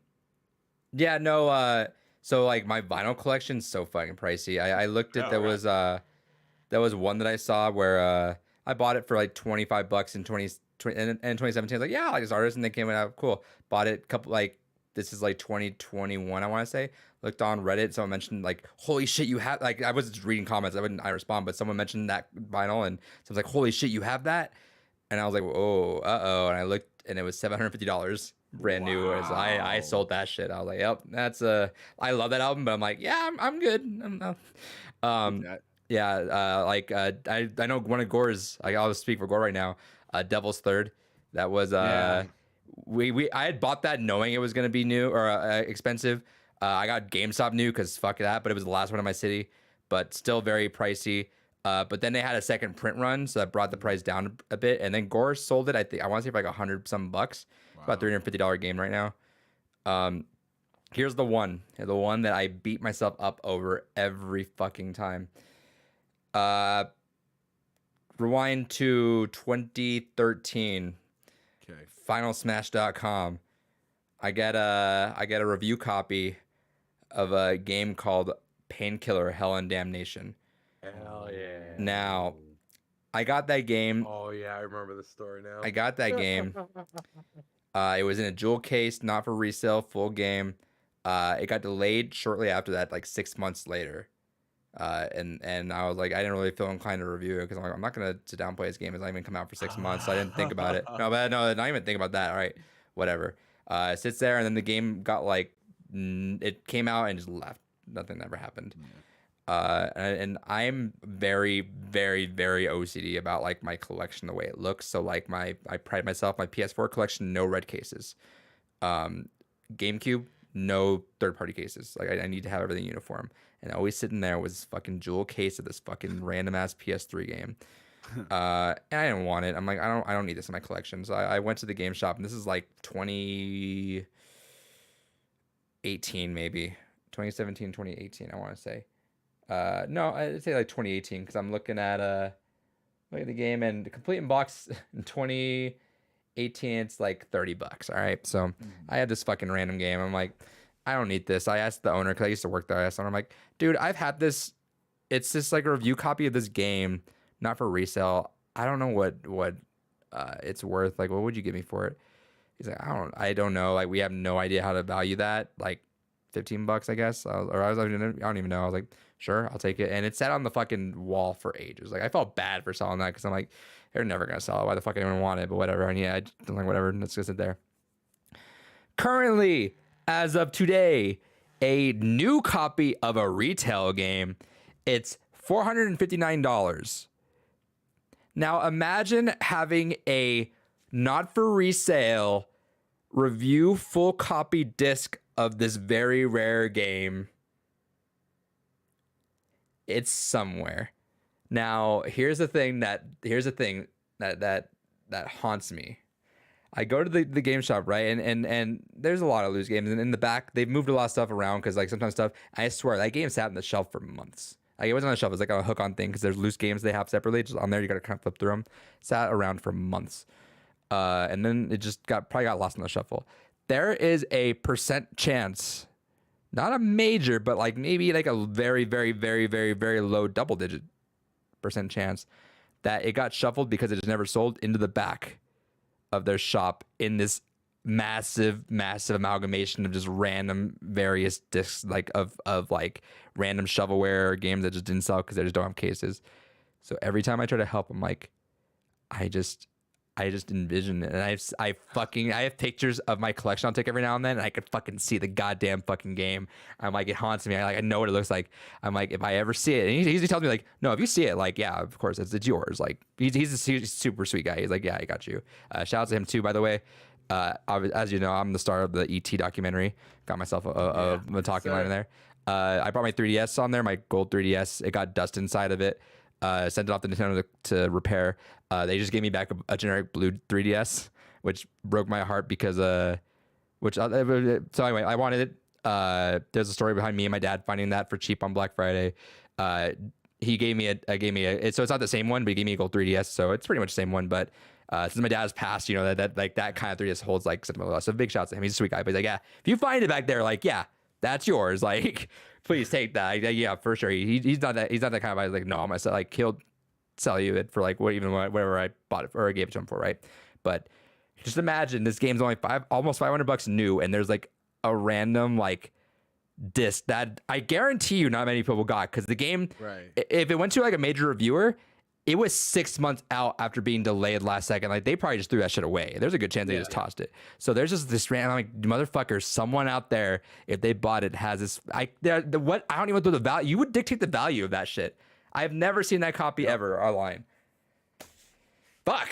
Yeah, no, so like my vinyl collection's so fucking pricey. I looked at Oh, there right. was one that I saw where I bought it for like $25 in 2017. I was like, yeah, I like this artist, and they came out cool. Bought it couple like this is like 2021, I want to say. Looked on Reddit, someone mentioned like, holy shit, you have like I was just reading comments, I respond, but someone mentioned that vinyl and someone's like, holy shit, you have that? And I was like, oh, uh-oh. And I looked and it was $750 brand new. As I Wow. sold that shit. I was like, yep, that's I love that album, but I'm like, yeah, I'm good. Um That- yeah, I know one of Gore's, I'll speak for Gore right now. Devil's Third. That was Yeah. I had bought that knowing it was gonna be new or expensive. I got GameStop new because fuck that, but it was the last one in my city, but still very pricey. But then they had a second print run, so that brought the price down a bit. And then Gore sold it. I want to say for like 100 some bucks. About Wow. $350 game right now. Here's the one that I beat myself up over every fucking time. Rewind to 2013. Okay. FinalSmash.com. I get a review copy of a game called Painkiller: Hell and Damnation. Hell yeah. Now, I got that game. Oh yeah, I remember the story now. I got that game. It was in a jewel case, not for resale, full game. It got delayed shortly after that, like 6 months later. And I was like, I didn't really feel inclined to review it because I'm like, I'm not gonna sit down and play this game. It's not even come out for 6 months, so I didn't think about it. No, not even think about that. All right, whatever. It sits there, and then the game got like, it came out and just left. Nothing ever happened. And I'm very, very, very OCD about like my collection, the way it looks. So like I pride myself, my PS4 collection, no red cases. GameCube, no third-party cases. Like I need to have everything uniform. And always sitting there was this fucking jewel case of this fucking random ass PS3 game. And I didn't want it. I'm like, I don't need this in my collection. So I went to the game shop, and this is like 2018 maybe. 2017, 2018, I want to say. No, I'd say like 2018 because I'm looking at the game, and the complete in box in 2018 it's like $30. All right, so I had this fucking random game. I'm like, I don't need this. I asked the owner because I used to work there. I asked the owner, I'm like, dude, I've had this. It's just like a review copy of this game, not for resale. I don't know what it's worth. Like, what would you give me for it? He's like, I don't know. Like, we have no idea how to value that. Like, $15, I guess. I don't even know. I was like, sure, I'll take it. And it sat on the fucking wall for ages. Like, I felt bad for selling that because I'm like, they're never gonna sell it. Why the fuck anyone want it? But whatever. And yeah, I'm like, whatever. Let's just sit there. Currently, as of today, a new copy of a retail game. It's $459. Now imagine having a not for resale review full copy disc of this very rare game. It's somewhere. Now, here's the thing that haunts me. I go to the game shop, right? And there's a lot of loose games. And in the back, they've moved a lot of stuff around because like sometimes stuff, I swear, that game sat on the shelf for months. Like it wasn't on the shelf, it was like on a hook on thing because there's loose games they have separately. Just on there, you gotta kind of flip through them. Sat around for months. And then it just probably got lost in the shuffle. There is a percent chance, not a major, but like maybe like a very, very, very, very, very low double digit percent chance that it got shuffled because it just never sold into the back of their shop in this massive amalgamation of just random various discs like of like random shovelware games that just didn't sell because they just don't have cases. So every time I try to help, I'm like, I just envision it, and I have pictures of my collection I'll take every now and then, and I could fucking see the goddamn fucking game. I'm like, it haunts me. I know what it looks like. I'm like, if I ever see it, and he tells me like, no, if you see it, like, yeah, of course it's yours. Like he's a super sweet guy. He's like, yeah, I got you. Shout out to him too, by the way. As you know, I'm the star of the ET documentary. Got myself a talking line in there. I brought my 3DS on there, my gold 3DS. It got dust inside of it. Sent it off to Nintendo to repair. They just gave me back a generic blue 3DS, which broke my heart because so anyway, I wanted it. There's a story behind me and my dad finding that for cheap on Black Friday. He gave me so it's not the same one, but he gave me a gold 3DS, so it's pretty much the same one. But since my dad's passed, you know, that like that kind of 3DS holds like sentimental. So big shouts to him. He's a sweet guy. But he's like, yeah, if you find it back there, like, yeah, that's yours. Like, please take that. Yeah, for sure. He's not that kind of guy. Like, no, I'm gonna sell you it for like whatever I bought it for or I gave it to him for, right? But just imagine this game's only almost $500 new, and there's like a random like disc that I guarantee you not many people got because the game, Right. if it went to like a major reviewer, it was 6 months out after being delayed last second. Like they probably just threw that shit away. There's a good chance they just tossed it. So there's just this random like motherfucker, someone out there, if they bought it, has this. I don't even know the value. You would dictate the value of that shit. I've never seen that copy ever online. Fuck.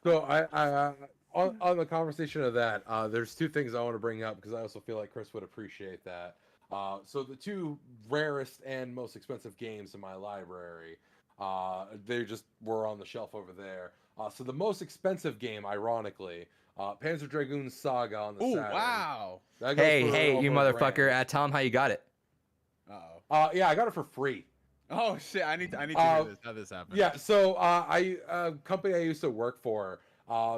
So I on the conversation of that, there's two things I want to bring up because I also feel like Chris would appreciate that. So the two rarest and most expensive games in my library, they just were on the shelf over there. So the most expensive game, ironically, Panzer Dragoon Saga on the Oh Saturn. wow! That goes for Hey, you over motherfucker! Tell him how you got it. Uh-oh. Yeah, I got it for free. Oh shit! I need to hear this. How this happened? Yeah, so company I used to work for,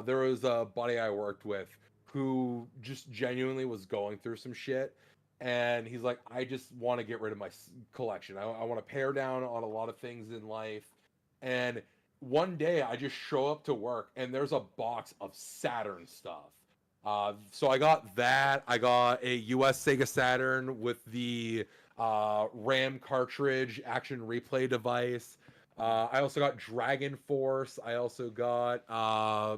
there was a buddy I worked with who just genuinely was going through some shit, and he's like, I just want to get rid of my collection. I want to pare down on a lot of things in life, and one day I just show up to work and there's a box of Saturn stuff. So I got that. I got a US Sega Saturn with the RAM cartridge action replay device. I also got Dragon Force. I also got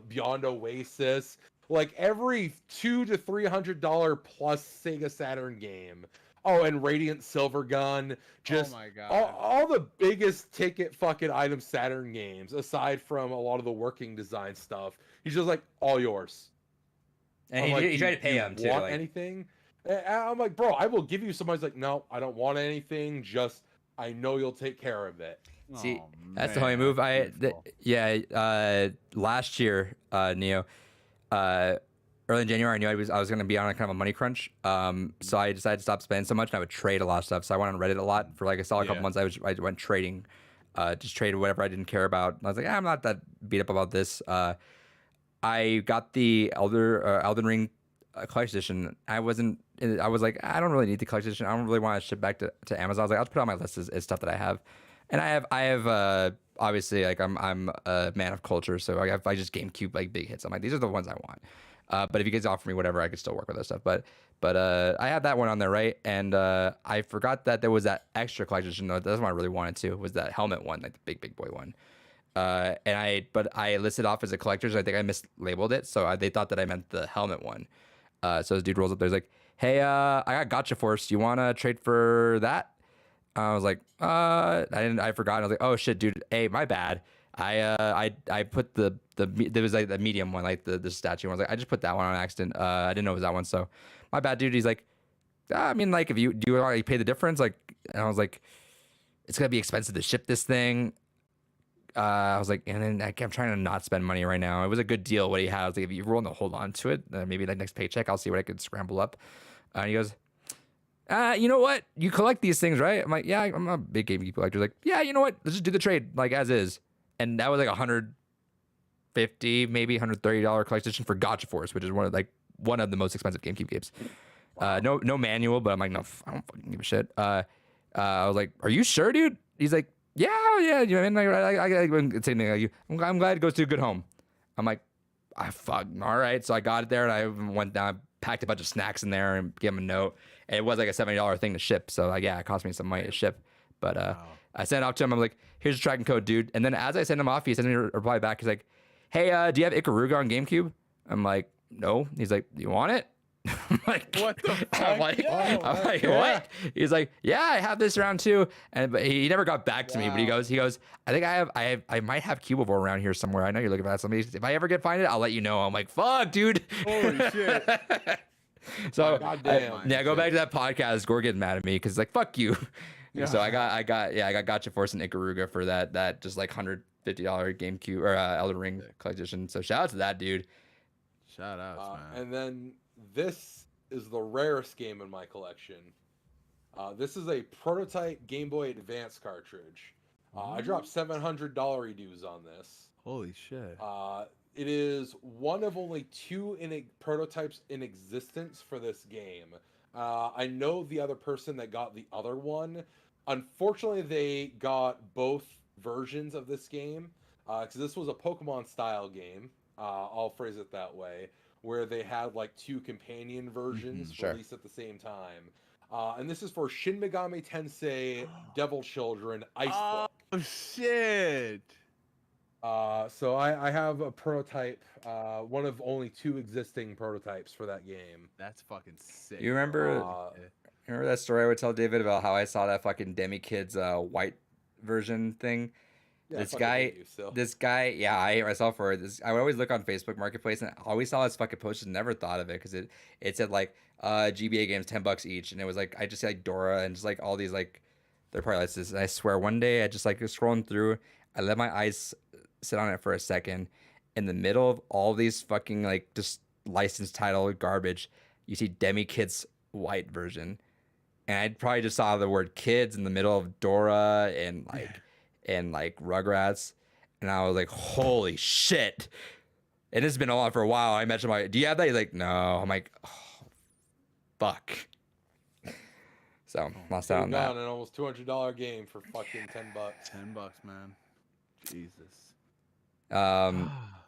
Beyond Oasis. Like every $200 to $300 plus Sega Saturn game. Oh, and Radiant Silvergun. Just oh my god! all the biggest ticket fucking item Saturn games, aside from a lot of the working design stuff. He's just like, all yours. And I'm like, he tried to pay him too. Want Like, anything? And I'm like, bro, I will give you. Somebody's like, no, I don't want anything. Just I know you'll take care of it. see, Oh, that's the only man, move. that's beautiful. Last year, Neo, early in January, I knew I was gonna be on a kind of a money crunch. So I decided to stop spending so much, and I would trade a lot of stuff. So I went on Reddit a lot for like a solid couple Yeah. months. I went trading, just traded whatever I didn't care about. I was like, I'm not that beat up about this. I got the Elden Ring collector's edition. I was like, I don't really need the collector's edition. I don't really want to ship back to Amazon. I was like, I'll just put it on my list as stuff that I have. And I have obviously like I'm a man of culture, so I just GameCube like big hits. I'm like, these are the ones I want. But if you guys offer me whatever, I could still work with that stuff. But I had that one on there, right? And I forgot that there was that extra collector's edition. That's what I really wanted to, was that helmet one, like the big boy one. But I listed off as a collector's. I think I mislabeled it, so they thought that I meant the helmet one. So this dude rolls up there, he's like, "Hey, I got Gotcha Force. You wanna trade for that?" I was like, I forgot. I was like, "Oh shit, dude. Hey, my bad. I put there was like the medium one, like the statue one. I was like, I just put that one on accident. I didn't know it was that one. So my bad, dude." He's like, I mean, like, if do you already pay the difference? Like, and I was like, it's gonna be expensive to ship this thing. I was like, and then I'm trying to not spend money right now. It was a good deal what he had. I was like, if you're willing to hold on to it, maybe like next paycheck, I'll see what I could scramble up. And he goes, you know what? You collect these things, right? I'm like, yeah, I'm a big GameCube collector. He's like, yeah, you know what? Let's just do the trade like as is. And that was like $150, maybe $130 collection for Gotcha Force, which is one of the most expensive GameCube games. No manual, but I'm like, no, I don't fucking give a shit. I was like, are you sure, dude? He's like, yeah. You know, and I'm glad it goes to a good home. I'm like, fuck, all right. So I got it there, and I went down, packed a bunch of snacks in there, and gave him a note. And it was like a $70 thing to ship. So like, yeah, it cost me some money to ship. But I sent it off to him. I'm like, here's your tracking code, dude. And then as I sent him off, he sent me a reply back. He's like, hey, do you have Ikaruga on GameCube? I'm like, no. He's like, you want it? I'm like, What the fuck? I'm like, what? He's like, yeah, I have this around too. But he never got back to me. But he goes, I think I might have Cubivore around here somewhere. I know you're looking for that. Somebody, if I ever find it, I'll let you know. I'm like, fuck, dude. Holy shit. So Goddamn. go back to that podcast. Gore getting mad at me because like, fuck you. So I got Gotcha Force and Ikaruga for that just like $150 GameCube or Elden Ring collection. So shout out to that dude. Shout out, man. And then this is the rarest game in my collection. This is a prototype Game Boy Advance cartridge. I dropped $700 dues on this. Holy shit. It is one of only two prototypes in existence for this game. I know the other person that got the other one. Unfortunately, they got both versions of this game because this was a Pokemon style game. I'll phrase it that way, where they had like two companion versions released at the same time. And this is for Shin Megami Tensei Devil Children Icebook. Oh shit. So I have a prototype, one of only two existing prototypes for that game. That's fucking sick. You remember that story I would tell David about how I saw that fucking Demi Kid's white version thing? Yeah, This guy, yeah, I hate myself for it. I would always look on Facebook Marketplace and I always saw this fucking post and never thought of it because it said like GBA games $10 each, and it was like I just see like Dora and just like all these like they're probably like this. And I swear one day I just like was scrolling through, I let my eyes sit on it for a second. In the middle of all these fucking like just licensed title garbage, you see Demi Kid's white version, and I probably just saw the word kids in the middle of Dora and like. And like Rugrats, and I was like, holy shit. And it's been on for a while. I mentioned do you have that? He's like, no. I'm like, oh, fuck. So lost out on that. An almost $200 game for fucking $10. $10, man. Jesus.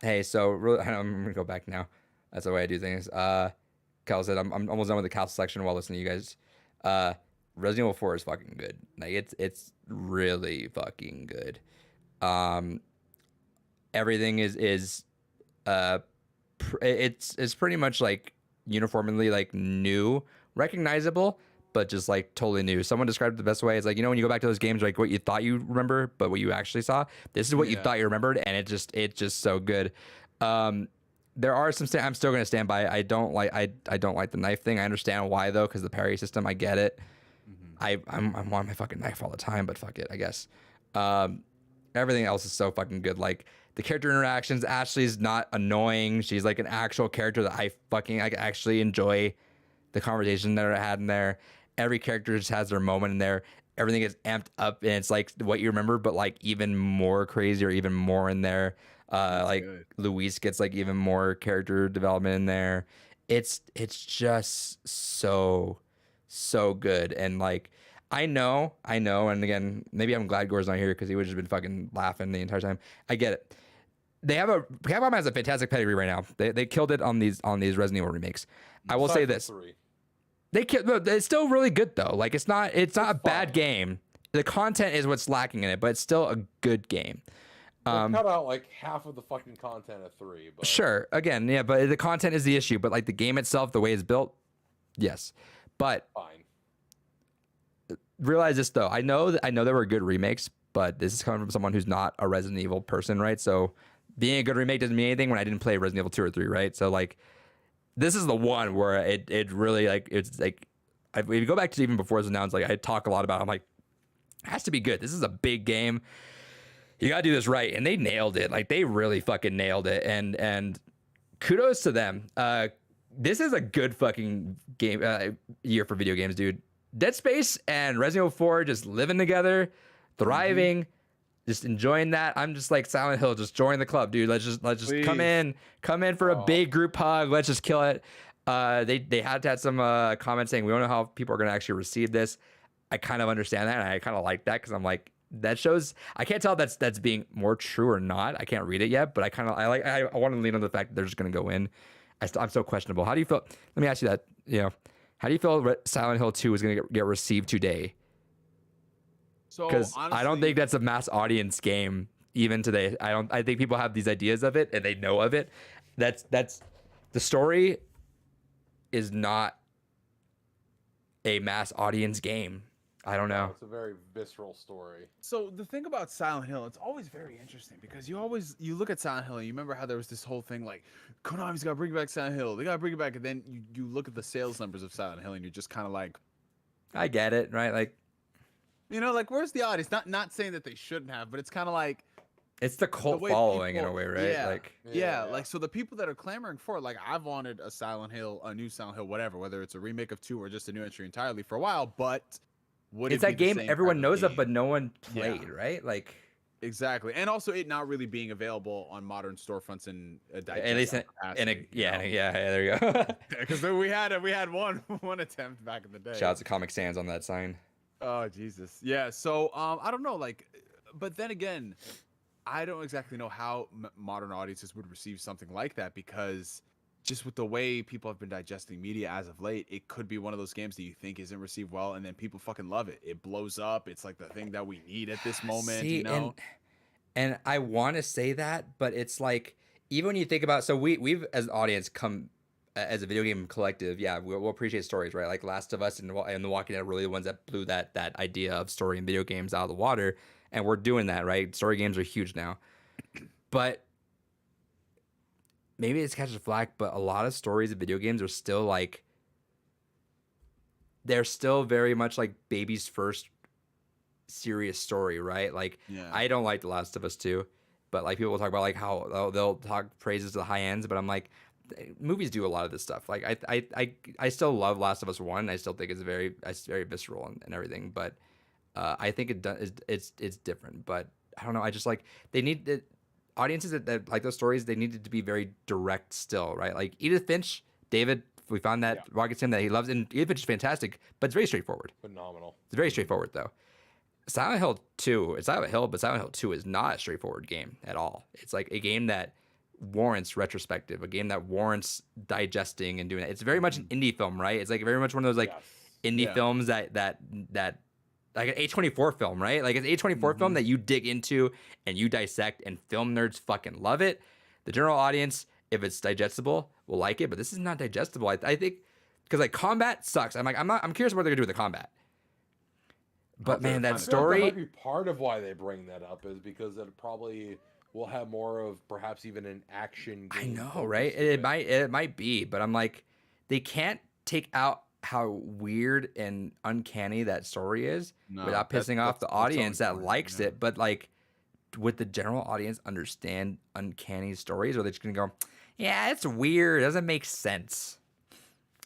Hey, so really, I'm gonna go back now. That's the way I do things. Cal said I'm almost done with the castle section while listening to you guys. Resident Evil 4 is fucking good. Like it's really fucking good. Everything is it's pretty much like uniformly like new, recognizable, but just like totally new. Someone described it the best way. It's like, you know, when you go back to those games, like what you thought you remember, but what you actually saw. This is what you thought you remembered, and it's just so good. There are some. I'm still gonna stand by. I don't like the knife thing. I understand why though, because the parry system. I get it. I'm on my fucking knife all the time, but fuck it, I guess. Everything else is so fucking good. Like the character interactions, Ashley's not annoying. She's like an actual character that I actually enjoy the conversation that I had in there. Every character just has their moment in there. Everything gets amped up, and it's like what you remember, but like even more crazy or even more in there. Like good. Luis gets like even more character development in there. It's just so good. And like I know, and again, maybe I'm glad Gore's not here because he would have just been fucking laughing the entire time. I get it. Capcom has a fantastic pedigree right now. They killed it on these Resident Evil remakes. I will say this. It's still really good though. Like it's not a bad game. The content is what's lacking in it, but it's still a good game. Cut out like half of the fucking content of 3. But... Sure. Again, yeah, but the content is the issue. But like the game itself, the way it's built, yes. But fine. Realize this though. I know there were good remakes, but this is coming from someone who's not a Resident Evil person, right? So being a good remake doesn't mean anything when I didn't play Resident Evil 2 or 3, right? So like this is the one where it really like it's like if you go back to even before it was announced, like I talk a lot about it, I'm like, it has to be good. This is a big game. you gotta do this right, and they nailed it. Like they really fucking nailed it, and kudos to them. This is a good fucking game year for video games, dude. Dead Space and Resident Evil 4 just living together, thriving, just enjoying that. I'm just like Silent Hill, just join the club, dude. Let's just Please. come in for a big group hug. Let's just kill it. They had to have some comments saying we don't know how people are gonna actually receive this. I kind of understand that, and I kind of like that because I'm like, that shows. I can't tell if that's being more true or not. I can't read it yet, but I want to lean on the fact that they're just gonna go in. I'm so questionable. How do you feel? Let me ask you that. How do you feel Silent Hill 2 is gonna get received today? So Because I don't think that's a mass audience game even today. I think people have these ideas of it and they know of it. That's the story is not a mass audience game. I don't know. It's a very visceral story. So the thing about Silent Hill, it's always very interesting because you look at Silent Hill and you remember how there was this whole thing like Konami's got to bring back Silent Hill. They got to bring it back, and then you look at the sales numbers of Silent Hill and you're just kind of like, I get it, right? Like, like where's the audience? Not saying that they shouldn't have, but it's kind of like it's the cult way following in a people- way, right? yeah. Like, yeah, like so the people that are clamoring for it, like I've wanted a Silent Hill, a new Silent Hill, whether it's a remake of 2 or just a new entry entirely for a while, but would it's it that be the game same everyone type knows of of, but game? no one Yeah. played, right? Like, Exactly, and also it not really being available on modern storefronts in a at least there you go. because we had one attempt back in the day. Shout out to Comic Sans on that sign. Oh Jesus, yeah. So I don't know, like, but then again, I don't exactly know how modern audiences would receive something like that because just with the way people have been digesting media as of late, it could be one of those games that you think isn't received well, and then people fucking love it. It blows up. It's like the thing that we need at this moment, See, you know. and I want to say that, but it's like even when you think about, so we've as an audience come as a video game collective, yeah, we'll appreciate stories, right? Like Last of Us and The Walking Dead are really the ones that blew that idea of story in video games out of the water, and we're doing that, right? Story games are huge now, but maybe it's catches flack, but a lot of stories in video games are still like, they're still very much like baby's first serious story, right? Like, Yeah. I don't like The Last of Us 2, but like people will talk about like how they'll talk praises to the high ends, but I'm like, movies do a lot of this stuff. Like I still love Last of Us 1. I still think it's very visceral and everything, but I think it's different. But I don't know. I just like they need the audiences that like those stories. They needed to be very direct still, right? Like Edith Finch, David. We found that Rocket Sim that he loves, and Edith Finch is fantastic, but it's very straightforward. Phenomenal. It's very straightforward though. Silent Hill 2, it's Silent Hill, but Silent Hill 2 is not a straightforward game at all. It's like a game that warrants retrospective, a game that warrants digesting and doing it. It's very much an indie film, right? It's like very much one of those like indie Yeah. films that like an A24 film, right? Like it's an A24 film that you dig into and you dissect, and film nerds fucking love it. The general audience, if it's digestible, will like it, but this is not digestible. I think because like combat sucks. I'm curious what they're gonna do with the combat. But man, that That story. might be part of why they bring that up is because it probably will have more of perhaps even an action I game. know, focus right? to It might be, but I'm like, they can't take out how weird and uncanny that story is No, without that's- pissing off the that's so audience that important, likes yeah. it. But like, would the general audience understand uncanny stories, or are they just gonna go, yeah, it's weird, it doesn't make sense?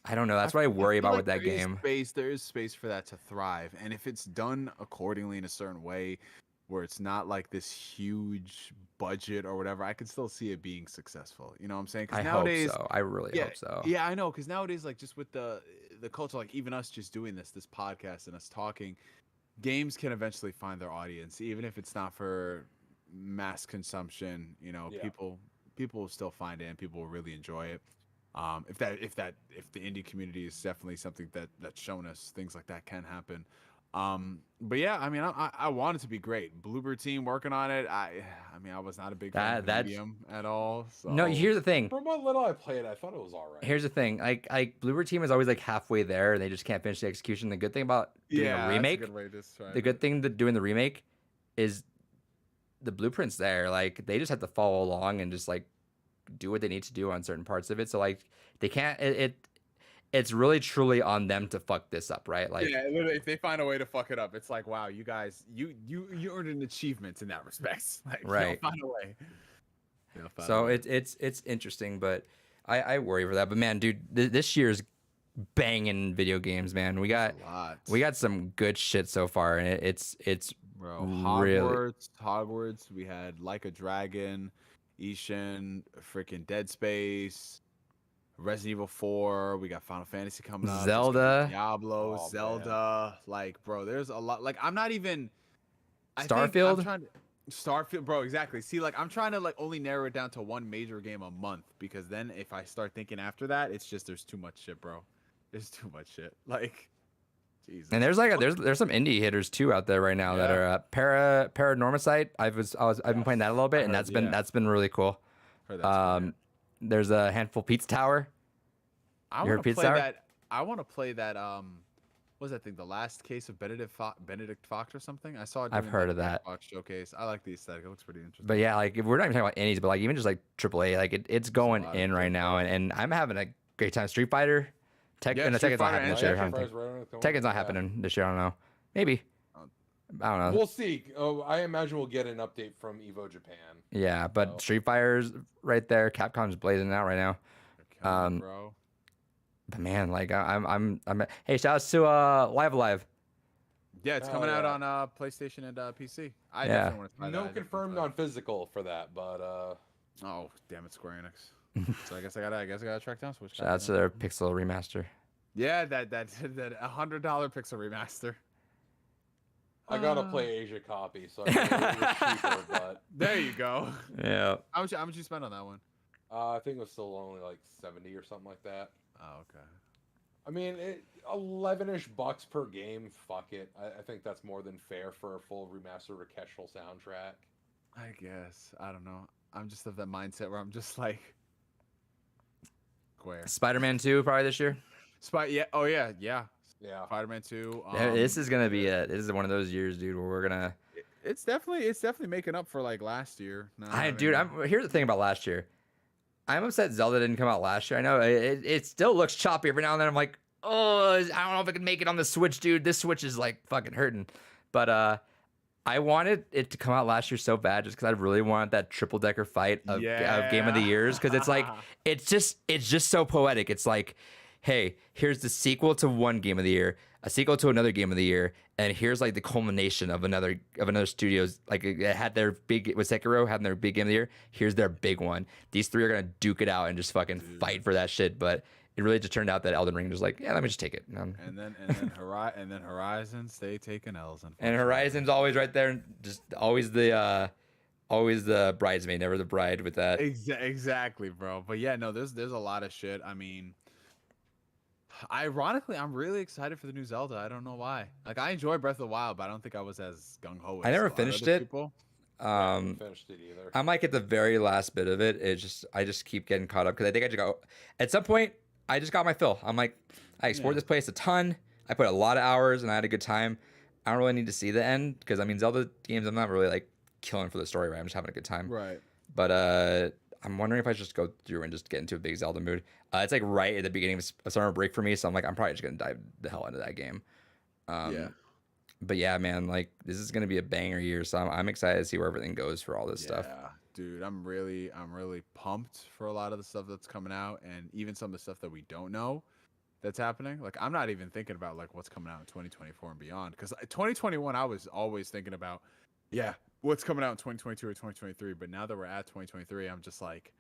I don't know. That's what I worry feel about like with that there is game. There is space for that to thrive, and if it's done accordingly in a certain way, where it's not like this huge budget or whatever, I could still see it being successful. You know what I'm saying? 'Cause I nowadays, hope so. I really hope so. yeah, I know. Because nowadays, like just with the culture, like even us just doing this podcast and us talking, games can eventually find their audience, even if it's not for mass consumption. You know, Yeah. people will still find it and people will really enjoy it. If the indie community is definitely something that's shown us things like that can happen. But yeah, I mean, I want it to be great. Bluebird team working on it. I mean, I was not a big fan of the That's- medium at all. So. No, here's the thing. From what little I played, I thought it was all right. Here's the thing. Like Bluebird team is always like halfway there, and they just can't finish the execution. The good thing about doing a remake, the good thing that doing the remake is the blueprint's there. Like they just have to follow along and just like do what they need to do on certain parts of it. So like they can't it's really truly on them to fuck this up, right? Like, yeah, literally, if they find a way to fuck it up, it's like, wow, you guys, you earned an achievement in that respect. Like, Right. Find a way. They'll find a so way. it's interesting, but I worry for that. But man, dude, this year's banging video games, man. We got A lot. some good shit so far, and it's Bro, really Hogwarts. We had Like a Dragon, Ishin, freaking Dead Space, Resident Evil 4. We got Final Fantasy coming up. there's gonna be Zelda. Diablo, Oh, man. Zelda. Like, bro, there's a lot. Like, I'm not even. Starfield? I'm trying to. Starfield, bro, exactly. See, like, I'm trying to like only narrow it down to one major game a month, because then if I start thinking after that, it's just there's too much shit, bro. There's too much shit. Like, Jesus. And there's like there's some indie hitters too out there right now that Yeah. are Paranormicite. I've been playing that a little bit, and heard- that's been really cool. Heard that's good, yeah. There's a handful Pizza Tower. I You heard want to Pizza play Tower? that. I want to play that. What was that thing? The Last Case of Benedict Fox or something? I saw it. I've during heard of Benedict that. Fox showcase. I like the aesthetic. It looks pretty interesting. But yeah, like if we're not even talking about indies, but like even just like AAA, like it's going lot of in right good now, and I'm having a great time. Street Fighter, Yeah, no, Street Tekken's not Fighter happening and this year. I Street don't Fighter's think. right around the corner. Tekken's not Yeah. happening this year. I don't know. Maybe. Oh. I don't know. We'll see. Oh, I imagine we'll get an update from Evo Japan. Yeah, but So- Street Fighter's right there. Capcom's blazing out right now. They're killing it, um, bro. But man, like I'm hey, shout outs to Live Alive. Yeah, it's Oh, coming out yeah. on PlayStation and PC. I Yeah. definitely want to try that. I No definitely confirmed try on physical for that, but that. Oh, damn it, Square Enix. So I guess I gotta track down Switch. Shout outs to their Pixel remaster. Yeah, that $100 pixel remaster. I gotta play Asia copy, so I mean, it was cheaper. But There you go. Yeah. How much you spend on that one? I think it was still only like 70 or something like that. Oh, okay. I mean, 11-ish bucks per game. Fuck it. I think that's more than fair for a full remastered orchestral soundtrack. I guess. I don't know. I'm just of that mindset where I'm just like, Square. Spider-Man 2 probably this year. Yeah. Oh yeah. Yeah. Yeah. Spider-Man 2. Yeah, this is gonna be it. This is one of those years, dude, where we're gonna. It's definitely making up for like last year. No, Here's the thing about last year. I'm upset Zelda didn't come out last year. I know it still looks choppy every now and then. I'm like, oh, I don't know if I can make it on the Switch, dude. This Switch is like fucking hurting. But I wanted it to come out last year so bad, just because I really wanted that triple decker fight of Game of the Years, because it's like it's just so poetic. It's like, hey, here's the sequel to one Game of the Year, a sequel to another Game of the Year, and here's like the culmination of another studio's, like it had their big with Sekiro having their big Game of the Year. Here's their big one. These three are gonna duke it out and just fucking fight for that shit. But it really just turned out that Elden Ring was like, yeah, let me just take it. And then Horizon stay taking L's. And Horizon's always right there, just always the bridesmaid, never the bride with that. Exactly, bro. But yeah, no, there's a lot of shit. I mean, ironically, I'm really excited for the new Zelda. I don't know why. Like, I enjoy Breath of the Wild, but I don't think I was as gung ho. I never finished it. I haven't Um, finished it either. I might get the very last bit of it. I just keep getting caught up because I think I just go at some point. I just got my fill. I'm like, I explored this place a ton. I put a lot of hours and I had a good time. I don't really need to see the end because I mean Zelda games I'm not really like killing for the story, right? I'm just having a good time. Right. But I'm wondering if I should just go through and just get into a big Zelda mood. It's like right at the beginning of summer break for me, so I'm like I'm probably just gonna dive the hell into that game. Yeah. But yeah, man, like this is gonna be a banger year, so I'm excited to see where everything goes for all this stuff. Yeah, dude, I'm really pumped for a lot of the stuff that's coming out, and even some of the stuff that we don't know that's happening. Like, I'm not even thinking about like what's coming out in 2024 and beyond, because 2021 I was always thinking about, what's coming out in 2022 or 2023. But now that we're at 2023, I'm just like,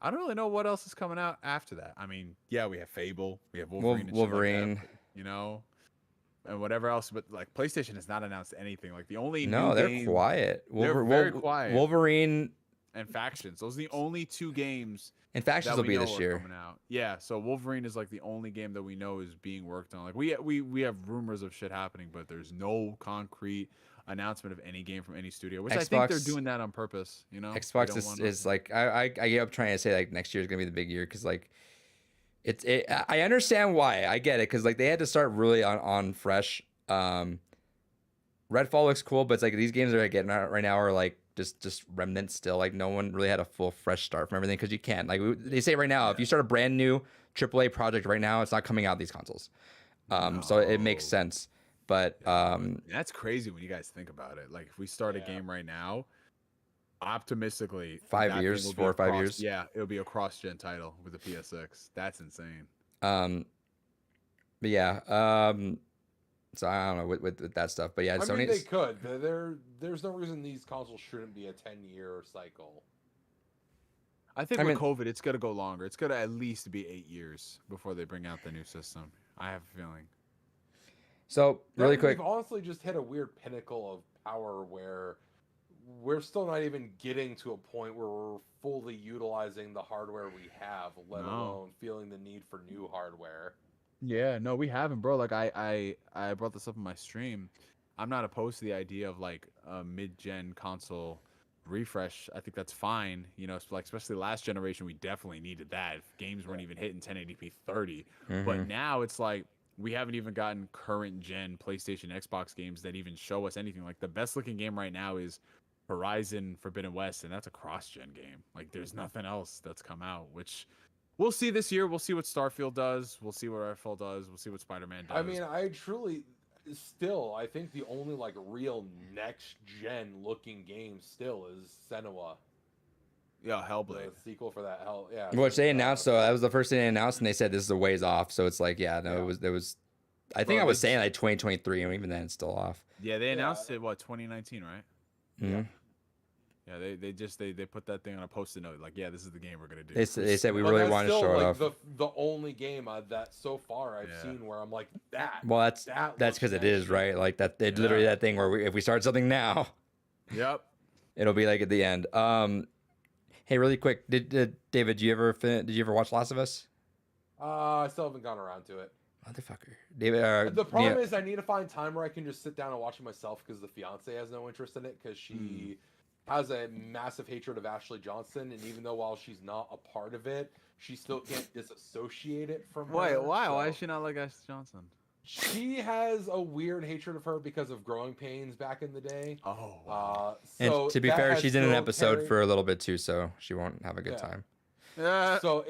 I don't really know what else is coming out after that. I mean, yeah, we have Fable, we have Wolverine, and shit like that, Wolverine. but, you know, and whatever else. But like, PlayStation has not announced anything. Like, the only No, new they're game quiet. They're very quiet. Wolverine and Factions. Those are the only two games and Factions that will we be know this are year. coming out. Yeah, so Wolverine is like the only game that we know is being worked on. Like, we have rumors of shit happening, but there's no concrete announcement of any game from any studio, which I think they're Xbox- doing that on purpose. You know, They Xbox don't want is like I get up trying to say like next year is gonna be the big year because like I understand why. I get it because like they had to start really on fresh. Redfall looks cool, but it's like these games that are getting out right now are like just remnants still. Like no one really had a full fresh start from everything because you can't. Like they say right now, if you start a brand new AAA project right now, it's not coming out these consoles. So it makes No. sense. But That's crazy when you guys think about it. Like if we start a Yeah. game right now, optimistically, 5 that thing years, will be 4 or 5 cross- years. Yeah, it'll be a cross-gen title with the PSX. That's insane. um, but yeah. So I don't know with that stuff. But yeah, I mean, they Sony's could. There's no reason these consoles shouldn't be a 10-year cycle. I think I with mean- COVID, it's gonna go longer. It's gonna at least be 8 years before they bring out the new system. I have a feeling. so really We've quick. honestly just hit a weird pinnacle of power where we're still not even getting to a point where we're fully utilizing the hardware we have, let No. alone feeling the need for new hardware. Yeah, no, we haven't, bro. Like I brought this up in my stream. I'm not opposed to the idea of like a mid-gen console refresh. I think that's fine. You know, like especially last generation, we definitely needed that. If games weren't even hitting 1080p 30. Mhm. But now it's like we haven't even gotten current gen PlayStation, Xbox games that even show us anything. Like the best looking game right now is Horizon Forbidden West, and that's a cross-gen game. Like there's nothing else that's come out, which we'll see this year. We'll see what Starfield does. We'll see what Redfall does. We'll see what Spider-Man does. I mean, I truly still I think the only like real next gen looking game still is Senua, yeah, the Hellblade. sequel for that hell. Yeah. Which they so, announced, so that was the first thing they announced, and they said this is a ways off. So it's like, yeah, no, Yeah. it was. I think Well, I was they- saying like 2023, and even then it's still off. Yeah, they Yeah. announced it what 2019, right? Mhm. Yeah, they put that thing on a post-it note, like, yeah, this is the game we're gonna do. They said we But really that's wanted to still, show it like, off. the only game that so far I've Yeah. seen where I'm like that. Well, that's that because it is next right. gen. Like that, it literally Yeah. that thing where if we start something now, Yep. it'll be like at the end. Hey, really quick, did David? Did you ever watch Last of Us? I still haven't gone around to it. Motherfucker, David. The problem is I need to find time where I can just sit down and watch it myself because the fiance has no interest in it because she has a massive hatred of Ashley Johnson, and even though while she's not a part of it, she still can't disassociate it from her. Wait, why? Why so- is she not like Ashley Johnson? She has a weird hatred of her because of Growing Pains back in the day. Oh, wow. So and to be that fair, has she's in an still episode carried- for a little bit too, so she won't have a good Yeah. time. So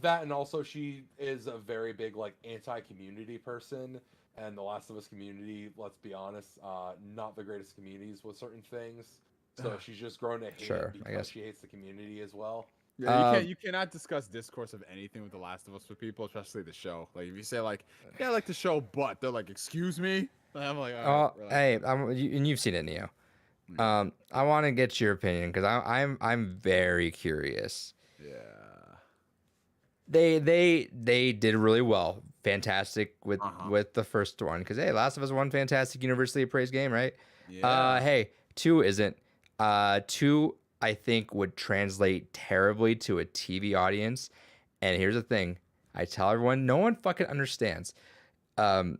that, and also she is a very big like anti-community person, and the Last of Us community, let's be honest, not the greatest communities with certain things. So she's just grown to hate Sure, it I because guess. she hates the community as well. Yeah, you cannot discuss discourse of anything with The Last of Us with people, especially the show. Like if you say like, yeah, I like the show, but they're like, excuse me. And I'm like, all right, Hey, relax. and you've seen it, Neo. I want to get your opinion because I'm very curious. Yeah. They did really well, fantastic with Uh-huh. the first one because hey, Last of Us one fantastic, universally appraised game, right? Yeah. Hey, 2 isn't. 2 I think would translate terribly to a TV audience. And here's the thing: I tell everyone, no one fucking understands. They're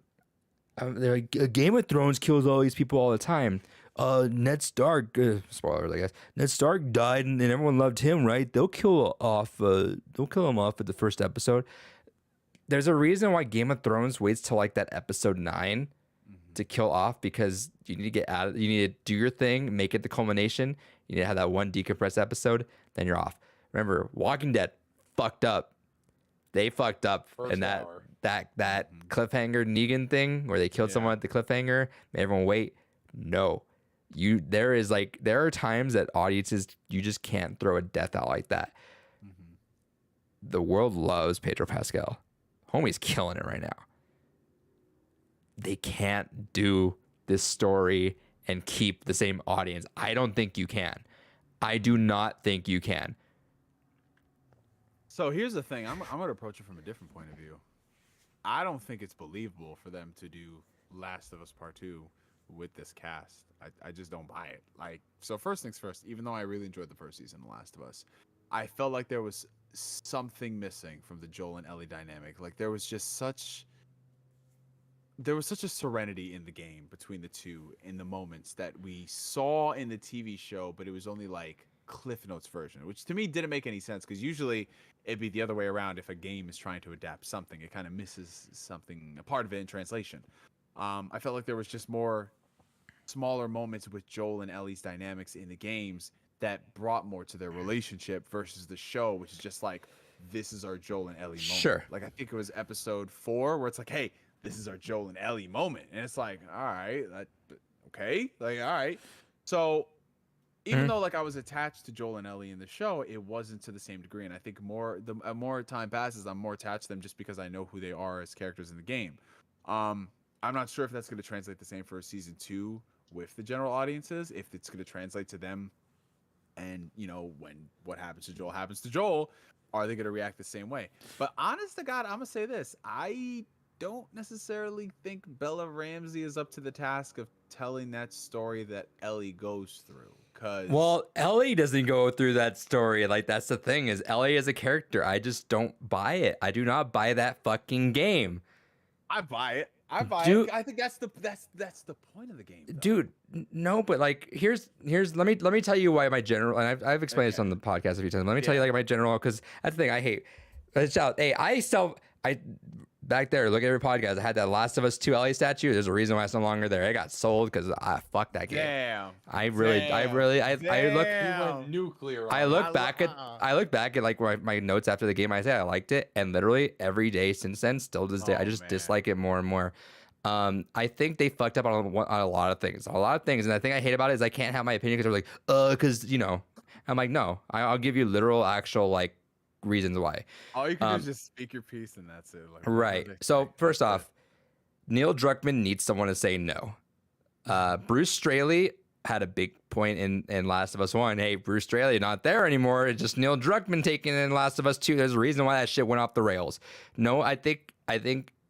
like, Game of Thrones kills all these people all the time. Ned Stark, spoilers, I guess. Ned Stark died, and everyone loved him, right? They'll kill him off at the first episode. There's a reason why Game of Thrones waits till like that episode 9 to kill off because you need to get out. You need to do your thing, make it the culmination. You need to have that one decompressed episode, then you're off. Remember, Walking Dead fucked up. They fucked up, First and hour. that cliffhanger Negan thing where they killed someone at the cliffhanger, made everyone wait. No, there are times that audiences you just can't throw a death out like that. The world loves Pedro Pascal. Homie's killing it right now. They can't do this story and keep the same audience. I don't think you can. I do not think you can. So here's the thing. I'm gonna approach it from a different point of view. I don't think it's believable for them to do Last of Us Part 2 with this cast. I just don't buy it. Like, so first things first, even though I really enjoyed the first season of Last of Us, I felt like there was something missing from the Joel and Ellie dynamic. Like there was such a serenity in the game between the two in the moments that we saw in the TV show, but it was only like Cliff Notes version, which to me didn't make any sense because usually it'd be the other way around. If a game is trying to adapt something, it kind of misses something, a part of it in translation. I felt like there was just more smaller moments with Joel and Ellie's dynamics in the games that brought more to their relationship versus the show, which is just like, this is our Joel and Ellie moment. Sure. Like I think it was episode 4 where it's like, hey, this is our Joel and Ellie moment, and it's like, all right, okay, like all right. So even though like I was attached to Joel and Ellie in the show, it wasn't to the same degree. And I think more time passes, I'm more attached to them just because I know who they are as characters in the game. I'm not sure if that's going to translate the same for season 2 with the general audiences, if it's going to translate to them, and when what happens to Joel happens to Joel, are they going to react the same way? But honest to God, I'm gonna say this: I don't necessarily think Bella Ramsey is up to the task of telling that story that Ellie goes through. Well, Ellie doesn't go through that story. Like, that's the thing, is Ellie is a character. I just don't buy it. I do not buy that fucking game. I buy it. I think that's the point of the game, though. Dude. No, but like, here's let me tell you why my general, and I've explained this on the podcast a few times. Let me tell you like my general, because that's the thing I hate. Hey, I back there, look at every podcast. I had that Last of Us 2 Ellie statue. There's a reason why it's no longer there. It got sold because I fuck that game. Damn. I look nuclear. I look back at like my notes after the game. I say I liked it, and literally every day since then, still to this day, I just dislike it more and more. I think they fucked up on a lot of things. And the thing I hate about it is I can't have my opinion because they're like, because I'm like, no, I'll give you literal, actual like reasons why. All you can do is just speak your piece, and that's it. Like, right. So first off, Neil Druckmann needs someone to say no. Bruce Straley had a big point in Last of Us 1. Hey, Bruce Straley not there anymore. It's just Neil Druckmann taking in Last of Us 2. There's a reason why that shit went off the rails. No, I think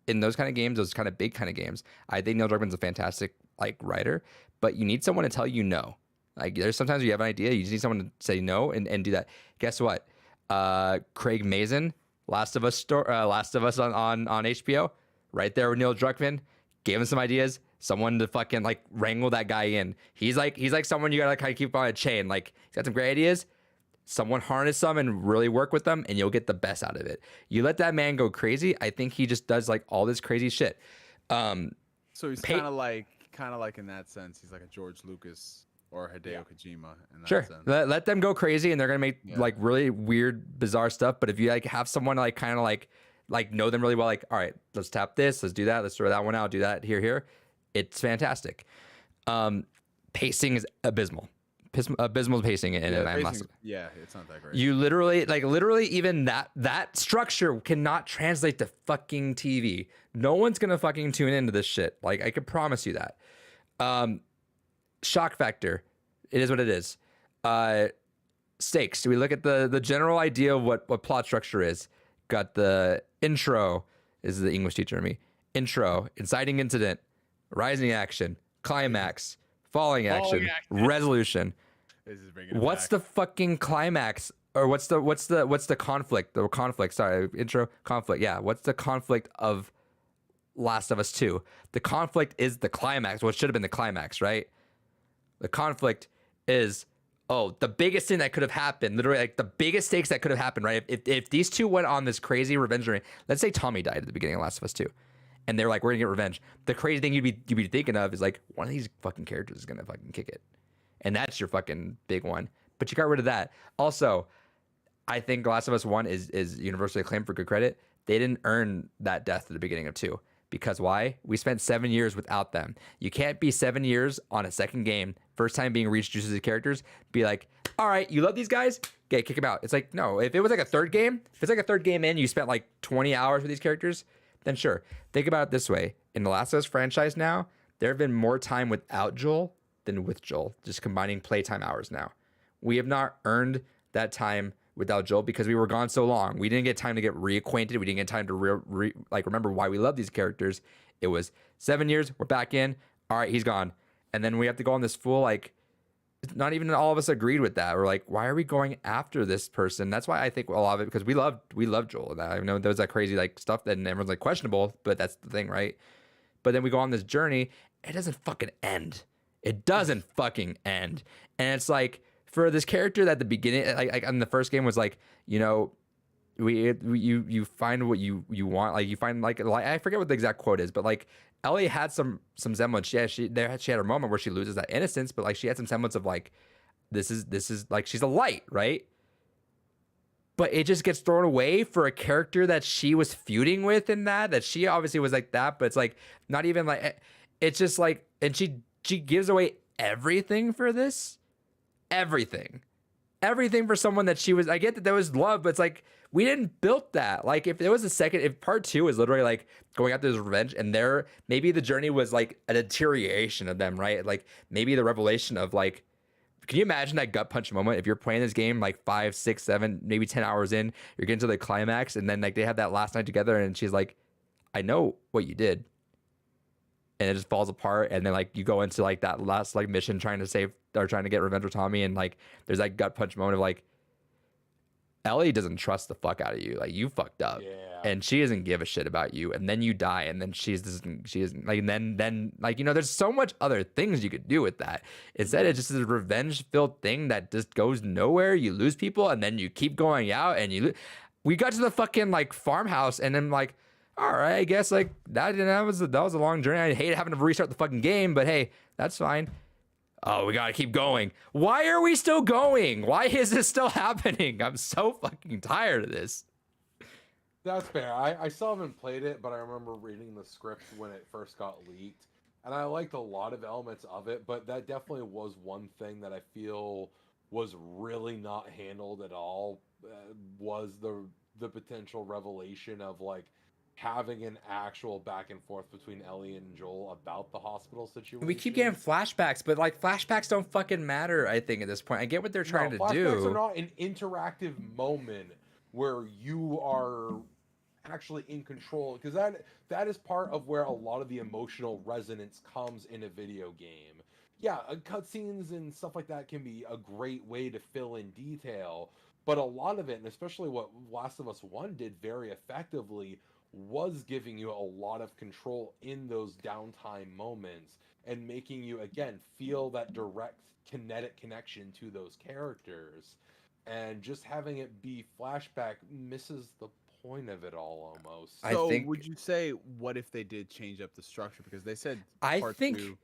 in those kind of games, those kind of big kind of games, I think Neil Druckmann's a fantastic like writer, but you need someone to tell you no. Like, there's sometimes you have an idea, you just need someone to say no and do that. Guess what? Craig Mazin, Last of Us on HBO, right there with Neil Druckmann, gave him some ideas, someone to fucking like wrangle that guy in. He's like someone you gotta kind of keep on a chain. Like, he's got some great ideas. Someone harness them and really work with them, and you'll get the best out of it. You let that man go crazy, I think he just does like all this crazy shit. So he's kind of like in that sense, he's like a George Lucas or Hideo Kojima in that sure sense. Let them go crazy, and they're gonna make like really weird, bizarre stuff. But if you like have someone like kind of like know them really well, like, all right, let's tap this, let's do that, let's throw that one out, do that here, it's fantastic. Pacing is abysmal pacing in it. Yeah, it's not that great. You literally even that structure cannot translate to fucking TV. No one's gonna fucking tune into this shit. Like, I can promise you that. Shock factor, it is what it is. Stakes. Do we look at the general idea of what plot structure is? Got the intro, is the English teacher in me. Intro, inciting incident, rising action, climax, falling action, resolution. What's the fucking climax? Or what's the conflict? The conflict, sorry, intro, conflict. Yeah, what's the conflict of Last of Us 2? The conflict is the climax. What should have been the climax, right? The conflict is, the biggest thing that could have happened, literally like the biggest stakes that could have happened, right? If these two went on this crazy revenge journey, let's say Tommy died at the beginning of Last of Us 2, and they're like, we're gonna get revenge. The crazy thing you'd be thinking of is like, one of these fucking characters is gonna fucking kick it. And that's your fucking big one. But you got rid of that. Also, I think Last of Us 1 is universally acclaimed for good credit. They didn't earn that death at the beginning of 2. Because why? We spent 7 years without them. You can't be 7 years on a second game, first time being reintroduced as characters, be like, all right, you love these guys? Okay, kick them out. It's like, no, if it was like a third game, if it's like a third game in, you spent like 20 hours with these characters, then sure. Think about it this way. In the Last of Us franchise now, there have been more time without Joel than with Joel, just combining playtime hours now. We have not earned that time without Joel because we were gone so long. We didn't get time to get reacquainted. We didn't get time to remember why we love these characters. It was 7 years. We're back in. All right, he's gone. And then we have to go on this full, like, not even all of us agreed with that. We're like, why are we going after this person? That's why I think a lot of it, because we love Joel. And I know there was that crazy like stuff that everyone's like questionable, but that's the thing, right? But then we go on this journey. It doesn't fucking end. It doesn't fucking end. And it's like, for this character that at the beginning, like in the first game was like, you find what you want, like you find like I forget what the exact quote is, but like Ellie had some semblance. Yeah, she had her moment where she loses that innocence, but like she had some semblance of like this is like she's a light, right? But it just gets thrown away for a character that she was feuding with in that she obviously was like that, but it's like not even like it's just like, and she gives away everything for this, everything for someone that she was. I get that there was love, but it's like we didn't build that. Like if there was a second, if part 2 is literally like going after this revenge, and there maybe the journey was like a deterioration of them, right? Like maybe the revelation of like, can you imagine that gut punch moment if you're playing this game like 5, 6, 7, maybe 10 hours in, you're getting to the climax, and then like they have that last night together, and she's like, I know what you did, and it just falls apart, and then like you go into like that last like mission trying to save or trying to get revenge with Tommy, and like there's that gut punch moment of like Ellie doesn't trust the fuck out of you, like you fucked up, and she doesn't give a shit about you, and then you die, and then she isn't like, and then like, you know, there's so much other things you could do with that. Instead it just is a revenge filled thing that just goes nowhere. You lose people, and then you keep going out, and we got to the fucking like farmhouse, and then like, all right, I guess like that was a long journey. I hate having to restart the fucking game, but hey, that's fine. Oh, we gotta keep going. Why are we still going? Why is this still happening? I'm so fucking tired of this. That's fair. I still haven't played it, but I remember reading the script when it first got leaked, and I liked a lot of elements of it, but that definitely was one thing that I feel was really not handled at all, was the potential revelation of like having an actual back and forth between Ellie and Joel about the hospital situation. We keep getting flashbacks, but like flashbacks don't fucking matter, I think, at this point. I get what they're trying to flashbacks do. Flashbacks are not an interactive moment where you are actually in control, because that is part of where a lot of the emotional resonance comes in a video game. Yeah, cutscenes and stuff like that can be a great way to fill in detail, but a lot of it, and especially what Last of Us 1 did very effectively, was giving you a lot of control in those downtime moments and making you again feel that direct kinetic connection to those characters. And just having it be flashback misses the point of it all almost. So would you say, what if they did change up the structure? Because they said part 2.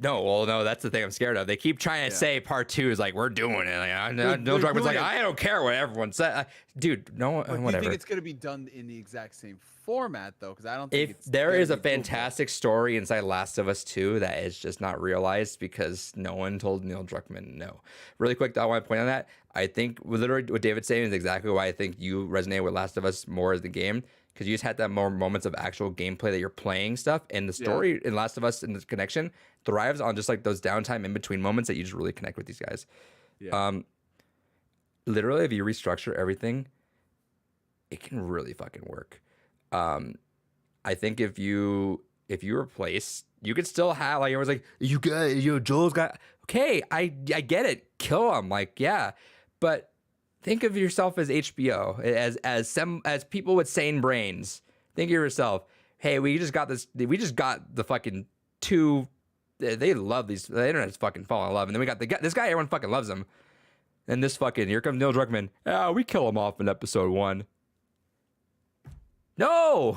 No, that's the thing I'm scared of. They keep trying to say part 2 is like, we're doing it. Like, Neil Druckmann's like, I don't care what everyone said. Dude, no, but whatever. Do you think it's going to be done in the exact same format, though? Because I don't think if there is a fantastic story inside Last of Us 2 that is just not realized because no one told Neil Druckmann no. Really quick, I want to point on that. I think literally what David's saying is exactly why I think you resonate with Last of Us more as the game, because you just had that more moments of actual gameplay that you're playing stuff, and the story in Last of Us and the connection thrives on just like those downtime in between moments that you just really connect with these guys. Literally, if you restructure everything, it can really fucking work. I think if you replace, you could still have like everyone's like, Joel's got, okay, I get it, kill him, like, yeah, but think of yourself as HBO, as people with sane brains. Think of yourself, hey, we just got the fucking 2. They love these. The internet's fucking falling in love, and then we got this guy. Everyone fucking loves him, and this fucking, here comes Neil Druckmann. We kill him off in episode 1. No,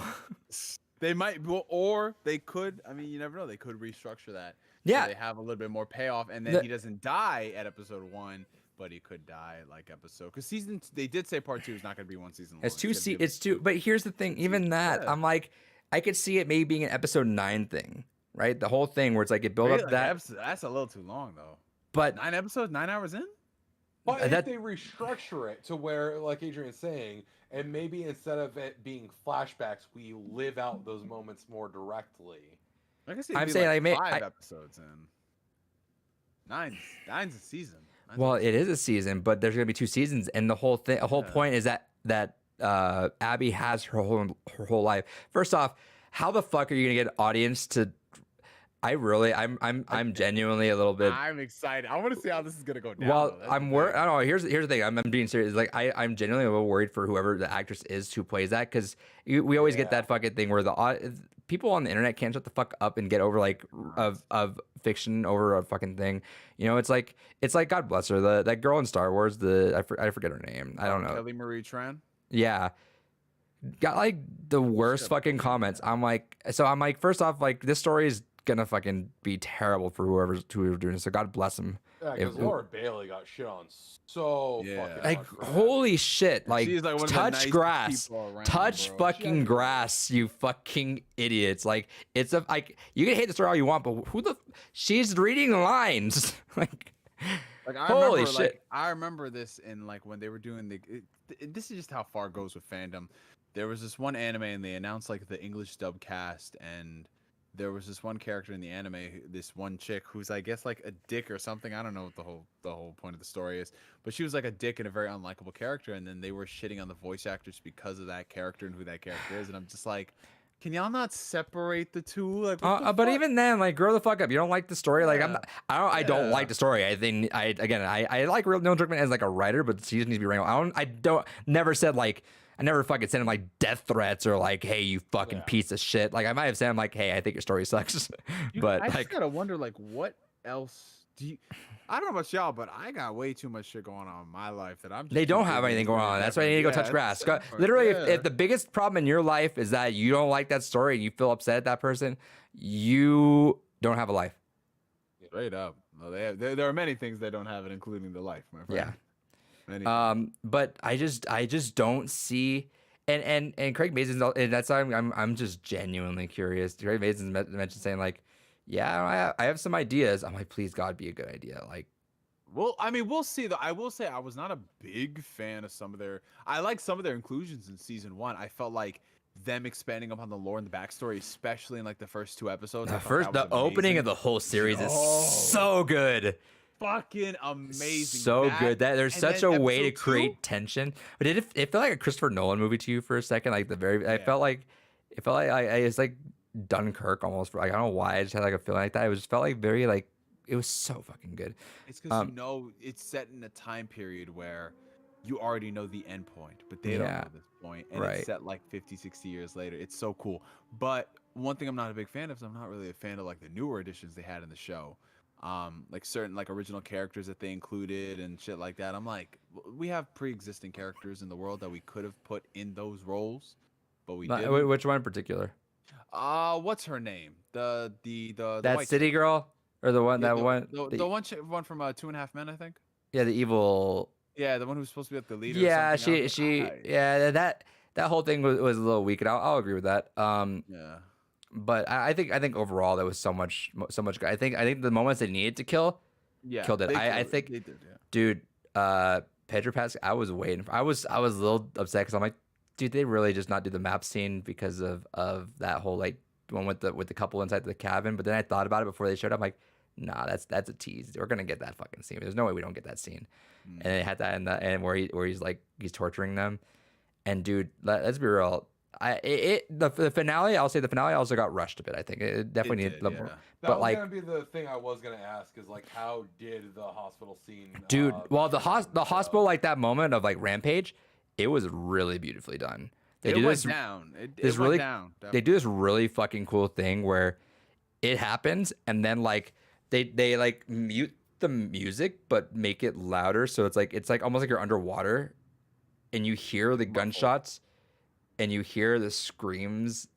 they might, or they could. I mean, you never know. They could restructure that. Yeah, so they have a little bit more payoff, and then he doesn't die at episode 1. But he could die like episode, because they did say part 2 is not going to be 1 season long. It's 2. But here's the thing, even that, I'm like, I could see it maybe being an episode 9 thing, right? The whole thing where it's like it built up that. That's a little too long though. But 9 episodes, 9 hours in. But if they restructure it to where, like Adrian's saying, and maybe instead of it being flashbacks, we live out those moments more directly. Like I said, I'm saying like 5 episodes in. 9's a season. Well, it is a season, but there's gonna be 2 seasons, and the whole point is that Abby has her whole life. First off, how the fuck are you gonna get an audience to? I'm genuinely a little bit. I'm excited. I want to see how this is gonna go down. Well, I'm worried. I don't know. Here's the thing. I'm being serious. Like I'm genuinely a little worried for whoever the actress is who plays that, because we always get that fucking thing where the people on the internet can't shut the fuck up and get over like of fiction over a fucking thing. You know, it's like God bless her. That girl in Star Wars. I forget her name. I don't know. Kelly Marie Tran. Yeah, got like the worst fucking comments. I'm like, first off, like this story is gonna fucking be terrible for whoever's doing it. So God bless him. Yeah, because Laura Bailey got shit on so Yeah. fucking Like much for that. holy shit! Like, She's like one of the touch nicest grass, people around, touch bro. fucking grass, you fucking idiots! Like it's a like you can hate the story all you want, but she's reading lines like. Like I Holy remember, shit. like I remember this in like when they were doing this is just how far it goes with fandom. There was this one anime and they announced like the English dub cast, and there was this one character in the anime, this one chick who's I guess like a dick or something. I don't know what the whole point of the story is, but she was like a dick and a very unlikable character, and then they were shitting on the voice actors because of that character and who that character is, and I'm just like, can y'all not separate the two? Like, what the But fuck? even then, like, grow the fuck up. You don't like the story. Like, Yeah. I don't Yeah. like the story. I think I like Neil Druckmann as like a writer, but the season needs to be wrangled. Never said like, I never fucking sent him like death threats or like, hey, you fucking Yeah. piece of shit. Like, I might have said him like, hey, I think your story sucks. But I just like, gotta wonder, like, what else do you? I don't know about y'all, but I got way too much shit going on in my life that I'm. Just they too don't have busy anything going worrying on. about That's why you need to go yeah, touch that's grass. the sad part. Literally, Yeah. if the biggest problem in your life is that you don't like that story and you feel upset at that person, you don't have a life. Straight up, no, there are many things they don't have, it, including the life, my Yeah. friend. Many. But I just don't see, and Craig Mason's, and that's why I'm just genuinely curious. Craig Mason's mentioned saying like, yeah, I have some ideas. I'm like, please God, be a good idea. Like, Well, I mean, we'll see. Though I will say, I was not a big fan of some of their. I like some of their inclusions in season one. I felt like them expanding upon the lore and the backstory, especially in like the first two episodes. I thought that was opening amazing. of the whole series is Yo. so good. Fucking amazing. So good that there's and such then a way to episode create two? tension. But it felt like a Christopher Nolan movie to you for a second. Like I Yeah. felt like it's like Dunkirk almost. Like, I don't know why I just had like a feeling like that. It just felt like very like it was so fucking good. It's because you know it's set in a time period where you already know the end point, but they don't Yeah. know this point, and Right. it's set like 50, 60 years later. It's so cool. But one thing I'm not a big fan of is I'm not really a fan of like the newer additions they had in the show. Like certain like original characters that they included and shit like that. I'm like, we have pre-existing characters in the world that we could have put in those roles, but we didn't. Which one in particular? What's her name? The That white city girl or the one yeah, that one the one from 2.5 Men, I think. yeah, the evil. Yeah, the one who's supposed to be like the leader. or Yeah, something. I she was she like, "Aight." yeah, that whole thing was a little weak, and I'll agree with that. Yeah. But I think overall there was so much good. I think the moments they needed to kill, Yeah. killed it. they I killed it. think- They did, yeah. dude. Pedro Pascal. I was waiting. I was a little upset because I'm like, dude, they really just not do the map scene because of that whole like one with the couple inside the cabin. But then I thought about it before they showed up. I'm like, nah, that's a tease. We're gonna get that fucking scene. There's no way we don't get that scene. Mm. And it had that in the end where he's like he's torturing them. And dude, let's be real. The finale. I'll say the finale also got rushed a bit. I think it definitely It needed did, a little more. yeah. That But was like, gonna be the thing I was gonna ask is like, how did the hospital scene? dude, well, the turn out in the hospital, show? like that moment of like Rampage, it was really beautifully done. They It do went this. down. It this went really- down. They do this really fucking cool thing where it happens and then like they like mute the music but make it louder, so it's like almost like you're underwater, and you hear the gunshots, and you hear the screams,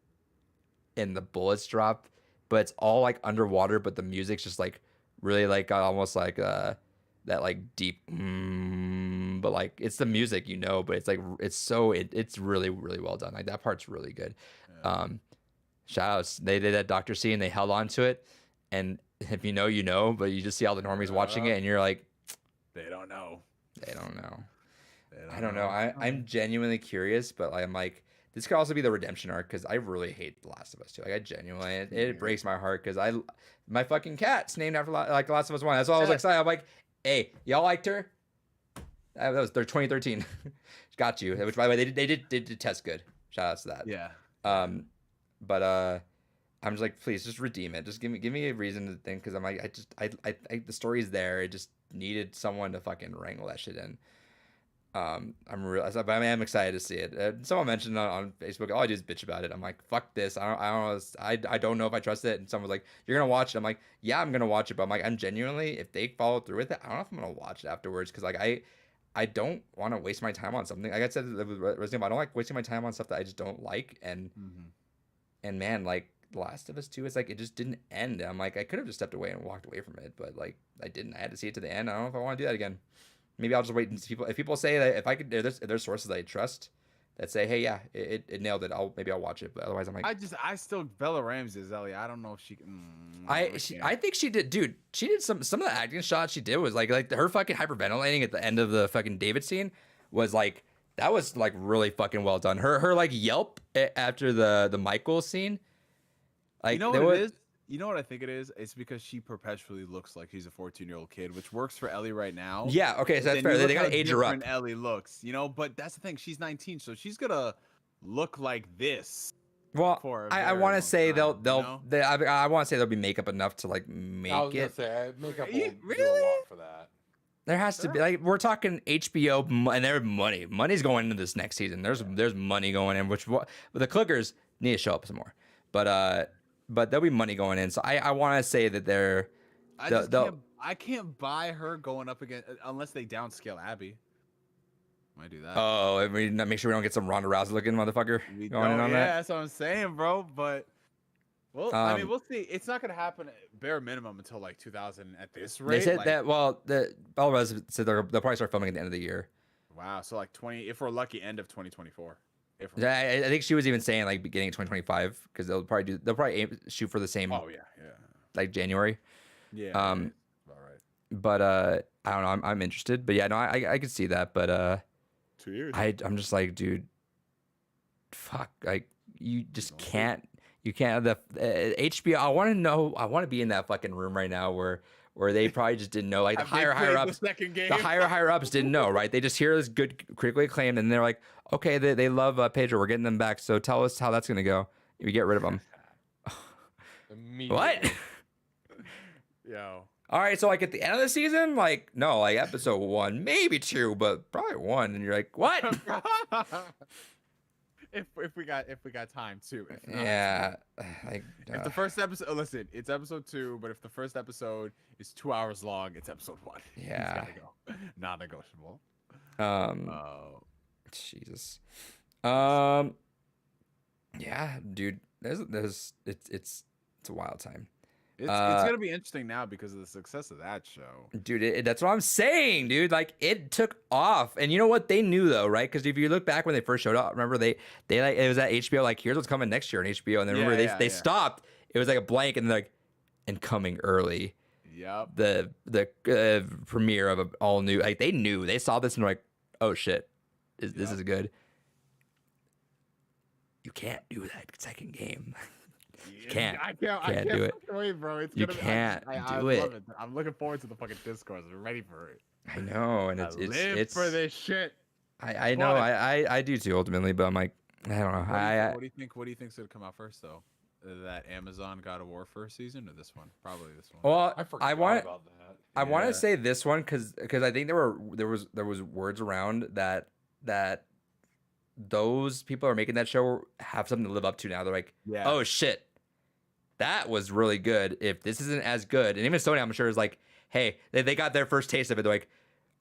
and the bullets drop, but it's all like underwater, but the music's just like really like almost like that like deep but like it's the music, but it's like it's really really well done. Like that part's really good. Yeah. Shout outs. They did that doctor scene, they held on to it, and if you know, you know, but you just see all the normies watching it and you're like, They don't know. they don't know. They I don't know. I'm genuinely curious, but I'm like, this could also be the redemption arc because I really hate The Last of Us too. Like I genuinely, it breaks my heart because my fucking cat's named after like The Last of Us 1. That's why I was excited. I'm like, hey, y'all liked her? That was their 2013. Got you. Which by the way, they did test good. Shout outs to that. Yeah. But I'm just like, please just redeem it. Just give me a reason to think, because I'm like, I the story's there. It just needed someone to fucking wrangle that shit in. But I am excited to see it. Someone mentioned on Facebook, all I do is bitch about it. I'm like, fuck this. I don't know if I trust it. And someone was like, you're gonna watch it. I'm like, yeah, I'm gonna watch it. But I'm like, I'm genuinely, if they follow through with it, I don't know if I'm gonna watch it afterwards, because like I I don't want to waste my time on something. Like I said with Resident Evil, I don't like wasting my time on stuff that I just don't like. And man, like The Last of Us 2 is like it just didn't end. I'm like I could have just stepped away and walked away from it, but like I didn't. I had to see it to the end. I don't know if I want to do that again. Maybe I'll just wait and see people. If people say that if there's sources that I trust that say, hey, yeah, it nailed it. Maybe I'll watch it. But otherwise, I'm like, I still Bella Ramsey is Ellie. I don't know if she can. I think she did, dude. She did some of the acting shots she did was like her fucking hyperventilating at the end of the fucking David scene was like that was like really fucking well done. Her like yelp after the Michael scene. Like you know what it is? You know what I think it is? It's because she perpetually looks like she's a 14-year-old kid, which works for Ellie right now. Yeah, okay, so that's fair. They gotta age her up. Ellie looks, you know, but that's the thing. She's 19, so she's gonna look like this. Well, I want to say I want to say there'll be makeup enough to like make I was it. gonna say makeup will do Really? a lot for that. There has to be like we're talking HBO and their money's going into this next season. There's money going in, but the clickers need to show up some more. But there'll be money going in. So I want to say that they're I can't buy her going up against unless they downscale Abby. Might do that. Oh, I mean, make sure we don't get some Ronda Rousey looking motherfucker going in on that. Yeah, that's what I'm saying, bro. But well, I mean, we'll see. It's not gonna happen bare minimum until like 2000 at this rate. They said like, that. Well, the Bella Ramsey said they'll probably start filming at the end of the year. wow, so like 20, if we're lucky, end of 2024. I think she was even saying like beginning of 2025 because they'll probably shoot for the same. Oh yeah. Like January. Yeah. All right. But I don't know. I'm interested. But yeah, no, I could see that. But 2 years. I'm just like, dude, fuck, like you just can't. You can't have the HBO. I want to be in that fucking room right now where they probably just didn't know. Like the higher ups, the higher ups didn't know, right? They just hear this good, critically acclaimed, and they're like, okay, they love Pedro. We're getting them back. So tell us how that's gonna go. We get rid of them. What? Yo. All right, so like at the end of the season, like no, like episode 1, maybe 2, but probably 1, and you're like, what? if we got time too. If not, Yeah, like if the first episode, listen, it's episode 2, but if the first episode is 2 hours long, it's episode 1. Yeah. It's gotta go. Non-negotiable. Jesus. Yeah, dude. It's a wild time. It's gonna be interesting now because of the success of that show. Dude, that's what I'm saying, dude. Like it took off, and you know what? They knew though, right? Because if you look back when they first showed up, remember they like it was at HBO. Like here's what's coming next year on HBO, and then remember they stopped. It was like a blank, and like and coming early. Yep. The premiere of an all new. Like they knew, they saw this and were like, oh shit, this is good. You can't do that second game. You can't. I can't do it. Wait, bro. You can't do it. Love it. I'm looking forward to the fucking Discord. I'm ready for it. I know, and it's for this shit. I know, I do too ultimately, but I'm like, I don't know. What do you think? What do you think's gonna come out first though? That Amazon God of War first season or this one? Probably this one. Well, I forgot about that. I want to say this one because I think there was words around that those people who are making that show have something to live up to now. They're like, oh shit, that was really good. If this isn't as good, and even Sony, I'm sure, is like, hey, they got their first taste of it. They're like,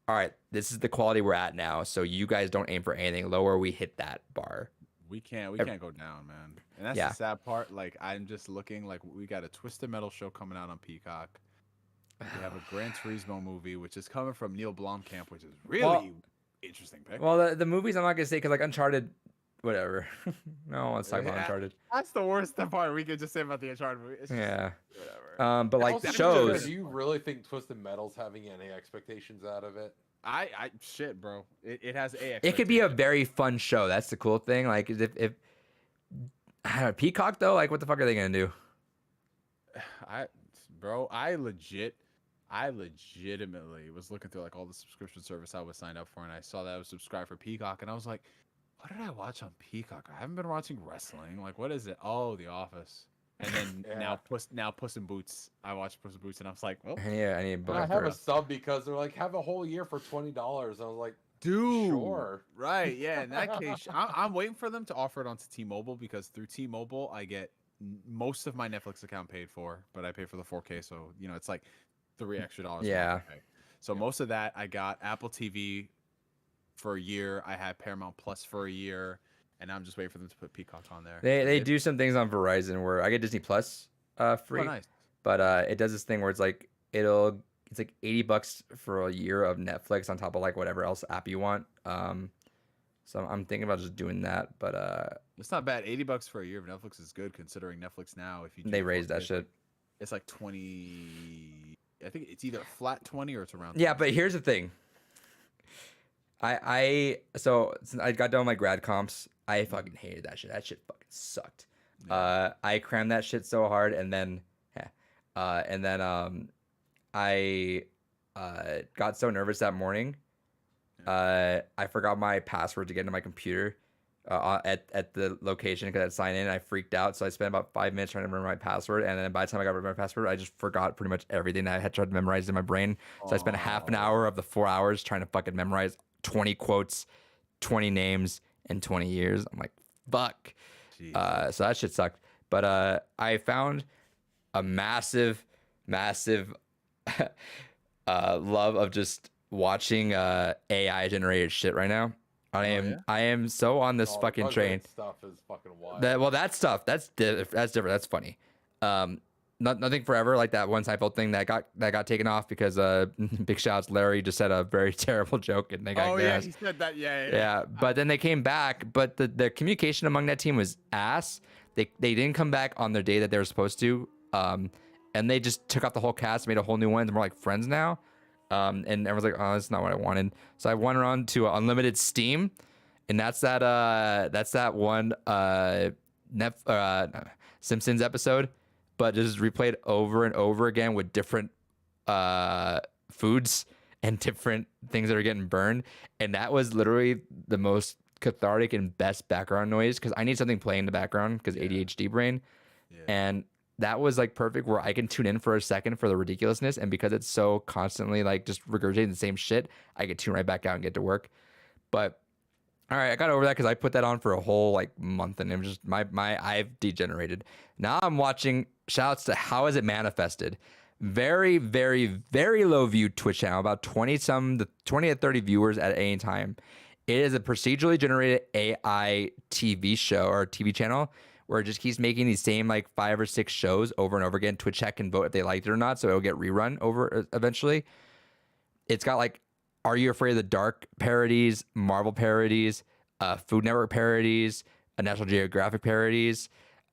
all right, this is the quality we're at now. So you guys don't aim for anything lower. We hit that bar. We can't go down, man. And that's the sad part. Like I'm just looking like we got a Twisted Metal show coming out on Peacock. We have a Gran Turismo movie, which is coming from Neil Blomkamp, which is really interesting pick. Well, the movies I'm not gonna say because like Uncharted, whatever. No, let's talk about Uncharted. That's the worst part we could just say about the Uncharted movie. It's just, whatever. But like Also, shows. do you really think Twisted Metal's having any expectations out of it? I shit, bro. It has a. It could be a very fun show. That's the cool thing. Like if I don't know, Peacock though, like what the fuck are they gonna do? I legitimately was looking through like all the subscription service I was signed up for, and I saw that I was subscribed for Peacock, and I was like, what did I watch on Peacock? I haven't been watching wrestling. Like, what is it? Oh, The Office. And then now Puss in Boots. I watched Puss in Boots, and I was like, well, I need. I have a sub because they're like, have a whole year for $20. I was like, dude, sure, right? Yeah. In that case, I'm waiting for them to offer it onto T-Mobile because through T-Mobile I get most of my Netflix account paid for, but I pay for the 4K, so it's like $3 extra. Yeah. So most of that I got Apple TV for a year. I had Paramount Plus for a year, and I'm just waiting for them to put Peacock on there. They do some things on Verizon where I get Disney Plus free, Oh, nice. but it does this thing where it's like it's like $80 for a year of Netflix on top of like whatever else app you want. So I'm thinking about just doing that, but It's not bad. $80 for a year of Netflix is good considering Netflix now. If you they do raised that 4K, shit. it's like 20. I think it's either flat 20 or it's around. Yeah, 20. but here's the thing. So since I got done with my grad comps, I fucking hated that shit. That shit fucking sucked. Yeah. I crammed that shit so hard, and then I got so nervous that morning. I forgot my password to get into my computer at the location because I'd sign in. And I freaked out, so I spent about 5 minutes trying to remember my password, and then by the time I got my password, I just forgot pretty much everything that I had tried to memorize in my brain. So I spent half an hour of the 4 hours trying to fucking memorize 20 quotes, 20 names, and 20 years. I'm like, fuck. Jeez. So that shit sucked. But I found a massive love of just watching AI generated shit right now. I am so on this Oh, fucking Rugrats train. stuff is fucking wild. That stuff that's different. That's funny. Nothing forever like that one Seinfeld thing that got taken off because big shouts Larry just said a very terrible joke and they got Oh their yeah, ass. he said that. Yeah. Yeah, but then they came back, but the communication among that team was ass. They didn't come back on their day that they were supposed to. And they just took out the whole cast, made a whole new one, and we're like friends now. And everyone's like, oh, that's not what I wanted. So I went on to Unlimited Steam, and that's that one Simpsons episode, but just replayed over and over again with different foods and different things that are getting burned. And that was literally the most cathartic and best background noise because I need something playing in the background because ADHD brain. Yeah. And that was like perfect where I can tune in for a second for the ridiculousness. And because it's so constantly like just regurgitating the same shit, I could tune right back out and get to work. But all right, I got over that because I put that on for a whole like month and it was just I've degenerated. Now I'm watching shouts to How Is It Manifested. Very, very, very low viewed Twitch channel, about 20 to 30 viewers at any time. It is a procedurally generated AI TV show or TV channel where it just keeps making these same like 5 or 6 shows over and over again. Twitch chat can vote if they liked it or not, so it'll get rerun over eventually. It's got like Are You Afraid of the Dark parodies, Marvel parodies, Food Network parodies, National Geographic parodies,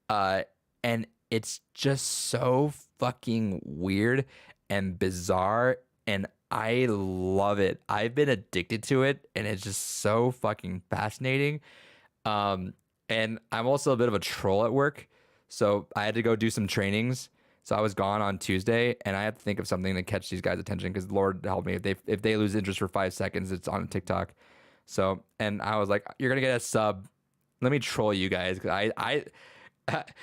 and it's just so fucking weird and bizarre, and I love it. I've been addicted to it, and it's just so fucking fascinating. And I'm also a bit of a troll at work, so I had to go do some trainings. So I was gone on Tuesday, and I had to think of something to catch these guys' attention because Lord help me if they lose interest for 5 seconds, it's on TikTok. So and I was like, you're gonna get a sub. Let me troll you guys because I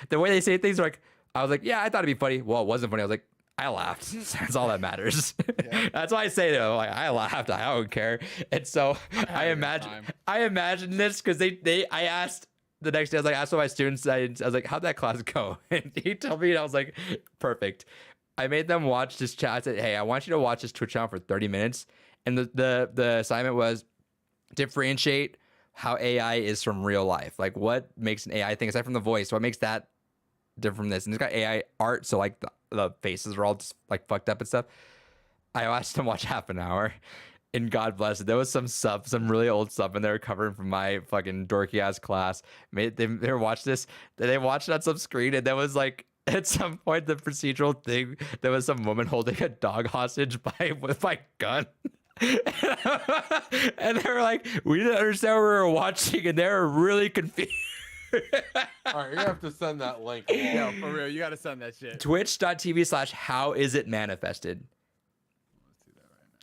the way they say things are like I was like, yeah, I thought it'd be funny. Well, it wasn't funny. I was like, I laughed. That's all that matters. Yeah. That's why I say though, like I laughed. I don't care. And so I imagine this because I asked. The next day, I was like, I asked one of my students, I was like, how'd that class go? And he told me, and I was like, perfect. I made them watch this chat. I said, hey, I want you to watch this Twitch channel for 30 minutes. And the assignment was differentiate how AI is from real life. Like, what makes an AI thing, aside from the voice, what makes that different from this? And it's got AI art, so like the faces are all just like fucked up and stuff. I asked them to watch half an hour. And God bless it. There was some really old stuff in there covering from my fucking dorky ass class. They watched this. They watched it on some screen, and there was like at some point the procedural thing. There was some woman holding a dog hostage with my gun. And they were like, we didn't understand what we were watching, and they were really confused. All right, you're gonna have to send that link. Along. Yeah, for real. You gotta send that shit. Twitch.tv/How Is It Manifested.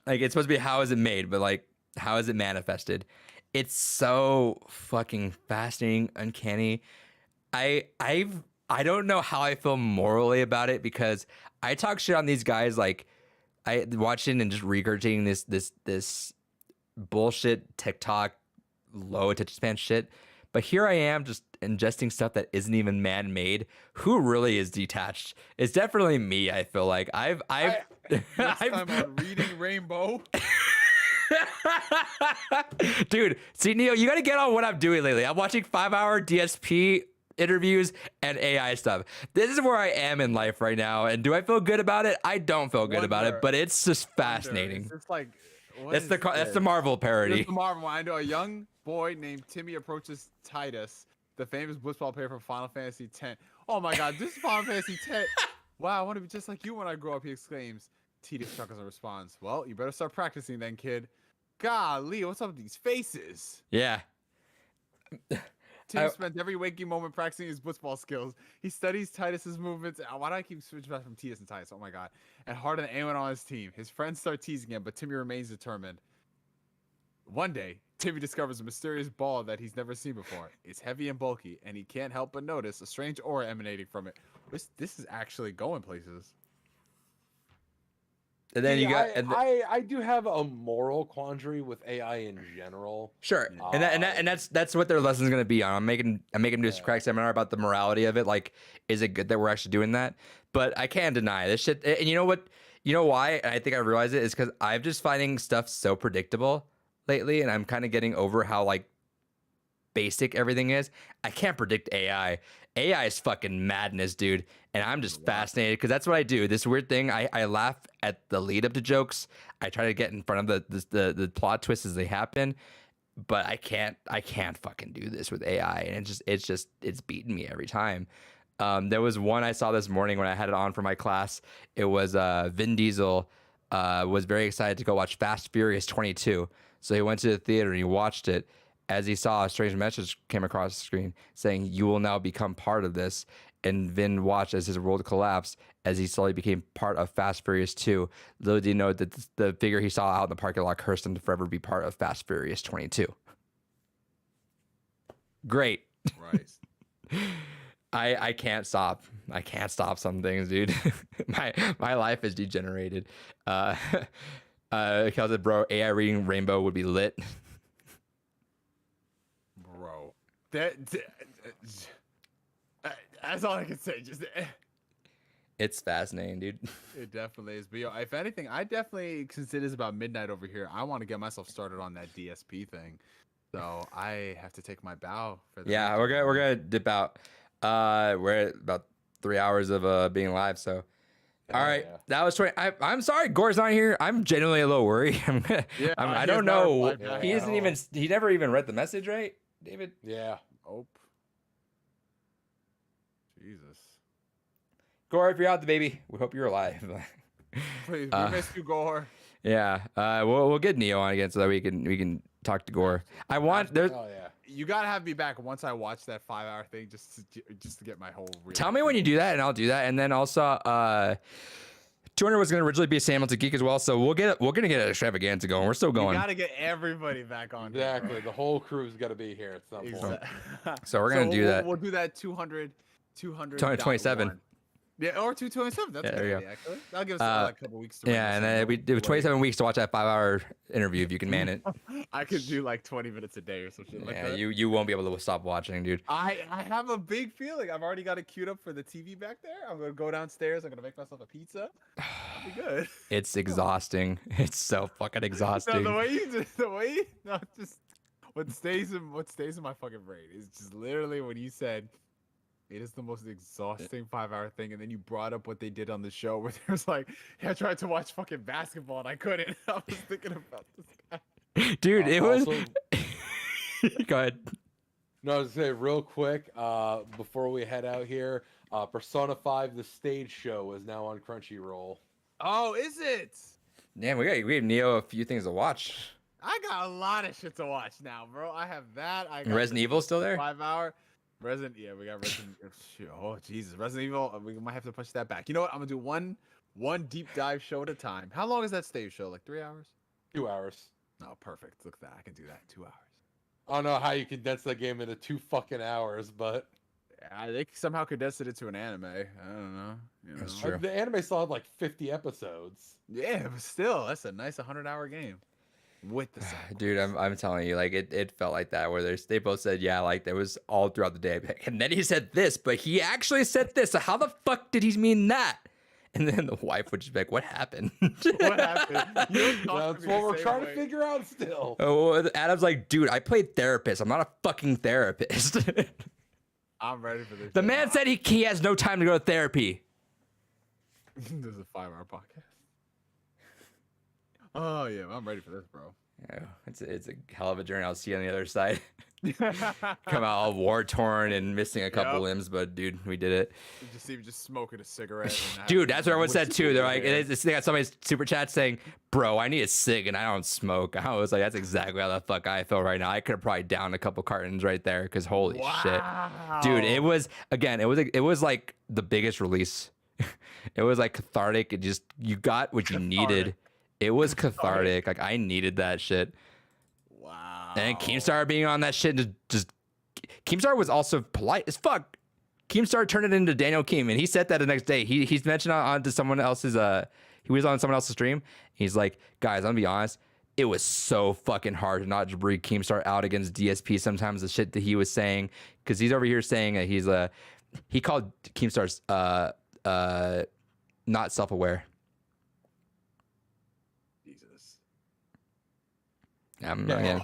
Like it's supposed to be how is it made, but like how is it manifested? It's so fucking fascinating, uncanny. I don't know how I feel morally about it because I talk shit on these guys like I watching and just regurgitating this bullshit TikTok low attention span shit. But here I am just ingesting stuff that isn't even man-made. Who really is detached? It's definitely me, I feel like. Next time on Reading Rainbow. Dude, see, Neo, you got to get on what I'm doing lately. I'm watching 5-hour DSP interviews and AI stuff. This is where I am in life right now. And do I feel good about it? I don't feel good about it, but it's just fascinating. It's like That's the Marvel parody. It's the Marvel one. I know a young boy named Timmy approaches Titus, the famous blitzball player from Final Fantasy X. Oh my God, this is Final Fantasy X. Wow, I want to be just like you when I grow up, he exclaims. Titus chuckles and responds, well, you better start practicing then, kid. Golly, what's up with these faces? Yeah. Tim spends every waking moment practicing his blitzball skills. He studies Titus's movements. Why do I keep switching back from Titus and Titus? Oh my God. And harder than anyone on his team. His friends start teasing him, but Timmy remains determined. One day, Timmy discovers a mysterious ball that he's never seen before. It's heavy and bulky, and he can't help but notice a strange aura emanating from it. This is actually going places. And then See, you got I do have a moral quandary with AI in general. sure, and that's what their lesson's gonna be on. I'm making them do this crack seminar about the morality of it. Like, is it good that we're actually doing that? But I can't deny this shit. And you know what? You know why? And I think I realized it is because I'm just finding stuff so predictable lately, and I'm kind of getting over how like basic everything is. I can't predict AI. AI is fucking madness, dude. And I'm just fascinated because that's what I do. This weird thing, I laugh at the lead up to jokes. I try to get in front of the plot twists as they happen, but I can't fucking do this with AI. And it's beating me every time. There was one I saw this morning when I had it on for my class. It was Vin Diesel was very excited to go watch Fast Furious 22. So he went to the theater and he watched it. As he saw a strange message came across the screen saying, "You will now become part of this." And Vin watched as his world collapsed as he slowly became part of Fast Furious 2. Little did he know that the figure he saw out in the parking lot cursed him to forever be part of Fast Furious 22. Great. Right. I can't stop. I can't stop some things, dude. my life is degenerated. Kel said, bro, AI reading Rainbow would be lit. Bro. That's all I can say. Just It's fascinating, dude. it definitely is. But yo, if anything, I definitely, since it is about midnight over here, I want to get myself started on that DSP thing. So I have to take my bow for that. Yeah, we're gonna dip out. We're at about 3 hours of being live, so all right, Yeah. that was 20. I'm sorry, Gore's not here. I'm genuinely a little worried. I don't know. He isn't even. He never even read the message, right, David? Yeah. Oh. Jesus. Gore, if you're out, the baby, we hope you're alive. Please, we miss you, Gore. Yeah, we'll get Neo on again so that we can talk to Gore. I want there's. Oh yeah. You gotta have me back once I watch that 5-hour thing, just to get my whole. Tell me when you do that, and I'll do that. And then also, 200 was gonna originally be a Samuel to Geek as well, so we're gonna get an extravaganza going. We're still You going. gotta get everybody back on. here, Exactly. The whole crew's got to be here at some point. So we're gonna do that. We'll do that 200. 227. Yeah, or 227. That's Yeah, a there good you idea, actually. That'll give us like a couple weeks to Yeah, and then we do 27 weeks to watch that 5-hour interview if you can man it. I could do like 20 minutes a day or some shit like Yeah, that. you won't be able to stop watching, dude. I have a big feeling. I've already got it queued up for the TV back there. I'm gonna go downstairs. I'm gonna make myself a pizza. I'll be good. It's exhausting. It's so fucking exhausting. No, just what stays in my fucking brain is just literally when you said it is the most exhausting 5-hour thing, and then you brought up what they did on the show where there's like, yeah, I tried to watch fucking basketball and I couldn't. I was thinking about this guy. Dude, it was. Also- Go ahead. No, I was gonna say real quick, before we head out here, Persona 5 The Stage Show is now on Crunchyroll. Oh, is it? Damn, we gave Neo a few things to watch. I got a lot of shit to watch now, bro. I have that. I got Resident Evil still there? 5-hour. We got Resident. Oh Jesus, Resident Evil. We might have to push that back. You know what? I'm gonna do one deep dive show at a time. How long is that stage show? Like 3 hours? 2 hours. Oh, perfect. Look at that. I can do that in 2 hours. I don't know how you condense that game into 2 fucking hours, but Yeah, they somehow condensed it into an anime. I don't know. You know. That's true. the anime still had like 50 episodes. Yeah, but still, that's a nice 100-hour game. With the sound. Dude, I'm telling you, like it felt like that where they both said, yeah, like there was all throughout the day. And then he said this, but he actually said this. So how the fuck did he mean that? And then the wife would just be like, "What happened?" What happened? You don't talk That's to me what the we're same trying way. to figure out still. Oh, Adam's like, "Dude, I played therapist. I'm not a fucking therapist." I'm ready for this. The shit. man said he has no time to go to therapy. This is a 5-hour podcast. Oh yeah, I'm ready for this, bro. Oh, it's a hell of a journey. I'll see you on the other side. Come out all war torn and missing a couple Yep. limbs, but dude, we did it. You just see me just smoking a cigarette. And Dude, that's what everyone said too. They're like, it they got somebody's super chat saying, "Bro, I need a cig and I don't smoke." I was like, that's exactly how the fuck I feel right now. I could have probably downed a couple cartons right there because holy shit, dude, it was like the biggest release. It was like cathartic. It just you got what you needed. It was cathartic. Like I needed that shit. Wow. And Keemstar being on that shit just Keemstar was also polite as fuck. Keemstar turned it into Daniel Keem, and he said that the next day. He's mentioned on to someone else's he was on someone else's stream. He's like, guys, I'm gonna be honest, it was so fucking hard to not just bring Keemstar out against DSP sometimes the shit that he was saying. Cause he's over here saying that he called Keemstar's not self-aware. Jesus. Again,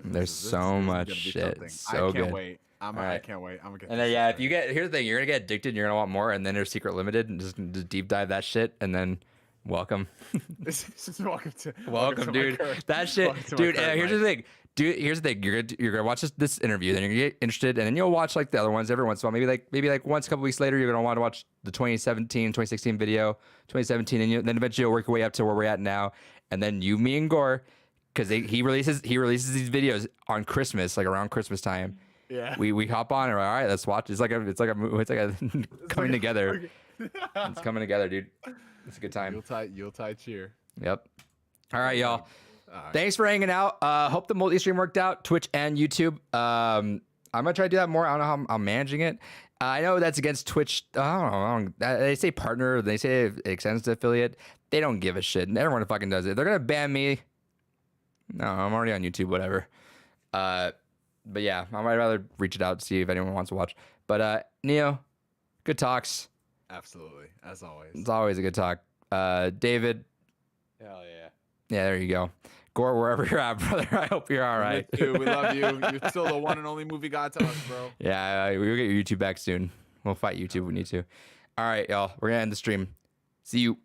there's so much gonna be shit. something. So I can't good. wait. I Alright. can't wait. I'm gonna get. And then yeah, if you get here's the thing, you're gonna get addicted, and you're gonna want more, and then there's Secret Limited, and just deep dive that shit, and then welcome, welcome to welcome, my dude. current- That shit, welcome to my dude. current Here's life. the thing, dude. Here's the thing. You're gonna watch this interview, then you're gonna get interested, and then you'll watch like the other ones every once in a while. Maybe like once a couple weeks later, you're gonna want to watch the 2016 video, 2017, and then eventually you'll work your way up to where we're at now, and then you, me, and Gore, because he releases these videos on Christmas, like around Christmas time. Yeah. We hop on and we're like, all right, let's watch. It's like a coming together. It's coming together, dude. It's a good time. Yuletide cheer. Yep. All right, y'all. All right. Thanks for hanging out. Hope the multi-stream worked out, Twitch and YouTube. I'm gonna try to do that more. I don't know how I'm managing it. I know that's against Twitch. I don't know. They say partner. They say it extends to affiliate. They don't give a shit. And everyone fucking does it. They're gonna ban me. No, I'm already on YouTube. Whatever. But yeah, I might rather reach it out to see if anyone wants to watch. But Neo, good talks. Absolutely, as always. It's always a good talk. David, Hell yeah. yeah, there you go. Gore, wherever you're at, brother. I hope you're all right. We love you. You're still the one and only movie god to us, bro. Yeah, we'll get your YouTube back soon. We'll fight YouTube if we need to. All right, y'all. We're gonna end the stream. See you.